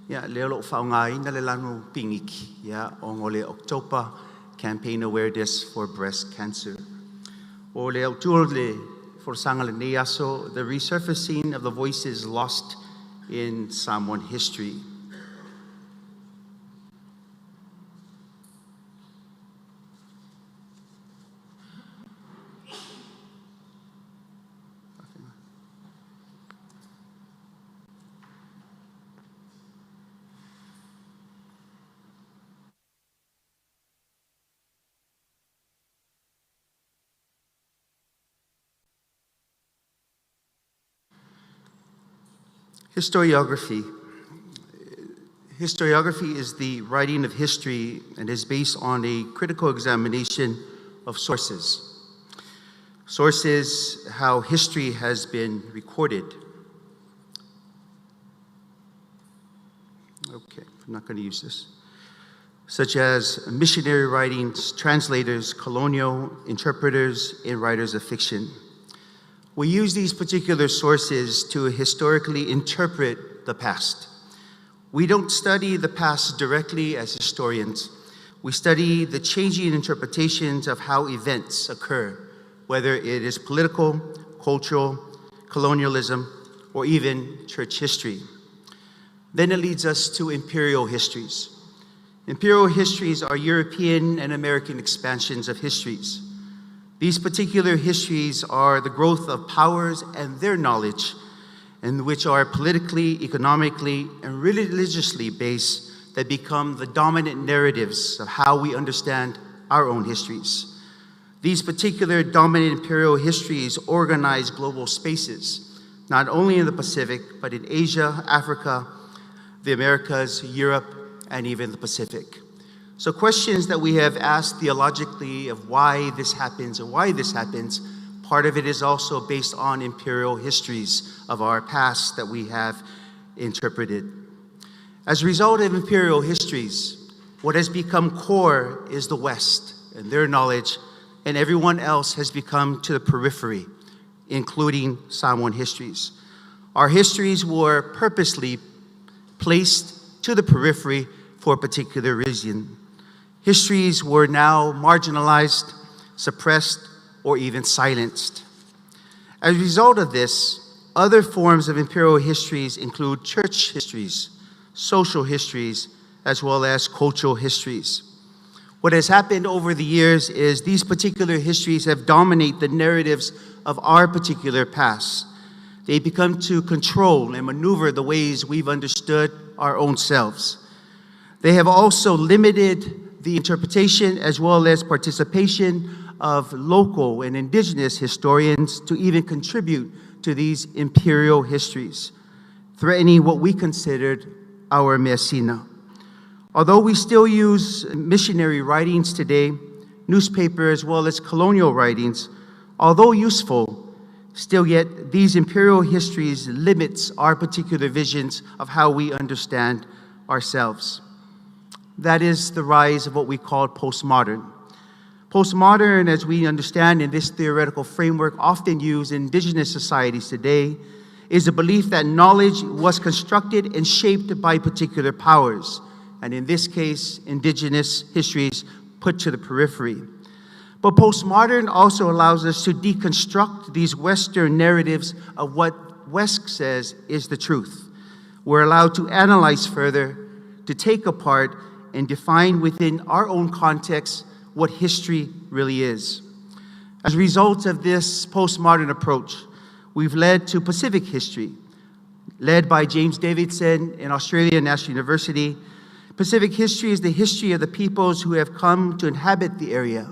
Ia leo lo whaunga ina le lanu pingiki, ia o ngole October Campaign Awareness for Breast Cancer. O le autua le forsanga le ni yaso, the resurfacing of the voices lost in Samoan history. Historiography. Historiography is the writing of history and is based on a critical examination of sources. Sources, how history has been recorded. Okay, I'm not going to use this. Such as missionary writings, translators, colonial interpreters, and writers of fiction. We use these particular sources to historically interpret the past. We don't study the past directly as historians. We study the changing interpretations of how events occur, whether it is political, cultural, colonialism, or even church history. Then it leads us to imperial histories. Imperial histories are European and American expansions of histories. These particular histories are the growth of powers and their knowledge, and which are politically, economically, and religiously based, that become the dominant narratives of how we understand our own histories. These particular dominant imperial histories organize global spaces, not only in the Pacific, but in Asia, Africa, the Americas, Europe, and even the Pacific. So questions that we have asked theologically of why this happens and why this happens, part of it is also based on imperial histories of our past that we have interpreted. As a result of imperial histories, what has become core is the West and their knowledge, and everyone else has become to the periphery, including Samoan histories. Our histories were purposely placed to the periphery for a particular reason. Histories were now marginalized, suppressed, or even silenced. As a result of this, other forms of imperial histories include church histories, social histories, as well as cultural histories. What has happened over the years is these particular histories have dominated the narratives of our particular past. They become to control and maneuver the ways we've understood our own selves. They have also limited the interpretation as well as participation of local and indigenous historians to even contribute to these imperial histories, threatening what we considered our Measina. Although we still use missionary writings today, newspaper as well as colonial writings, although useful, still yet these imperial histories limits our particular visions of how we understand ourselves. That is the rise of what we call postmodern. Postmodern, as we understand in this theoretical framework often used in indigenous societies today, is a belief that knowledge was constructed and shaped by particular powers, and in this case, indigenous histories put to the periphery. But postmodern also allows us to deconstruct these Western narratives of what West says is the truth. We're allowed to analyze further, to take apart, and define within our own context what history really is. As a result of this postmodern approach, we've led to Pacific history, led by James Davidson in Australian National University. Pacific history is the history of the peoples who have come to inhabit the area.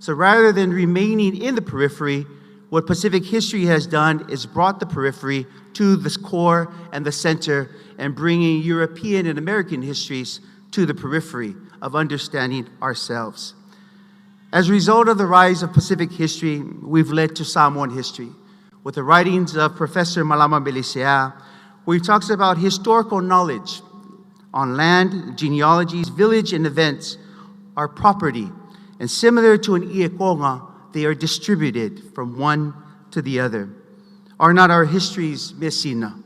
So rather than remaining in the periphery, what Pacific history has done is brought the periphery to the core and the center, and bringing European and American histories to the periphery of understanding ourselves. As a result of the rise of Pacific history, we've led to Samoan history, with the writings of Professor Malama Belisea, where he talks about historical knowledge on land, genealogies, village, and events are property, and similar to an iekonga, they are distributed from one to the other. Are not our histories Measina?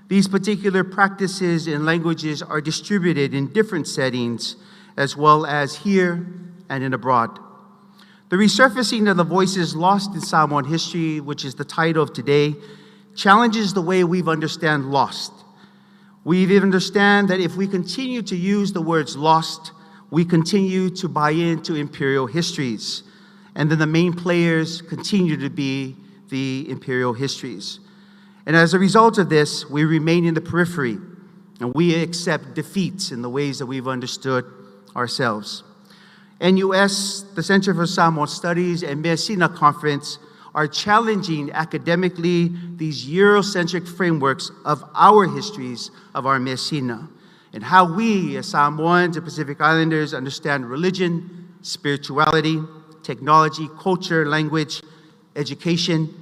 These particular practices and languages are distributed in different settings, as well as here and in abroad. The resurfacing of the voices lost in Samoan history, which is the title of today, challenges the way we understand lost. We understand that if we continue to use the words lost, we continue to buy into imperial histories, and then the main players continue to be the imperial histories. And as a result of this, we remain in the periphery, and we accept defeats in the ways that we've understood ourselves. NUS, the Center for Samoan Studies, and Measina Conference are challenging academically these Eurocentric frameworks of our histories of our Measina and how we as Samoans and Pacific Islanders understand religion, spirituality, technology, culture, language, education,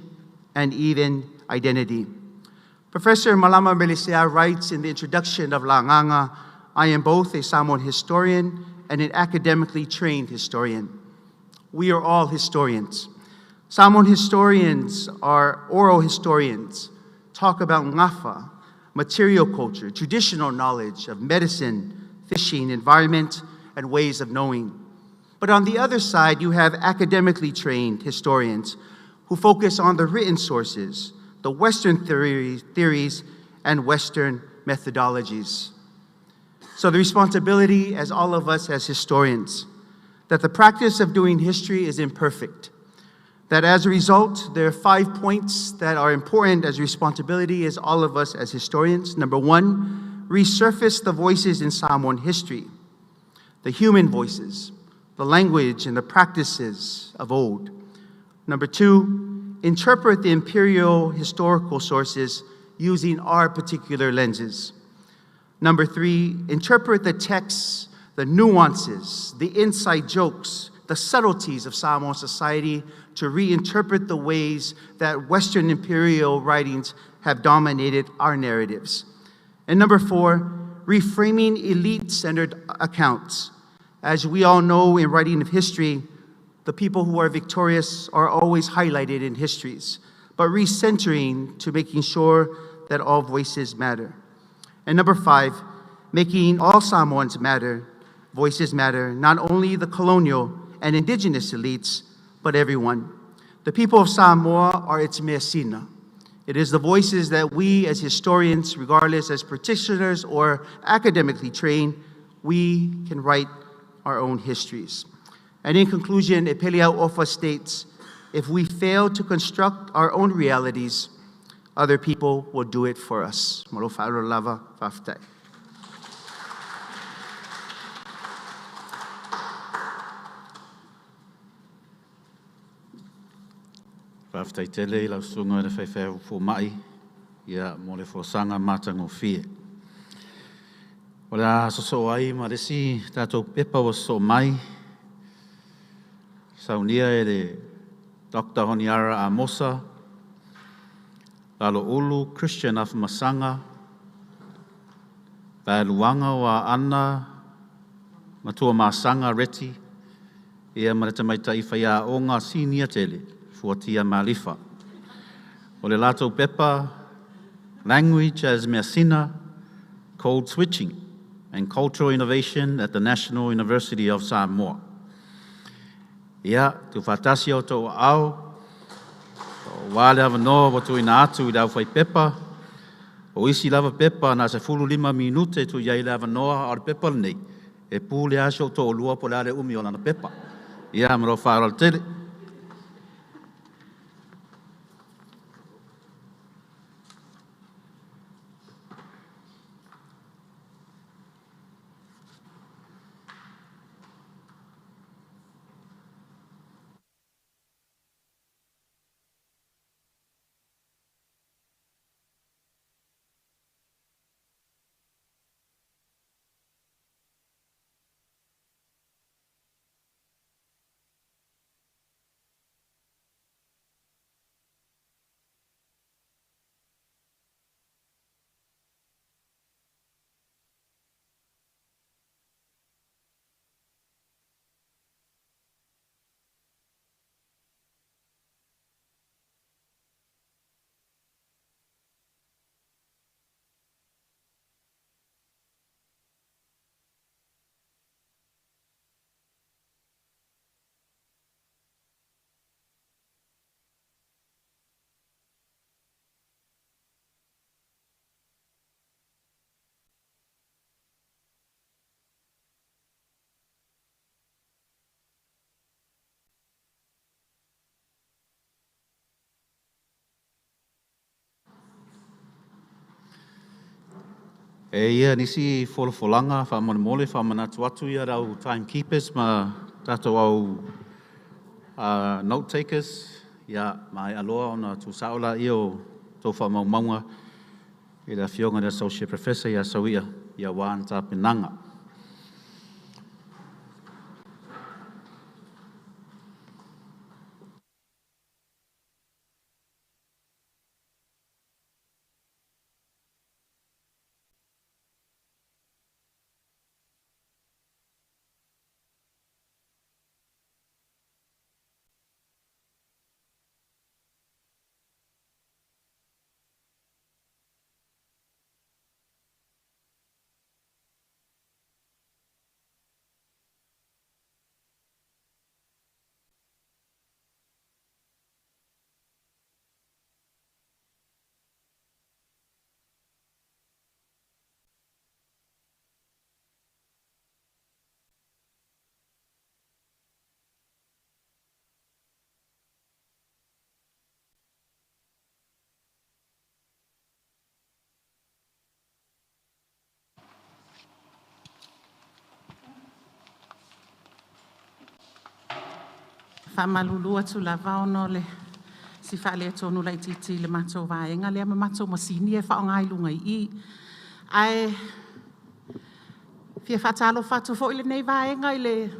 and even identity. Professor Malama Melisea writes in the introduction of La'anganga, I am both a Samoan historian and an academically trained historian. We are all historians. Samoan historians are oral historians, talk about ngafa, material culture, traditional knowledge of medicine, fishing, environment, and ways of knowing. But on the other side, you have academically trained historians who focus on the written sources, the Western theories, and Western methodologies. So the responsibility as all of us as historians, that the practice of doing history is imperfect, that as a result, there are 5 points that are important as responsibility as all of us as historians. Number one, resurface the voices in Samoan history, the human voices, the language and the practices of old. Number two, interpret the imperial historical sources using our particular lenses. Number three, interpret the texts, the nuances, the inside jokes, the subtleties of Samoan society to reinterpret the ways that Western imperial writings have dominated our narratives. And number four, reframing elite-centered accounts. As we all know in writing of history, the people who are victorious are always highlighted in histories, but recentering to making sure that all voices matter. And number five, making all Samoans matter, voices matter, not only the colonial and indigenous elites, but everyone. The people of Samoa are its Measina. It is the voices that we as historians, regardless as practitioners or academically trained, we can write our own histories. And in conclusion, Epeliau Ofa states, if we fail to construct our own realities, other people will do it for us. Malofa'alo lava faftai. Whaftai tele lau sunga na whaiwhau fo mai, ia mo le fosanga matango fie. O le a so ai ma resi tātou pepa o so mai, saunia e le Dr. Honiara Amosa, Lalo Ulu, Christian of Masanga, Luanga wa Ana, Matua Masanga Reti, ia marata mai tai whaia o ngā sinia tele, fuatia malifa. O le lato pepa, language as Measina, code switching, and cultural innovation at the National University of Samoa. Ia, tu whatasi o tō au, wale hawa noa watu ina atu i dau whai pepa, o isi lava pepa na se 15 minute tu iai lava noa ar pepa nei, e pūle asio tō lua po lare umi o lana pepa. Ia, maro whaaral tele. E ia nisi wholofolanga, whamonemole, whamanatu atu ia rau timekeepers, ma tātou au note takers, ia mai aloa ona tu saola i o tō whamaumaunga i la fionga le associate professor ia sauia ia wān tā penanga. Whamalulu atu la vaono le si whaale atonu lai titi le matou vaenga le ama matou masini e whaongai lunga i. Ai fia whatalo whatu fo ile nei vaenga ile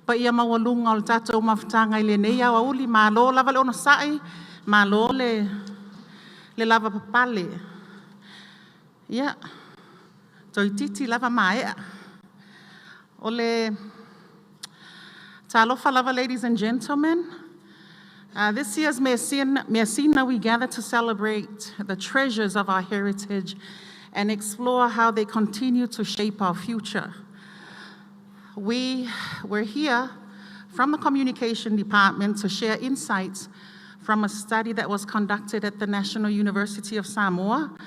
pa ia mawalunga o le tatou mawhatanga ile nei au auli malo lava le ono sai malo le lava papale. Ia, toi titi lava maea. Ole Talofa lava, ladies and gentlemen. This year's Measina, we gather to celebrate the treasures of our heritage and explore how they continue to shape our future. We're here from the communication department to share insights from a study that was conducted at the National University of Samoa,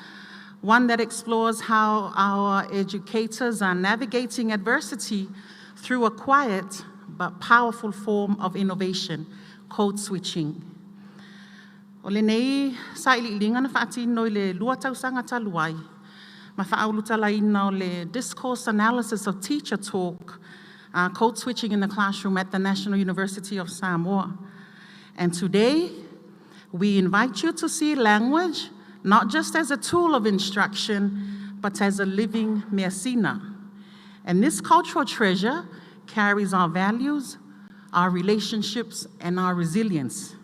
one that explores how our educators are navigating adversity through a quiet but powerful form of innovation, code switching. O le nei sa ililinga na whaatino I le lua tausanga taluai, ma whaauluta laina o le discourse analysis of teacher talk, code switching in the classroom at the National University of Samoa. And today, we invite you to see language not just as a tool of instruction, but as a living Measina. And this cultural treasure carries our values, our relationships, and our resilience.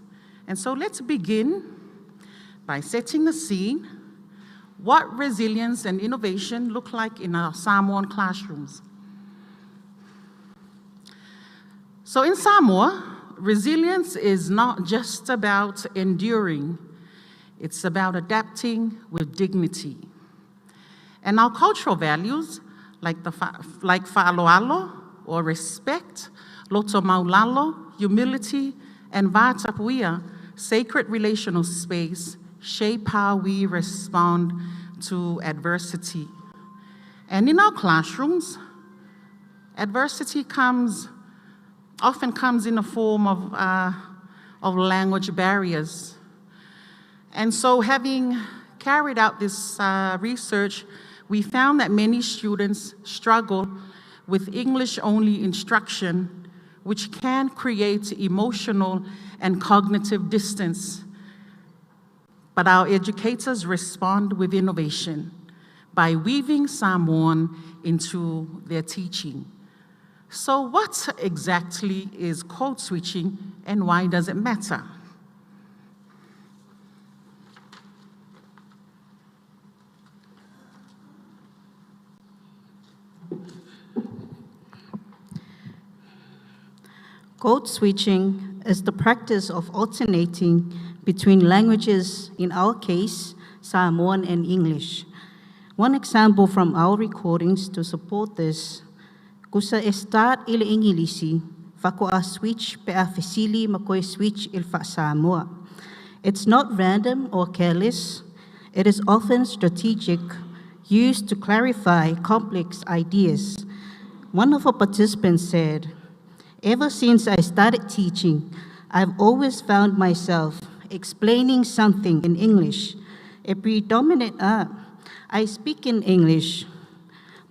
And so let's begin by setting the scene. What resilience and innovation look like in our Samoan classrooms? So in Samoa, resilience is not just about enduring, it's about adapting with dignity. And our cultural values, like fa'aloalo, or respect, loto maulalo, humility, and vatapuia, sacred relational space, shape how we respond to adversity. And in our classrooms, adversity often comes in the form of language barriers. And so having carried out this research, we found that many students struggle with English-only instruction, which can create emotional and cognitive distance. But our educators respond with innovation by weaving Samoan into their teaching. So what exactly is code switching and why does it matter? Code switching is the practice of alternating between languages, in our case, Samoan and English. One example from our recordings to support this, kusa start ile Ingilisi, fako a switch pe a fesili makoe switch il fa Samoa. It's not random or careless. It is often strategic, used to clarify complex ideas. One of our participants said, "Ever since I started teaching, I've always found myself explaining something in English. A predominant, I speak in English,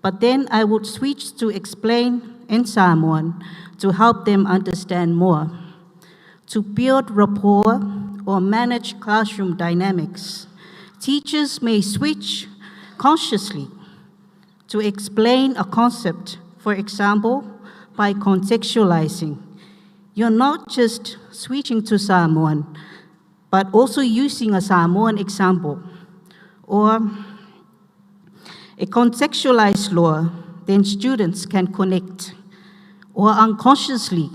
but then I would switch to explain in Samoan to help them understand more. To build rapport, or manage classroom dynamics. Teachers may switch consciously to explain a concept, for example, by contextualizing. You're not just switching to Samoan, but also using a Samoan example or a contextualized law, then students can connect, or unconsciously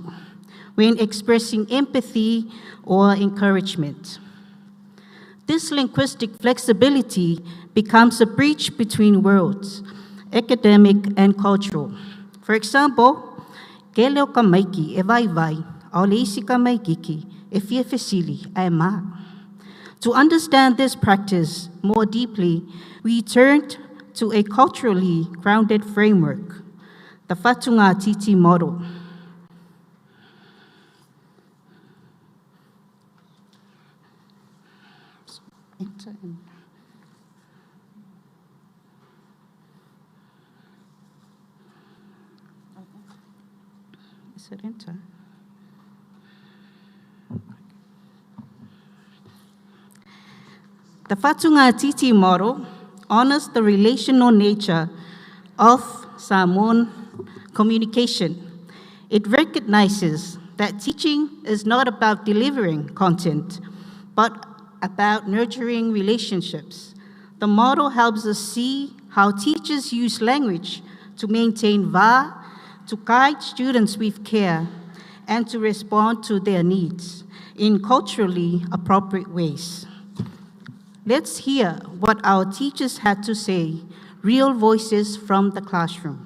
when expressing empathy or encouragement. This linguistic flexibility becomes a bridge between worlds, academic and cultural. For example, ke leo ka maiki e vai vai, au le isi ka maikiki e fia fesili ai ma. To understand this practice more deeply, we turned to a culturally grounded framework, the Whatunga Titi model. Is it enter? The Whatunga Titi model honors the relational nature of Samoan communication. It recognizes that teaching is not about delivering content, but about nurturing relationships. The model helps us see how teachers use language to maintain va, to guide students with care, and to respond to their needs in culturally appropriate ways. Let's hear what our teachers had to say, real voices from the classroom.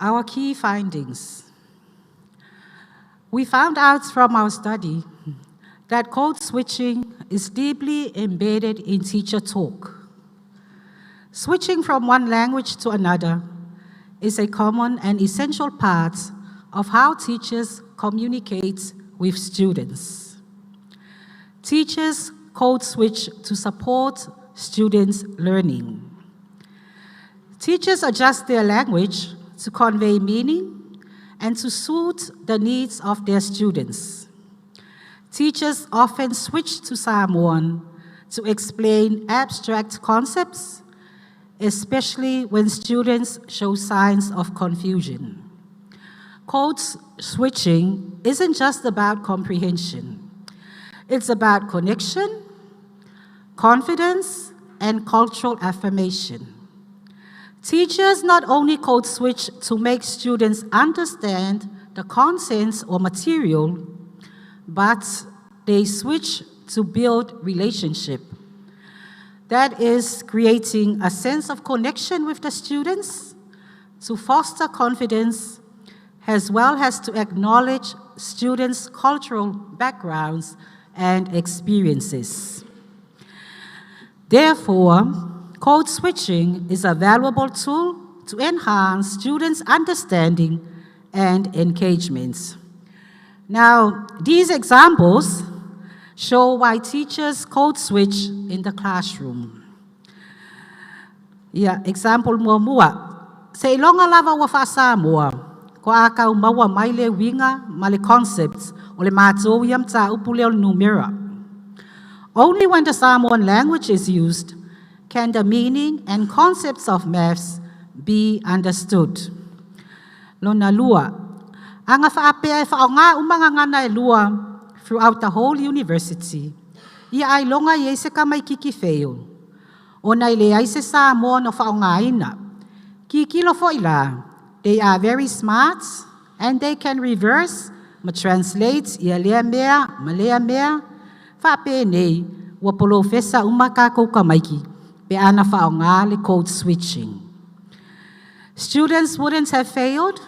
Our key findings. We found out from our study that code switching is deeply embedded in teacher talk. Switching from one language to another is a common and essential part of how teachers communicate with students. Teachers code switch to support students' learning. Teachers adjust their language to convey meaning and to suit the needs of their students. Teachers often switch to Samoan to explain abstract concepts, especially when students show signs of confusion. Code switching isn't just about comprehension. It's about connection, confidence, and cultural affirmation. Teachers not only code switch to make students understand the contents or material, but they switch to build relationship. That is creating a sense of connection with the students, to foster confidence, as well as to acknowledge students' cultural backgrounds and experiences. Therefore, code switching is a valuable tool to enhance students' understanding and engagement. Now, these examples show why teachers code switch in the classroom. Example mua. Sa ilonga lava wa Samoa, ko aka umawa mai le winga ma le concepts o le mātou iam ta upule o numera. Only when the Samoan language is used can the meaning and concepts of maths be understood. Lona lua, anga whaapea e whaonga umanga ngana e lua throughout the whole university. Ia ai longa i eise ka mai kiki wheo. O nei le aise Samoan o whaonga ina. Kiki lo fo ila. They are very smart and they can reverse ma translate ia lea mea, ma lea mea. Whaapea nei, wa polo fesa umaka kou ka maiki. Pe ana whaonga le code switching. Students wouldn't have failed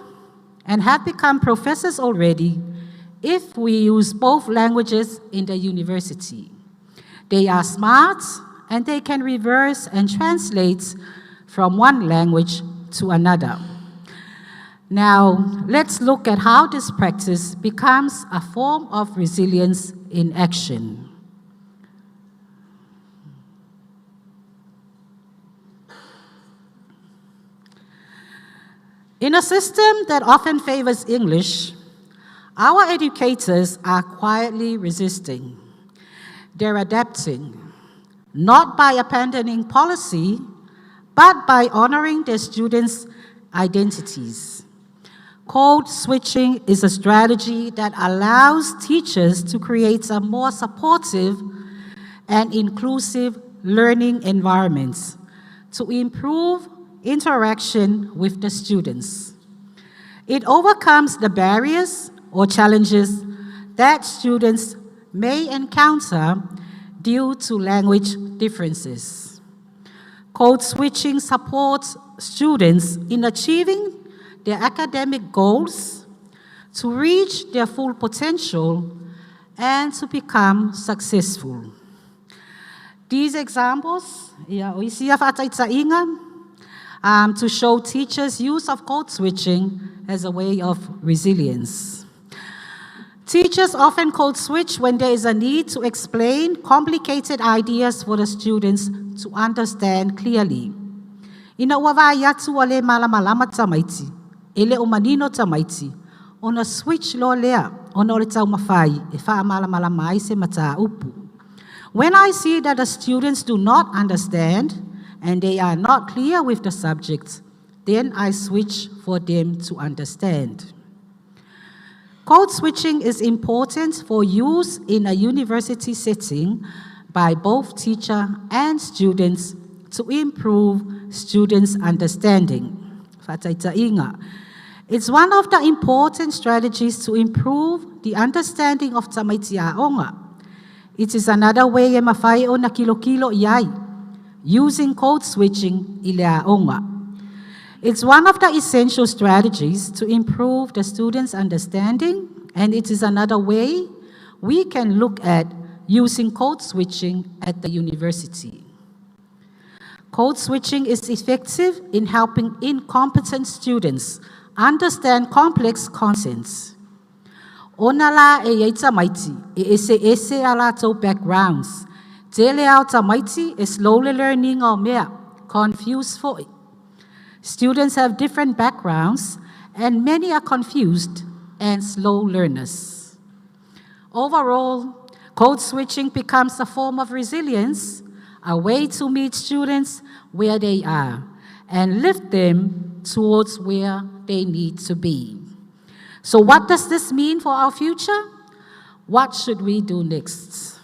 and have become professors already if we use both languages in the university. They are smart and they can reverse and translate from one language to another. Now, let's look at how this practice becomes a form of resilience in action. In a system that often favors English, our educators are quietly resisting. They're adapting, not by abandoning policy, but by honoring their students' identities. Code switching is a strategy that allows teachers to create a more supportive and inclusive learning environment to improve interaction with the students. It overcomes the barriers or challenges that students may encounter due to language differences. Code switching supports students in achieving their academic goals, to reach their full potential, and to become successful. These examples, to show teachers' use of code switching as a way of resilience. Teachers often code switch when there is a need to explain complicated ideas for the students to understand clearly. Ina wawa yatu wale malamalama tamaiti, ele umanino tamaiti, ona switch lo lea, ona ole tau mafai, e faa malamalama se mata upu. When I see that the students do not understand and they are not clear with the subject, then I switch for them to understand. Code switching is important for use in a university setting by both teacher and students to improve students' understanding. It's one of the important strategies to improve the understanding of Tamaitia Onga. It is another way e mawhai o na kilo iai, using code switching ilea onga. It's one of the essential strategies to improve the students' understanding, and it is another way we can look at using code switching at the university. Code switching is effective in helping incompetent students understand complex concepts. Onala e yaita maiti, e ese alato backgrounds. Tele alta maiti is slowly learning o mea, confused for it. Students have different backgrounds, and many are confused and slow learners. Overall, code switching becomes a form of resilience, a way to meet students where they are and lift them towards where they need to be. So what does this mean for our future? What should we do next?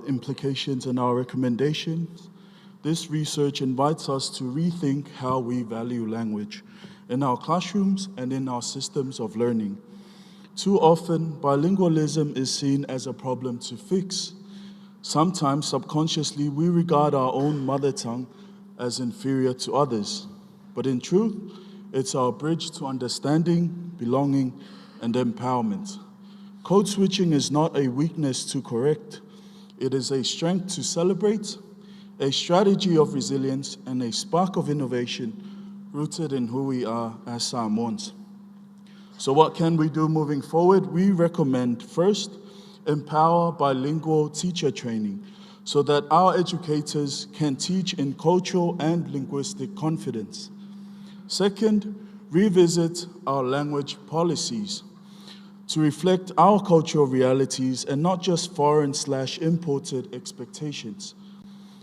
Implications and our recommendations. This research invites us to rethink how we value language in our classrooms and in our systems of learning. Too often, bilingualism is seen as a problem to fix. Sometimes, subconsciously, we regard our own mother tongue as inferior to others. But in truth, it's our bridge to understanding, belonging, and empowerment. Code switching is not a weakness to correct. It is a strength to celebrate, a strategy of resilience, and a spark of innovation rooted in who we are as Samoans. So what can we do moving forward? We recommend, first, empower bilingual teacher training so that our educators can teach in cultural and linguistic confidence. Second, revisit our language policies to reflect our cultural realities and not just foreign/imported expectations.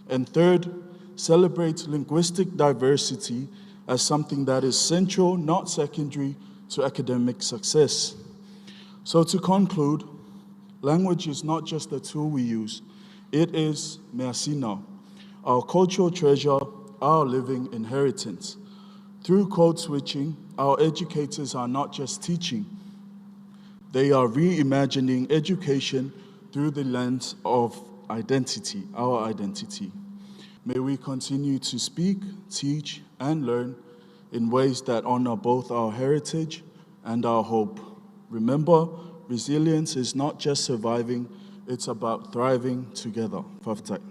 And third, celebrate linguistic diversity as something that is central, not secondary, to academic success. So to conclude, language is not just a tool we use, it is Measina, our cultural treasure, our living inheritance. Through code switching, our educators are not just teaching, they are reimagining education through the lens of identity, our identity. May we continue to speak, teach, and learn in ways that honor both our heritage and our hope. Remember, resilience is not just surviving, It's about thriving together. Whawhatai.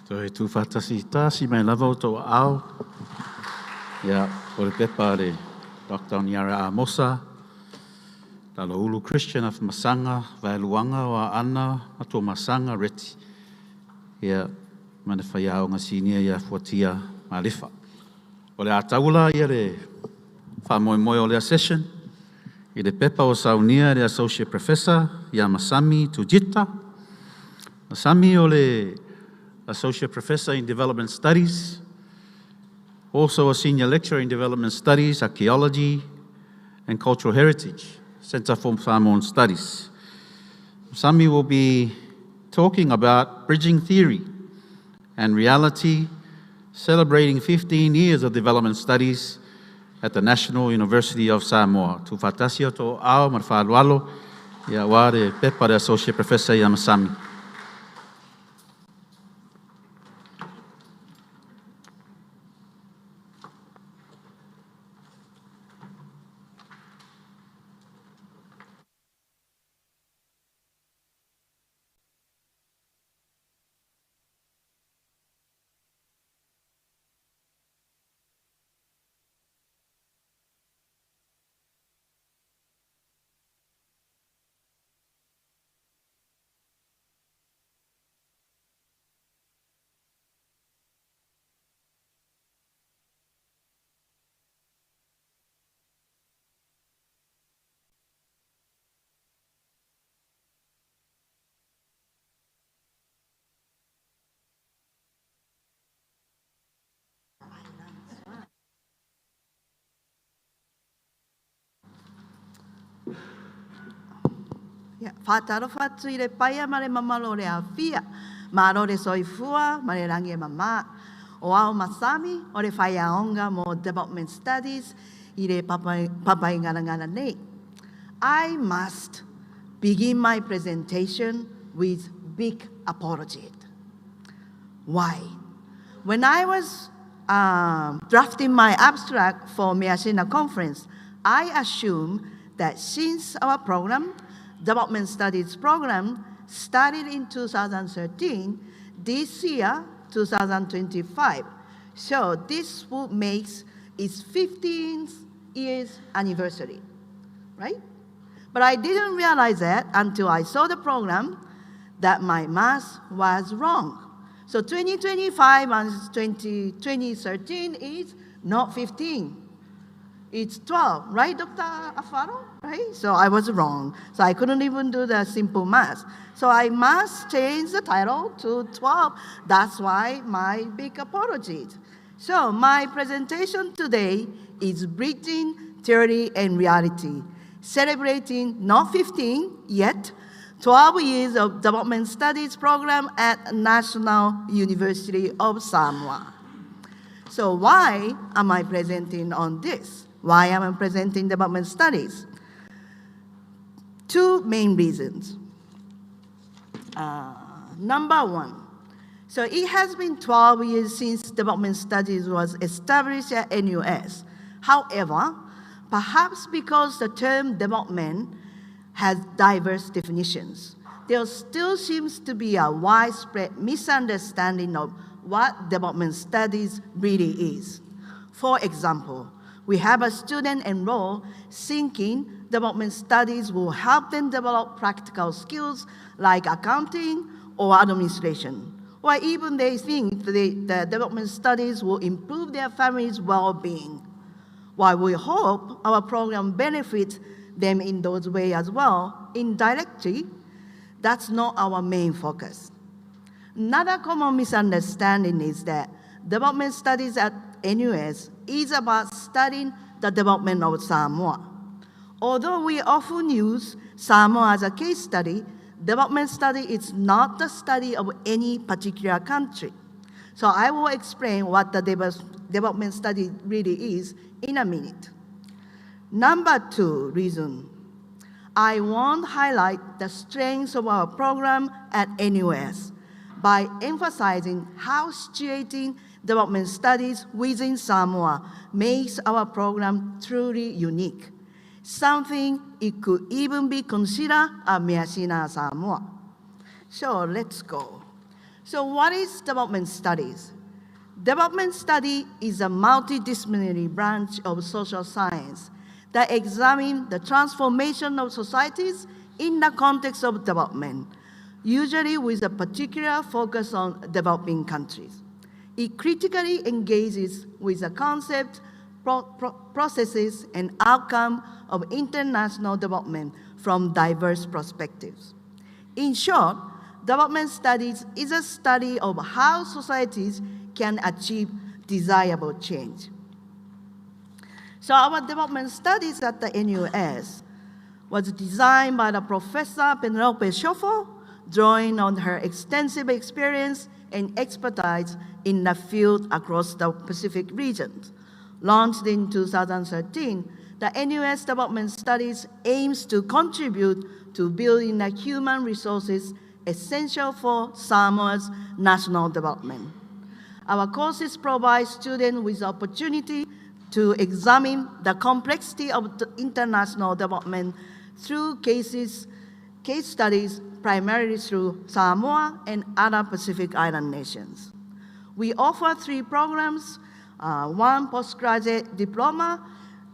So e tu whatasi tāsi mai lava o tō ao. Ia, o le pepa le Dr. Niara Amosa, talo ulu Christian of Masanga, Vailuanga o ana, ato Masanga reti. Ia, mana whaiao ngā sinia ia fuatia malifa. O le ataula ia le whamoemoe o lea session, i le pepa o saunia le Associate Professor, ia Masami Tujita. Masami o le Associate Professor in Development Studies, also a Senior Lecturer in Development Studies, Archaeology, and Cultural Heritage, Center for Samoan Studies. Sami will be talking about bridging theory and reality, celebrating 15 years of development studies at the National University of Samoa. Tu whatasio to ao mar whaalualo, ia ware pepa de Associate Professor ia Masami. Whātaro whatu I le paia ma le mamalo le awhia, ma ro le soifua ma le rangi e mama. O ao Masami o le whaiaonga mo Development Studies I le papai ngarangara nei. I must begin my presentation with big apology. Why? When I was drafting my abstract for Measina Conference, I assumed that since our program, Development Studies program, started in 2013, this year, 2025. So this would make its 15th years anniversary, right? But I didn't realize that until I saw the program that my math was wrong. So 2025 minus 2013 is not 15. It's 12, right, Dr. Afaro? Right? So I was wrong. So I couldn't even do the simple math. So I must change the title to 12. That's why my big apologies. So my presentation today is Bridging Theory and Reality, celebrating not 15 yet, 12 years of Development Studies program at National University of Samoa. So why am I presenting on this? Why am I presenting Development Studies? Two main reasons. Number one, so it has been 12 years since Development Studies was established at NUS. However, perhaps because the term development has diverse definitions, there still seems to be a widespread misunderstanding of what development studies really is. For example, we have a student enrolled thinking development studies will help them develop practical skills like accounting or administration, or even they think the development studies will improve their family's well-being. While we hope our program benefits them in those ways as well, indirectly, that's not our main focus. Another common misunderstanding is that development studies at NUS is about studying the development of Samoa. Although we often use Samoa as a case study, development study is not the study of any particular country. So I will explain what the development study really is in a minute. Number 2 reason, I want to highlight the strengths of our program at NUS by emphasizing how situating development studies within Samoa makes our program truly unique, something it could even be considered a Measina Samoa. So let's go. So what is development studies? Development study is a multidisciplinary branch of social science that examines the transformation of societies in the context of development, usually with a particular focus on developing countries. It critically engages with the concept, processes, and outcome of international development from diverse perspectives. In short, development studies is a study of how societies can achieve desirable change. So our development studies at the NUS was designed by the Professor Penelope Schofel, drawing on her extensive experience and expertise in the field across the Pacific region. Launched in 2013, the NUS Development Studies aims to contribute to building the human resources essential for Samoa's national development. Our courses provide students with the opportunity to examine the complexity of international development through case studies, primarily through Samoa and other Pacific Island nations. We offer 3 programs, 1 postgraduate diploma,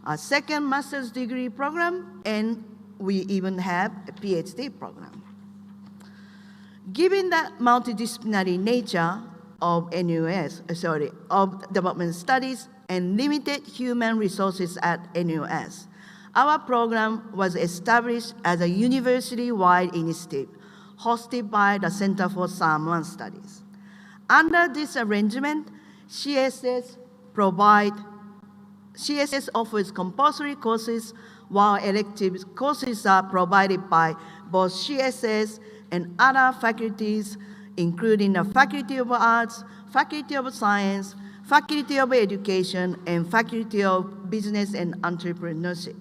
a 2nd master's degree program, and we even have a PhD program. Given the multidisciplinary nature of of development studies and limited human resources at NUS, our program was established as a university-wide initiative hosted by the Center for Samoan Studies. Under this arrangement, CSS offers compulsory courses, while elective courses are provided by both CSS and other faculties, including the Faculty of Arts, Faculty of Science, Faculty of Education, and Faculty of Business and Entrepreneurship.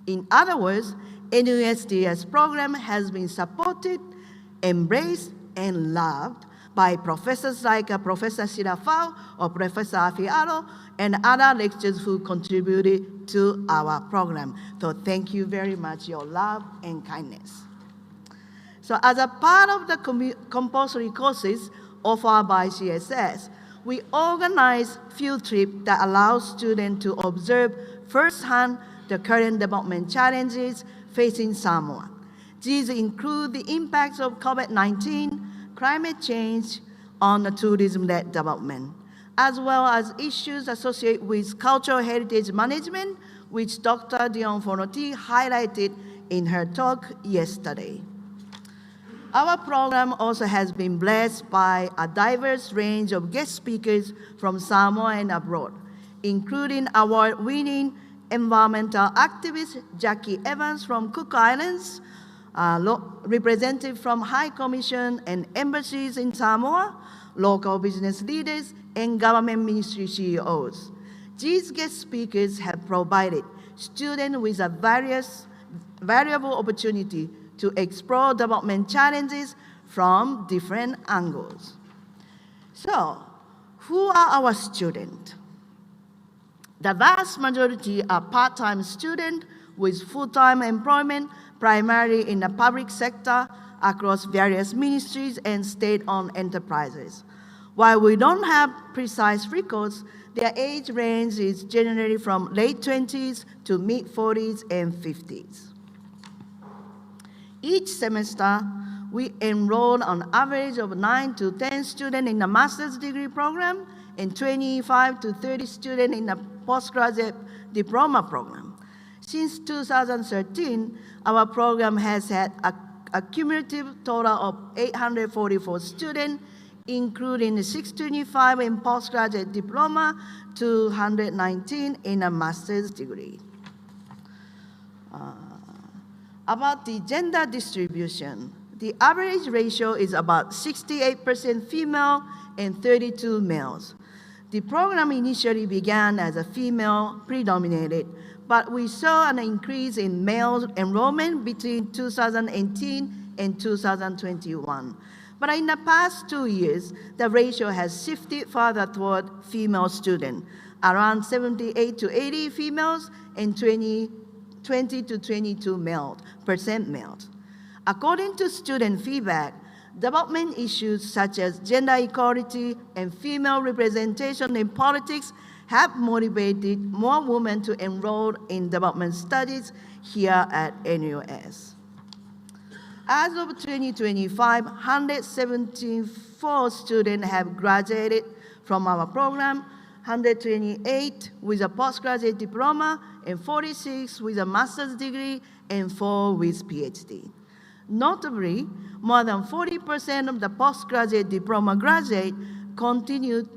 In other words, NUSDS program has been supported, embraced, and loved by professors like Professor Sirafao or Professor Afiaro and other lecturers who contributed to our program. So thank you very much, your love and kindness. So as a part of the compulsory courses offered by CSS, we organize field trips that allow students to observe firsthand the current development challenges facing Samoa. These include the impacts of COVID-19, climate change on the tourism-led development, as well as issues associated with cultural heritage management, which Dr. Dion Fonoti highlighted in her talk yesterday. Our program also has been blessed by a diverse range of guest speakers from Samoa and abroad, including award-winning environmental activist Jackie Evans from Cook Islands, representatives from High Commission and embassies in Samoa, local business leaders, and government ministry CEOs. These guest speakers have provided students with a valuable opportunity to explore development challenges from different angles. So, who are our students? The vast majority are part-time students with full-time employment, primarily in the public sector across various ministries and state-owned enterprises. While we don't have precise records, their age range is generally from late 20s to mid-40s and 50s. Each semester, we enroll on average of 9 to 10 students in the master's degree program and 25 to 30 students in the postgraduate diploma program. Since 2013, our program has had a cumulative total of 844 students, including 625 in postgraduate diploma, 219 in a master's degree. About the gender distribution, the average ratio is about 68% female and 32 males. The program initially began as a female predominated, but we saw an increase in male enrollment between 2018 and 2021. But in the past 2 years, the ratio has shifted further toward female students, around 78 to 80 females and 20 to 22% males. According to student feedback, development issues such as gender equality and female representation in politics have motivated more women to enroll in development studies here at NUS. As of 2025, 174 students have graduated from our program, 128 with a postgraduate diploma, and 46 with a master's degree, and 4 with PhD. Notably, more than 40% of the postgraduate diploma graduates continued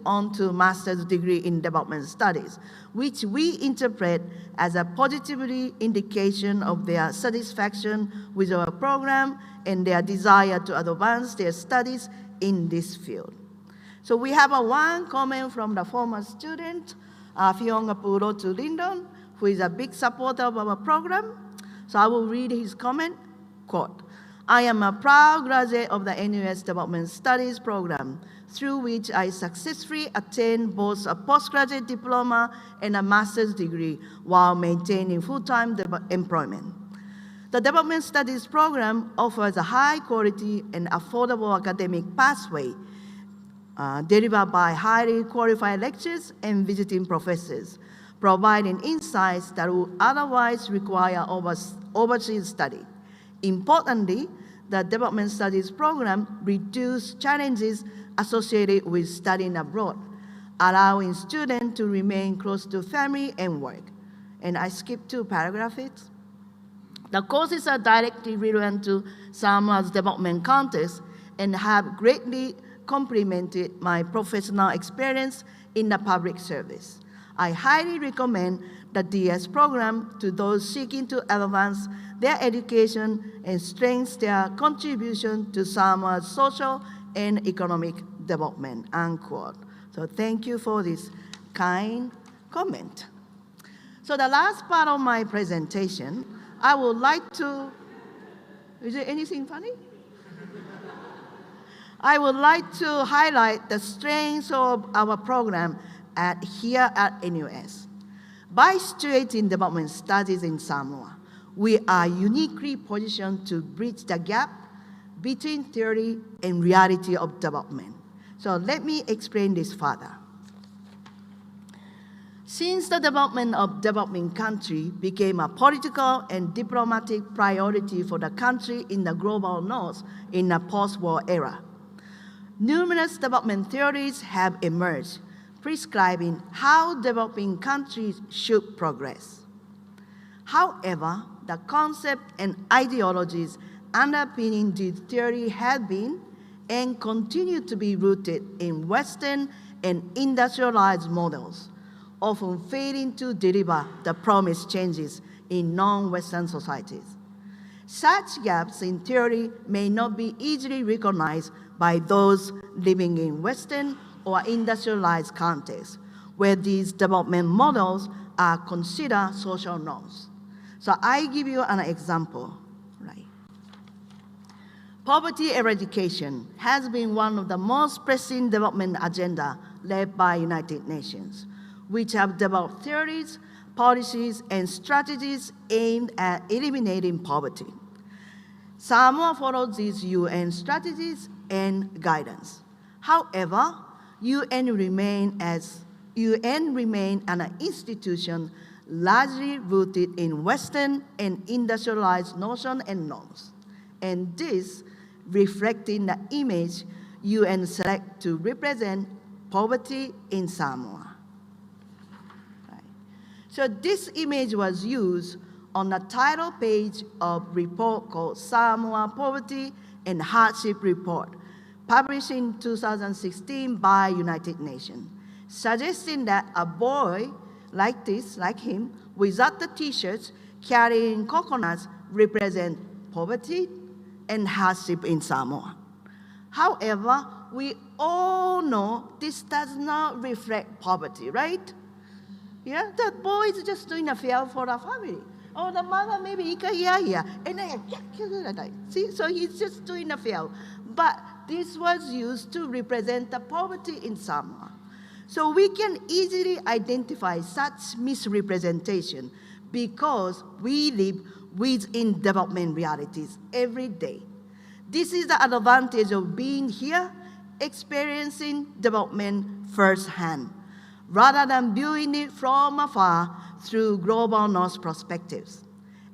on to master's degree in development studies, which we interpret as a positively indication of their satisfaction with our program and their desire to advance their studies in this field. So we have one comment from the former student, Fiona Purotu Lindon, who is a big supporter of our program. So I will read his comment, quote, "I am a proud graduate of the NUS Development Studies program, through which I successfully attained both a postgraduate diploma and a master's degree while maintaining full-time employment. The Development Studies program offers a high-quality and affordable academic pathway delivered by highly qualified lecturers and visiting professors, providing insights that would otherwise require overseas study. Importantly, the Development Studies program reduces challenges associated with studying abroad, allowing students to remain close to family and work." And I skipped 2 paragraphs. "The courses are directly relevant to Samoa's development context and have greatly complemented my professional experience in the public service. I highly recommend the DS program to those seeking to advance their education and strengthen their contribution to Samoa's social and economic development," unquote. So thank you for this kind comment. So the last part of my presentation, I would like to, is there anything funny? I would like to highlight the strengths of our program here at NUS. By situating development studies in Samoa, we are uniquely positioned to bridge the gap between theory and reality of development. So let me explain this further. Since the development of developing countries became a political and diplomatic priority for the country in the global north in the post-war era, numerous development theories have emerged prescribing how developing countries should progress. However, the concept and ideologies underpinning this theory have been and continue to be rooted in Western and industrialized models, often failing to deliver the promised changes in non-Western societies. Such gaps in theory may not be easily recognized by those living in Western or industrialized contexts, where these development models are considered social norms. So I give you an example. Poverty eradication has been one of the most pressing development agenda led by United Nations, which have developed theories, policies, and strategies aimed at eliminating poverty. Samoa follows these UN strategies and guidance. However, UN remain an institution largely rooted in Western and industrialized notions and norms, and this reflecting the image UN select to represent poverty in Samoa. So this image was used on the title page of a report called Samoa Poverty and Hardship Report, published in 2016 by United Nations, suggesting that a boy like him, without the t-shirts, carrying coconuts, represent poverty and hardship in Samoa. However, we all know this does not reflect poverty, right? Yeah, that boy is just doing a fair for the family. Or the mother maybe ika here, and then see, so he's just doing a fair. But this was used to represent the poverty in Samoa. So we can easily identify such misrepresentation because we live within development realities every day. This is the advantage of being here, experiencing development firsthand, rather than viewing it from afar through global north perspectives.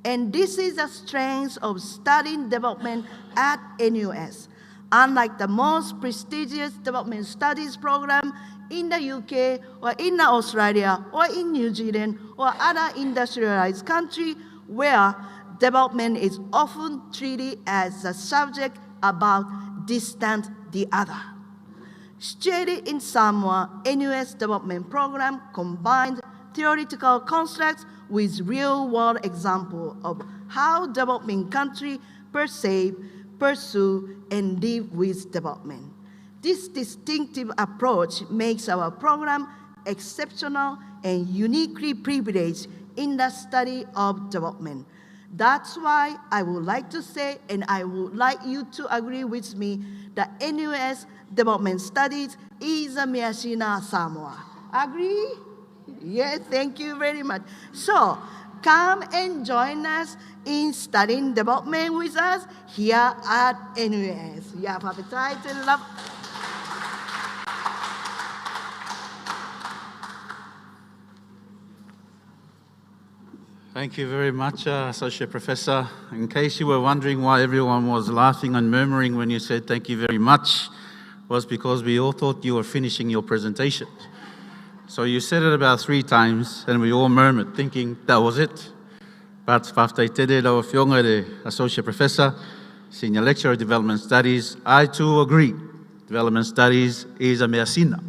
And this is the strength of studying development at NUS. Unlike the most prestigious development studies program in the UK or in Australia or in New Zealand or other industrialized countries where development is often treated as a subject about distant the other. Studied in Samoa, NUS development program combined theoretical constructs with real-world examples of how developing countries perceive, pursue, and live with development. This distinctive approach makes our program exceptional and uniquely privileged in the study of development. That's why I would like to say, and I would like you to agree with me, that NUS Development Studies is a Measina Samoa. Agree? Yes, thank you very much. So, come and join us in studying development with us here at NUS. You have appetite and love. Thank you very much, Associate Professor. In case you were wondering why everyone was laughing and murmuring when you said thank you very much, was because we all thought you were finishing your presentation. So you said it about 3 times, and we all murmured, thinking that was it. But whaftai tere lau whionga re Associate Professor, Senior Lecturer of Development Studies, I too agree. Development Studies is a Measina.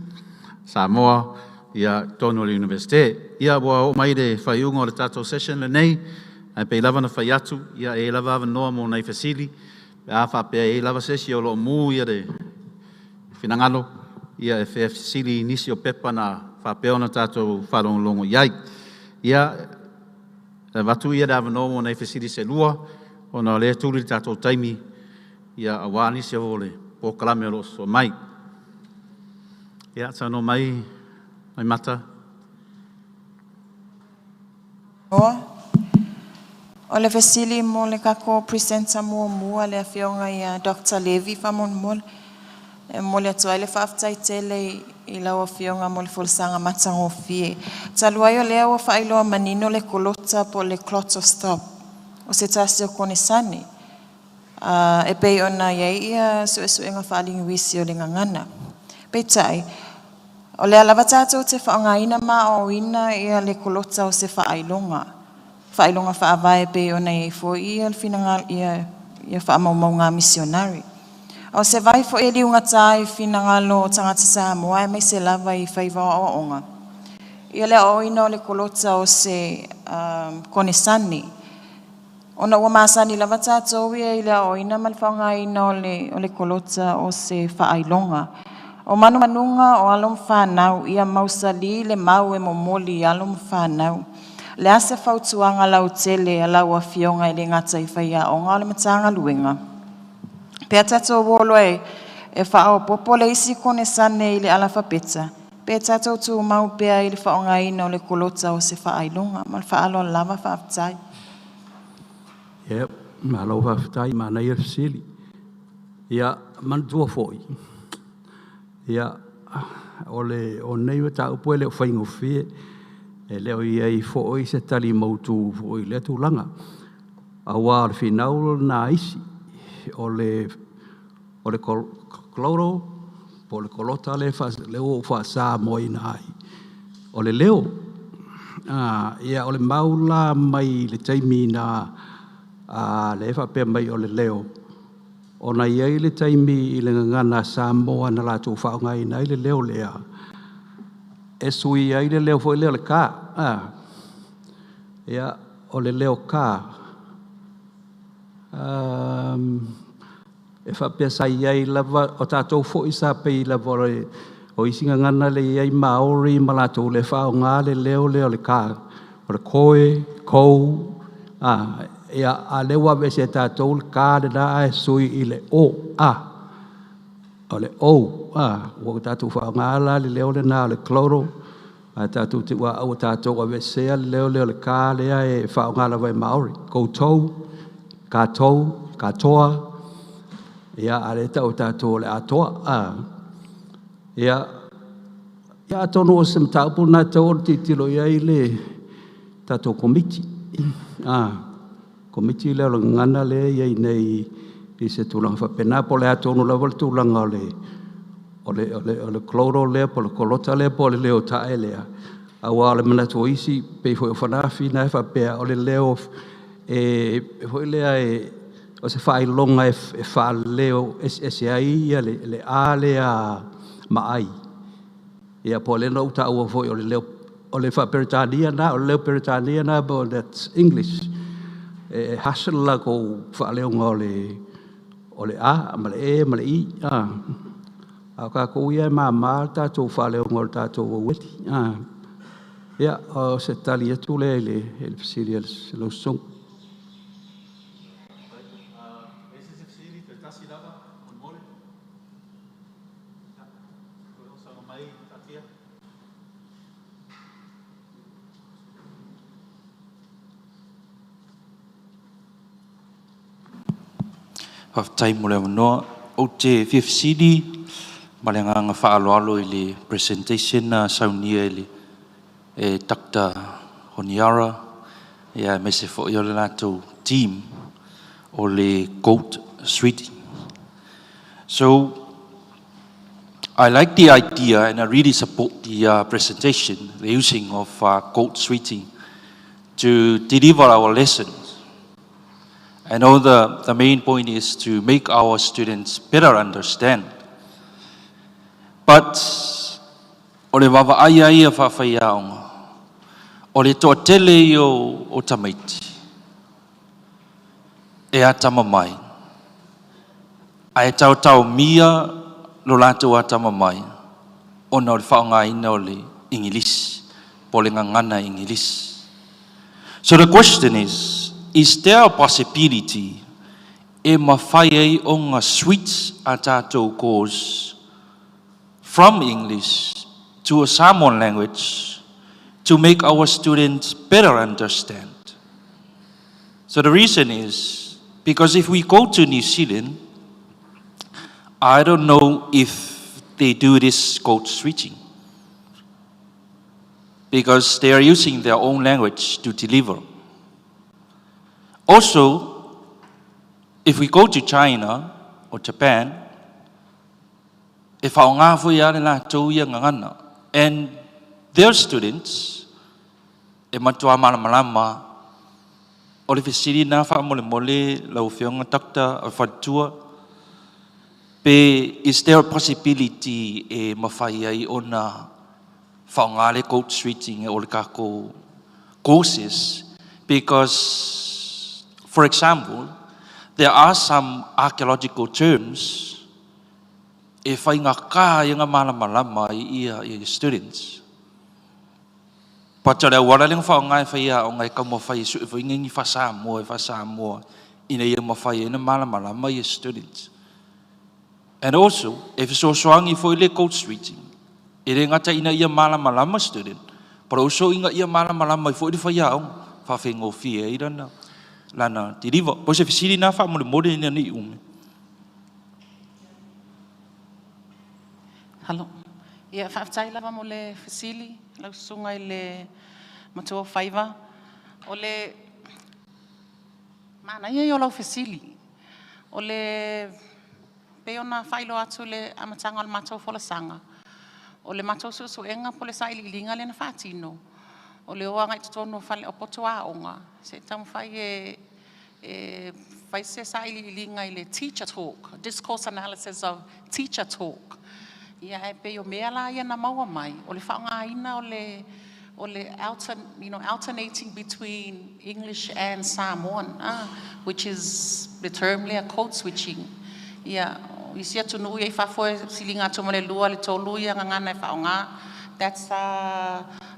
Samoa, ia tonu le universite. Ia wa o mai re whaiunga o le tātou session le nei, ai pei lava na whai atu, ia e lava ava noa mo nei fasili, a whapea e lava sesi o lo mu ia re whinangalo, ia e whea fasili nisi o pepa na whapea ona tātou whalongongo iai. Ia watu ia ava noa mo nei fasili se lua, o na lea tūri tātou taimi, ia a wāni se o le pōkalame o lo so mai. Ia tano mai, mai mata. O le fesili mo le kako presenta mua le afionga ia Dr. Levi famon mol mo le atua le whaftai tele I lau afionga mo le fulsanga matango fie. Taluayo lea wa whailoa manino le kolota po le clot of stop. O se tasi o kone sani. E pei ona iei ia suesuenga whaling wisi o le ngangana. Pei tai, o le alawa tātou te whaongaina ma o ina ia le kolota o se whaailonga. Whaailonga whaavae pe ona iei fo ia whinanga ia whaamaumau ngā misionari. O se vai fo e liunga tai whinanga lo tangata Samoa e mai se lava I whaiva o onga. Ia le o ina o le kolota o se kone sani. Ona ua masani lava tātou ia I le o ina mal whaongaina o le kolota o se whaailonga. O manu manunga o alom whanau ia mausali le mau e momoli alom whanau. Le ase whautuanga lau tele a lau a fionga I le ngata I whaia o ngā le matanga luenga. Pea tatou wolo e whao popo le isi kone sane I le alafa peta. Pea tatou tu mau pea I le whaongaina o le kolota o se whaailonga. Mal whaalo lava whaaftai. Yep, malo whaaftai mana I sili. Ia mantua foi. Ia o nei wa tau poe le o whaingo fie. E leo I fo I se tali mautu fo I le tūlanga. A wā le whinau nā isi. O le koloro, po le kolota le o whaasa moi nai. O le leo. Ia o le maula mai le taimi na le whapea mai o le leo. O na iei le taimi I le ngana Samoa na lātou whaongai na I le leo lea. E sui ai le leo fo I leo le kā. Ia o le leo kā. E whapea sa iei lava o tātou fo I sa pei lava o isinga ngana le iai Maori malato le whao ngā le leo le kā. O le koe, kou, ia a lewa vese tātou le kā le nā e sui i le o, o le o, o tātou whao ngā la le leo le nā le kloro, a tātou te ua au tātou a vesea le leo le kā lea e whao ngā la vai Maori, koutou, katoa, ia a le tau tātou le atoa, ia tonu o se mtaupu nā tau o titilo iai le tātou komiti. Komiti leo le ngana le iai nei i se tūlanga whapena po le atonu lava le tūlanga o le kloro lea po le kolota lea po le leo tae lea. Awa le manatu o isi pei fo whanafi na e whapea o le leo hoi lea o se whai longa e wha leo SSI ia le a lea maai. Ia po le no ta ua foi o le leo o le wha Peritania na o le leo Peritania na but that's English. Hassle la ko wha leo ngā o le a ma le e ma le i. A ka ko ia ma tātou wha leo ngā o tātou o weti. Ia o se tali atu le fasiri se lo song. Haftai mo le noa o te FFCD ma le nganga whaaloalo i le presentation na saunia i le Dr. Honiara ia me se fo i o le lato team o le Goat Street. So I like the idea and I really support the presentation, the using of Goat Streeting to deliver our lessons. I know the main point is to make our students better understand. But o le wawa aia ia whawhai aonga, o le toa tele i o tamaiti, e atama mai. A e tau mia lo lato atama mai, o na o le whaonga ina o le English, po le ngangana English. So the question is there a possibility e mawhai ai o ngā switch a tātou course from English to a Samoan language to make our students better understand? So the reason is because if we go to New Zealand, I don't know if they do this code switching because they are using their own language to deliver. Also, if we go to China or Japan, and their students, is there a possibility e mawhai ona whaongale code switching o le kako courses? Because, for example, there are some archaeological terms e whainga ka i ngā malama i students. Pacha lea waraling whaongai whaia o ngai ka mawhai su e whaingi whasamoa ina i mawhai ina malama i students. And also, if so soangi for ile code switching, ere ngata ina ia malama student, pero also inga ia malama for ile whaia fa whengo fia i rana lana deliver. Po se fisiri na wha mole ina ni ume. Hello. Ia whaatai lava mo le fasili, lau sunga i le matua whaiva. O le mana ia i o lau fasili. O le peona whailo atu le amatanga o le matua wholasanga. O le matua suenga po le saili linga le na whaatino. O le oa ngai tutono whale o poto a onga. Se tamu whai whai se saili linga i le teacher talk, discourse analysis of teacher talk. Ia e pe o mea la ia na maua mai. O le whaonga ina o le alternating between English and Samoan, which is literally a code switching. Ia isia tunu ia whafoe silinga tumale lua le tolu ia ngangana whaonga. That's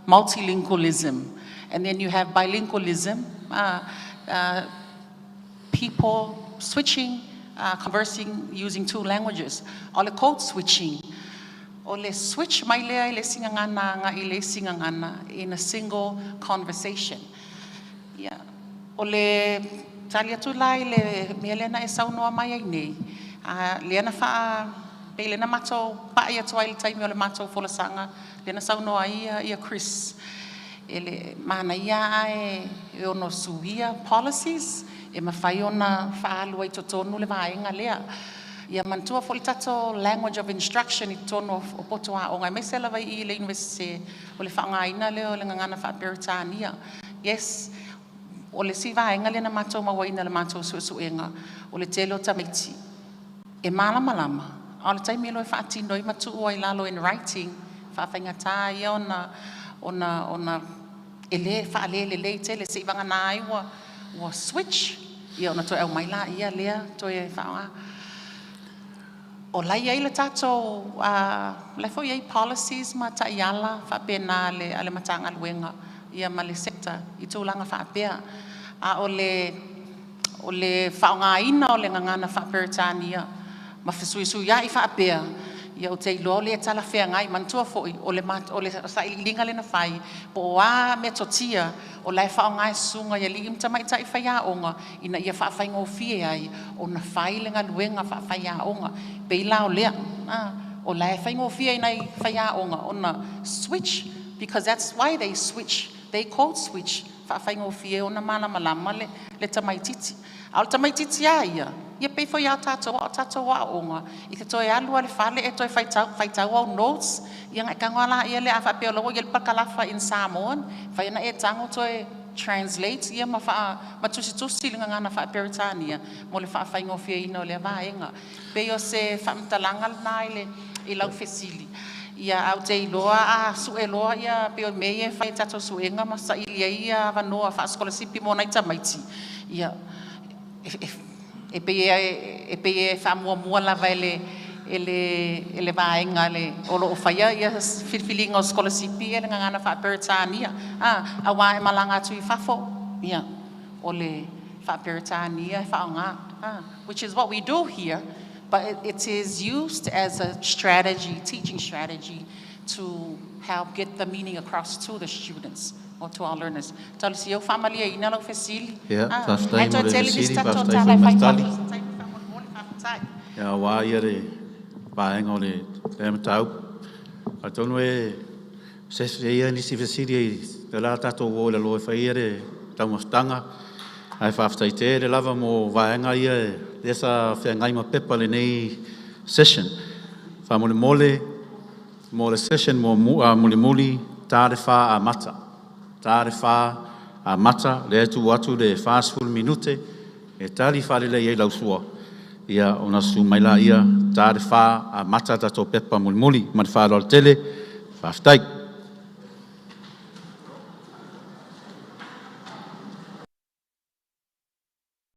multilingualism. And then you have bilingualism, people switching, conversing using 2 languages. Ole code switching. Ole switch mai lea ile singangana nga ile singangana in a single conversation. Yeah. Ole talia tu lai le melena e saunoa mai ai nei. Leana wha pe lena mato pa ia toa ili taimi ole mato folasanga. Lena saunoa ia Chris. Ele mana ia e ono suia policies e mawhai ona whaalua I totonu le vaenga lea. Ia mantua foli tato language of instruction I tono o potoa o ngai mesela vai I le university o le whaangaina leo le ngangana wha Peritania. Yes, o le si vaenga le na mato mawaina le mato suenga o le telo tamaiti. E malama lama. O le taimi lo e whaatino I matu o I lalo in writing. Whaafangata ia ona ele whaale le tele se vanga nai wa switch. Ia ona toi au maila ia lea toi whaanga. O lai ai le tato, lai fo iei policies ma ta iala whapena ale matanga luenga ia ma le sector I tūlanga whapea. A o le whaonga ina o le ngangana whaperitania ma whisui ia I whapea. Ia o te ilo le tala whea ngai mantua foi o le sa ilinga le na whai po a me totia o lai whaonga e sunga ia li imta mai tai whaia onga ina ia whaafai ngofie ai o na whai le ngā luenga whaafai onga pe la o lea o lai whai ngofie ina I whaia onga o na switch because that's why they switch they code switch whaafai ngofie o na malama le tamaititi al tamaititi ia ia pe foi a tato wa onga I te toi alua le fale e toi whaitau au notes ia ngai kangwala ia le awha peo logo ia le pakalafa in Samoan whai na e tango toi translate ia ma tusi le ngangana wha Peritania mo le wha whaingofia ina o le vaenga pe o se whamtalanga nai I lau fesili ia au te iloa sueloa ia pe o meye whai tato suenga ma sa ilia ia vanoa wha scholarship mo nai tamaiti ia e pe whamua lava ele vaenga le olo o whaia ia whiwhilinga o scholarship ele ngangana wha Peritania a wā e malanga atu I whafo ia o le wha Peritania whaonga which is what we do here but it is used as a strategy, teaching strategy to help get the meaning across to the students or to our learners. Talo si eu family ina lo fesili. Fastai mo le fesili, fastai mo mastali. Ia wā ia re paenga o le matau. A tonu e sesi ia nisi fesili te la tato o le loe whaia re taumastanga. Ai whaftai te re lava mo vaenga ia e sa whengai ma pepa le nei session. Whamole mo le session mo muli tāre wha a mata. Tāre wha a mata le atu le whāsful minute e tali whare le iei lausua. Ia ona su maila ia tāre wha a mata tato pepa muli ma le whāro al tele. Whaftai.